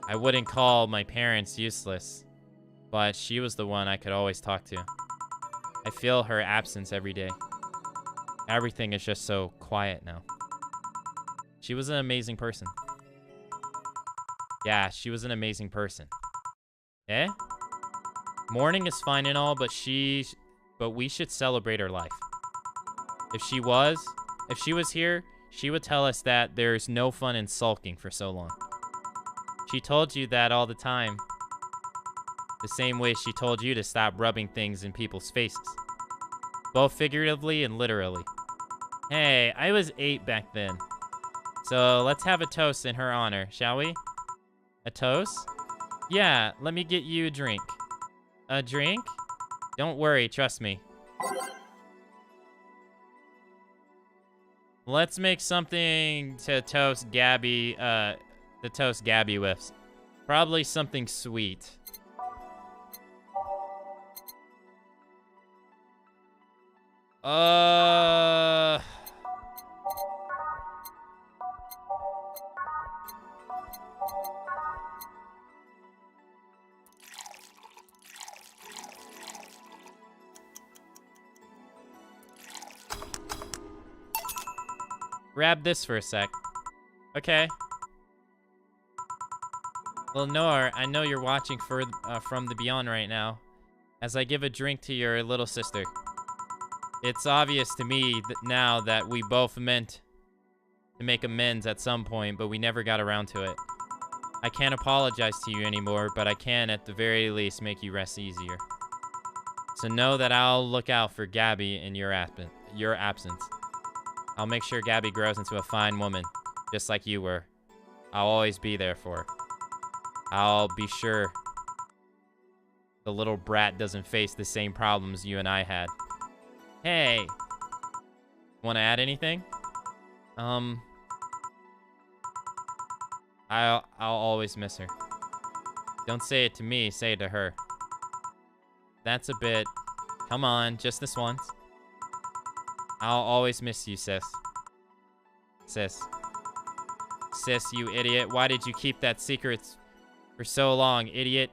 I wouldn't call my parents useless, but she was the one I could always talk to. I feel her absence every day. Everything is just so quiet now. She was an amazing person. Yeah, she was an amazing person. Eh? Mourning is fine and all, but we should celebrate her life. If she was here, she would tell us that there's no fun in sulking for so long. She told you that all the time. The same way she told you to stop rubbing things in people's faces. Both figuratively and literally. Hey, I was 8 back then. So let's have a toast in her honor, shall we? A toast? Yeah, let me get you a drink. A drink? Don't worry, trust me. Let's make something to toast Gabby, with. Probably something sweet. Grab this for a sec. Okay. Lenore, I know you're watching from the beyond right now, as I give a drink to your little sister. It's obvious to me now that we both meant to make amends at some point, but we never got around to it. I can't apologize to you anymore, but I can at the very least make you rest easier. So know that I'll look out for Gabby in your absence. I'll make sure Gabby grows into a fine woman, just like you were. I'll always be there for her. I'll be sure the little brat doesn't face the same problems you and I had. Hey! Want to add anything? I'll always miss her. Don't say it to me, say it to her. That's a bit... Come on, just this once. I'll always miss you, sis. Sis, you idiot. Why did you keep that secret for so long, idiot?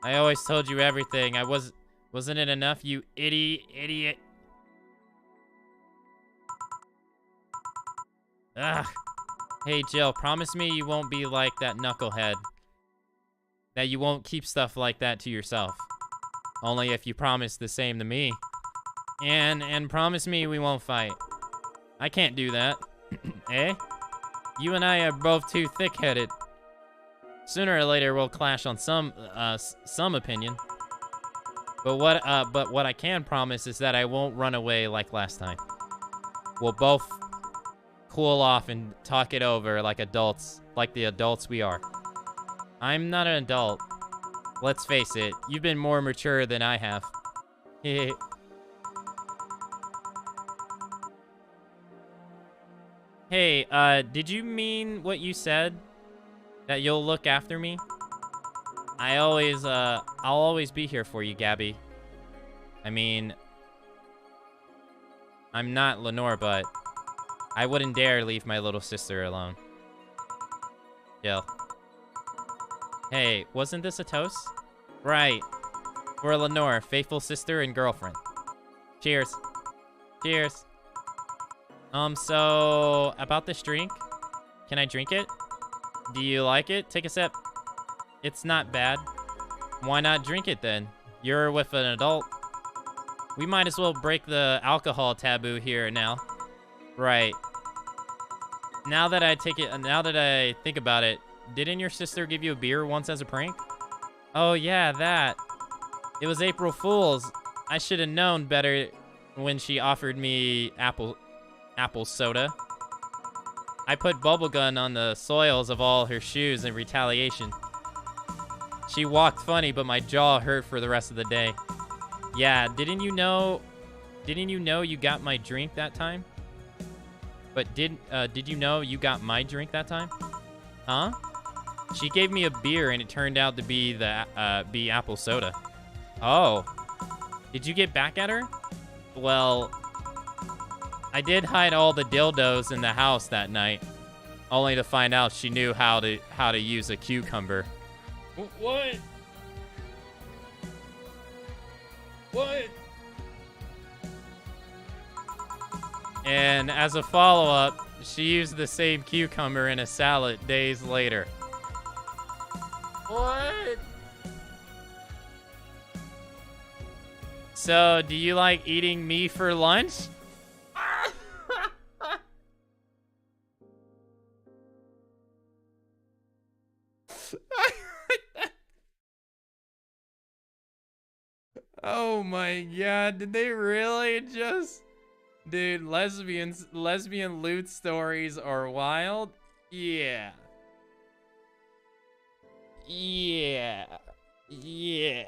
I always told you everything. Wasn't it enough, you idiot? Ugh. Hey, Jill, promise me you won't be like that knucklehead. That you won't keep stuff like that to yourself. Only if you promise the same to me. And promise me we won't fight. I can't do that. Eh? You and I are both too thick-headed. Sooner or later we'll clash on some opinion. But what I can promise is that I won't run away like last time. We'll both cool off and talk it over like adults, like the adults we are. I'm not an adult. Let's face it, you've been more mature than I have. Hey, did you mean what you said? That you'll look after me? I'll always be here for you, Gabby. I mean, I'm not Lenore, but I wouldn't dare leave my little sister alone. Jill. Hey, wasn't this a toast? Right. For Lenore, faithful sister and girlfriend. Cheers. Cheers. So, about this drink. Can I drink it? Do you like it? Take a sip. It's not bad. Why not drink it then? You're with an adult. We might as well break the alcohol taboo here now. Right. Now that I think about it, didn't your sister give you a beer once as a prank? Oh yeah, that. It was April Fool's. I should have known better when she offered me apple soda. I put bubblegum on the soles of all her shoes in retaliation. She walked funny, but my jaw hurt for the rest of the day. Yeah, didn't you know you got my drink that time? But did you know you got my drink that time? Huh? She gave me a beer, and it turned out to be be apple soda. Oh. Did you get back at her? Well, I did hide all the dildos in the house that night, only to find out she knew how to use a cucumber. What? What? And as a follow-up, she used the same cucumber in a salad days later. What? So, do you like eating me for lunch? Oh my god, did they really just... Dude, lesbian loot stories are wild. Yeah. Yeah. Yeah.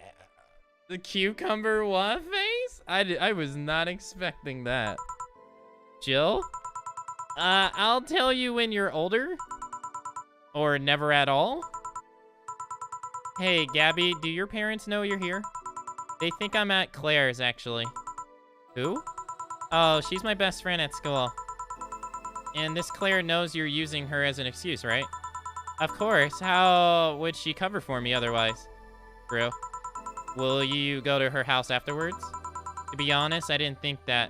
The cucumber what face? I was not expecting that. Jill? I'll tell you when you're older. Or never at all. Hey, Gabby, do your parents know you're here? They think I'm at Claire's, actually. Who? Oh, she's my best friend at school. And this Claire knows you're using her as an excuse, right? Of course. How would she cover for me otherwise? True. Will you go to her house afterwards? To be honest, I didn't think that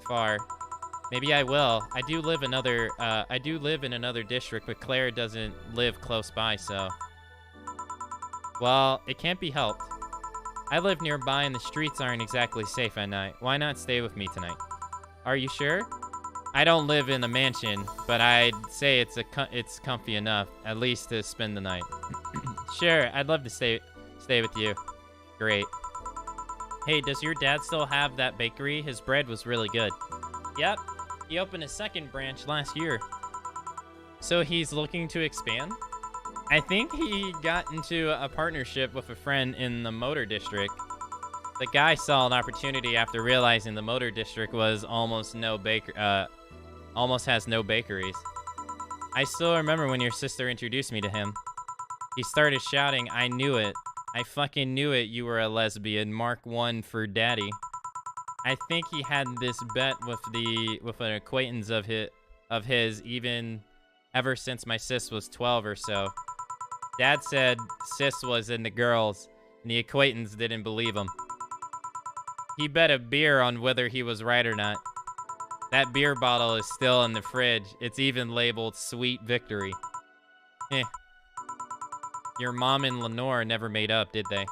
far. Maybe I will. I do live in another district, but Claire doesn't live close by, so... Well, it can't be helped. I live nearby and the streets aren't exactly safe at night. Why not stay with me tonight? Are you sure? I don't live in a mansion, but I'd say it's comfy enough, at least to spend the night. Sure, I'd love to stay with you. Great. Hey, does your dad still have that bakery? His bread was really good. Yep, he opened a second branch last year. So he's looking to expand? I think he got into a partnership with a friend in the Motor District. The guy saw an opportunity after realizing the Motor District was almost has no bakeries. I still remember when your sister introduced me to him. He started shouting, "I knew it. I fucking knew it, you were a lesbian. Mark 1 for daddy." I think he had this bet with an acquaintance of his even ever since my sis was 12 or so. Dad said sis was into girls, and the acquaintance didn't believe him. He bet a beer on whether he was right or not. That beer bottle is still in the fridge. It's even labeled Sweet Victory. Eh. Your mom and Lenore never made up, did they?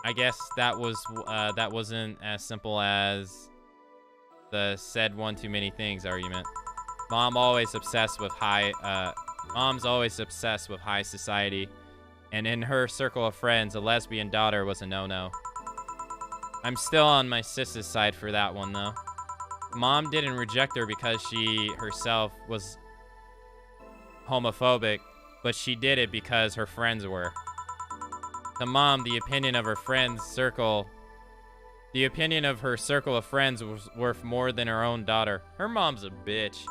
I guess that wasn't as simple as the said one too many things argument. Mom's always obsessed with high society, and in her circle of friends, a lesbian daughter was a no-no. I'm still on my sis's side for that one, though. Mom didn't reject her because she herself was homophobic, but she did it because her friends were. To Mom, the opinion of her circle of friends was worth more than her own daughter. Her mom's a bitch.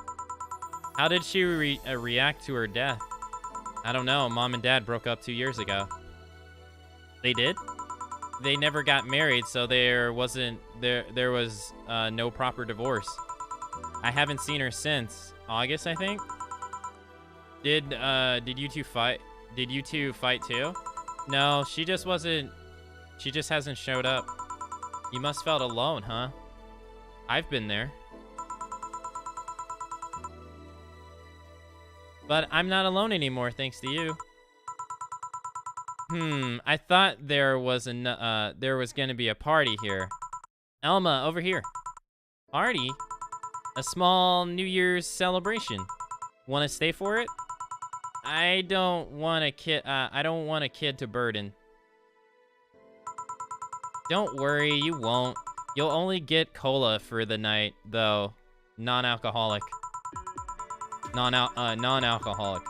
How did she react to her death? I don't know. Mom and Dad broke up 2 years ago. They did? They never got married, so there was no proper divorce. I haven't seen her since August, I think. Did you two fight? Did you two fight too? No, she just hasn't showed up. You must felt alone, huh? I've been there. But I'm not alone anymore, thanks to you. I thought there was gonna be a party here. Elma, over here. Party? A small New Year's celebration. Want to stay for it? I don't want a kid to burden. Don't worry, you won't. You'll only get cola for the night, though. Non-alcoholic. Non-alcoholic.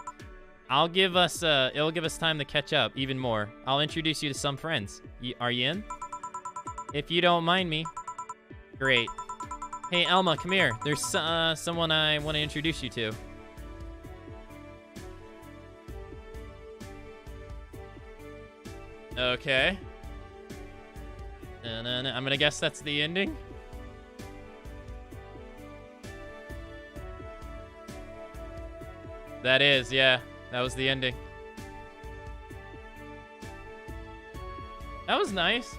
It'll give us time to catch up even more. I'll introduce you to some friends. Are you in? If you don't mind me. Great. Hey, Elma, come here. There's someone I want to introduce you to. Okay. I'm gonna guess that's the ending. That is, yeah. That was the ending. That was nice.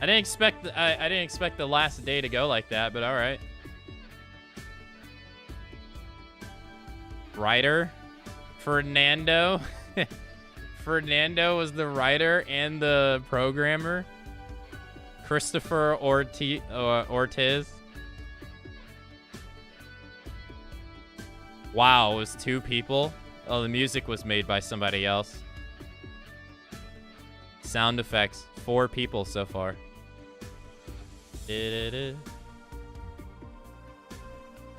I didn't expect I didn't expect the last day to go like that, but all right. Writer Fernando. Fernando was the writer and the programmer. Christopher Ortiz. Wow, it was 2 people. Oh, the music was made by somebody else. Sound effects, 4 people so far.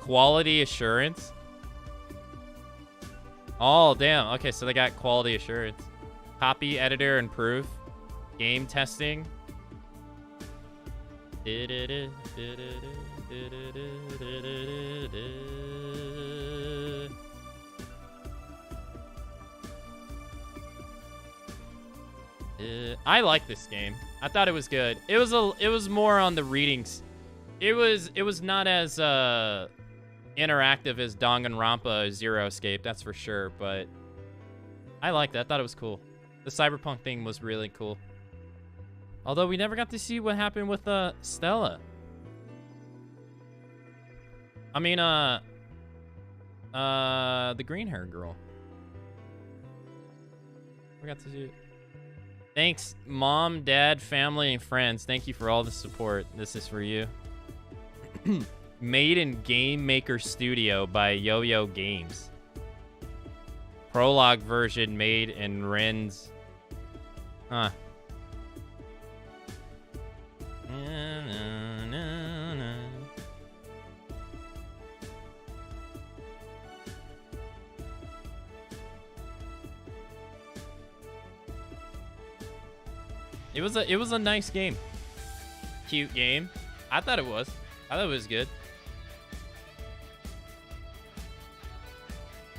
Quality assurance. Oh, damn. Okay, so they got quality assurance. Copy, editor, and proof. Game testing. I like this game. I thought it was good. It was more on the readings. It was not as interactive as Danganronpa Zero Escape, that's for sure, but I liked it. I thought it was cool. The cyberpunk thing was really cool. Although we never got to see what happened with Stella. I mean, the green-haired girl. We got to see it. Thanks, Mom, Dad, family, and friends. Thank you for all the support. This is for you. Made in Game Maker Studio by Yo-Yo Games. Prologue version made in Ren's. Huh. It was a nice game. Cute game. I thought it was. I thought it was good.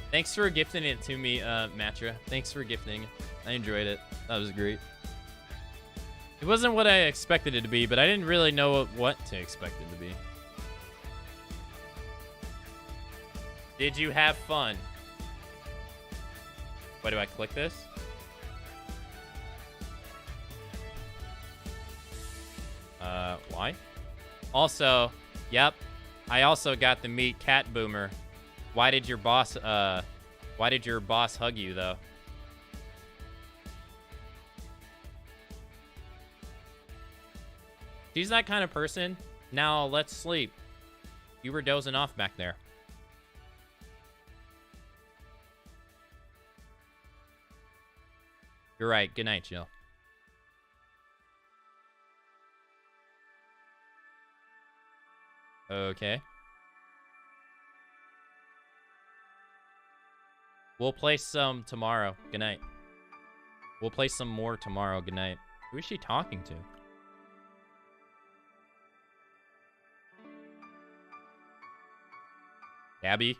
Thanks for gifting it to me, Matra. Thanks for gifting it. I enjoyed it. That was great. It wasn't what I expected it to be, but I didn't really know what to expect it to be. Did you have fun? Why do I click this? Why? Also, yep, I also got to meet Cat Boomer. Why did your boss hug you, though? She's that kind of person. Now, let's sleep. You were dozing off back there. You're right. Good night, Jill. Okay. We'll play some tomorrow. Good night. We'll play some more tomorrow. Good night. Who is she talking to? Abby?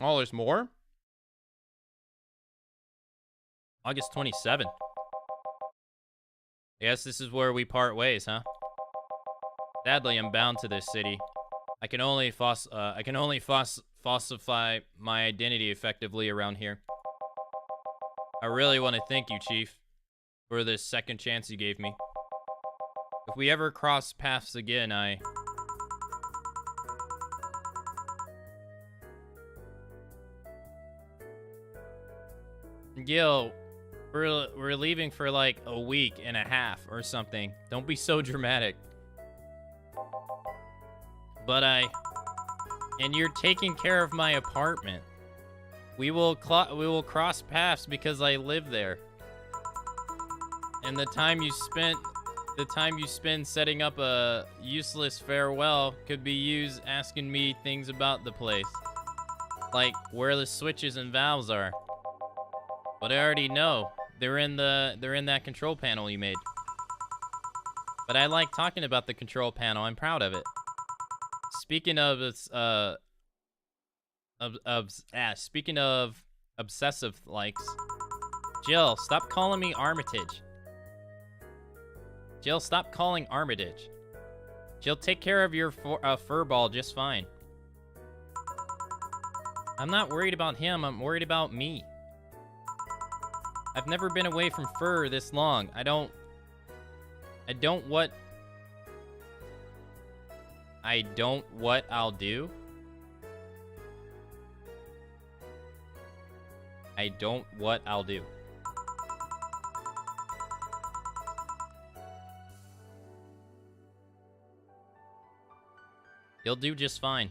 Oh, there's more? August 27th. Yes, this is where we part ways, huh? Sadly, I'm bound to this city. I can only falsify my identity effectively around here. I really want to thank you, Chief, for this second chance you gave me. If we ever cross paths again, Gil, We're leaving for like a week and a half or something. Don't be so dramatic. But and you're taking care of my apartment. We will cross paths because I live there. And the time you spend setting up a useless farewell could be used asking me things about the place. Like where the switches and valves are. But I already know. They're in that control panel you made. But I like talking about the control panel. I'm proud of it. Speaking of speaking of obsessive likes, Jill, stop calling me Armitage. Jill, stop calling Armitage. Jill, take care of your furball just fine. I'm not worried about him. I'm worried about me. I've never been away from fur this long. I don't what I'll do. I don't what I'll do. You'll do just fine.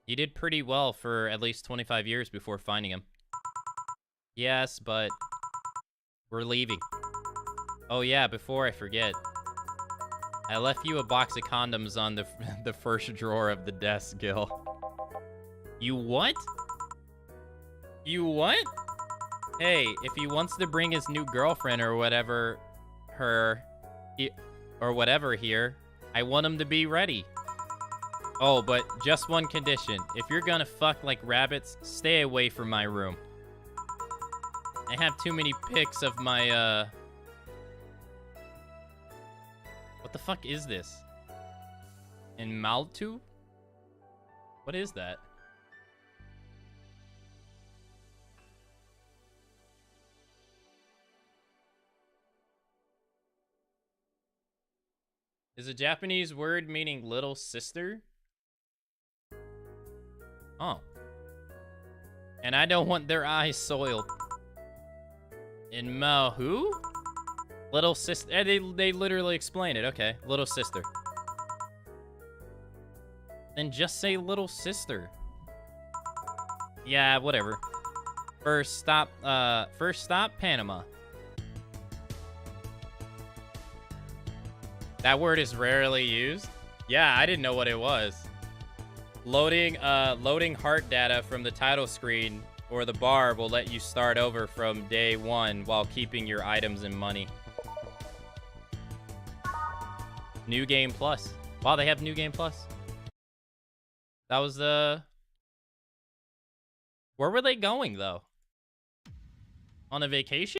You did pretty well for at least 25 years before finding him. Yes, but we're leaving. Oh yeah, before I forget. I left you a box of condoms on the first drawer of the desk, Gil. You what? You what? Hey, if he wants to bring his new girlfriend or whatever here, I want him to be ready. Oh, but just one condition. If you're gonna fuck like rabbits, stay away from my room. I have too many pics of my, What the fuck is this? In Maltu? What is that? Is a Japanese word meaning little sister? Oh. And I don't want their eyes soiled. In Mahu? Little sister. They literally explain it. Okay. Little sister. Then just say little sister. Yeah, whatever. First stop, Panama. That word is rarely used? Yeah, I didn't know what it was. Loading heart data from the title screen or the bar will let you start over from day one while keeping your items and money. New Game Plus. Wow, they have New Game Plus. That was the... Where were they going, though? On a vacation?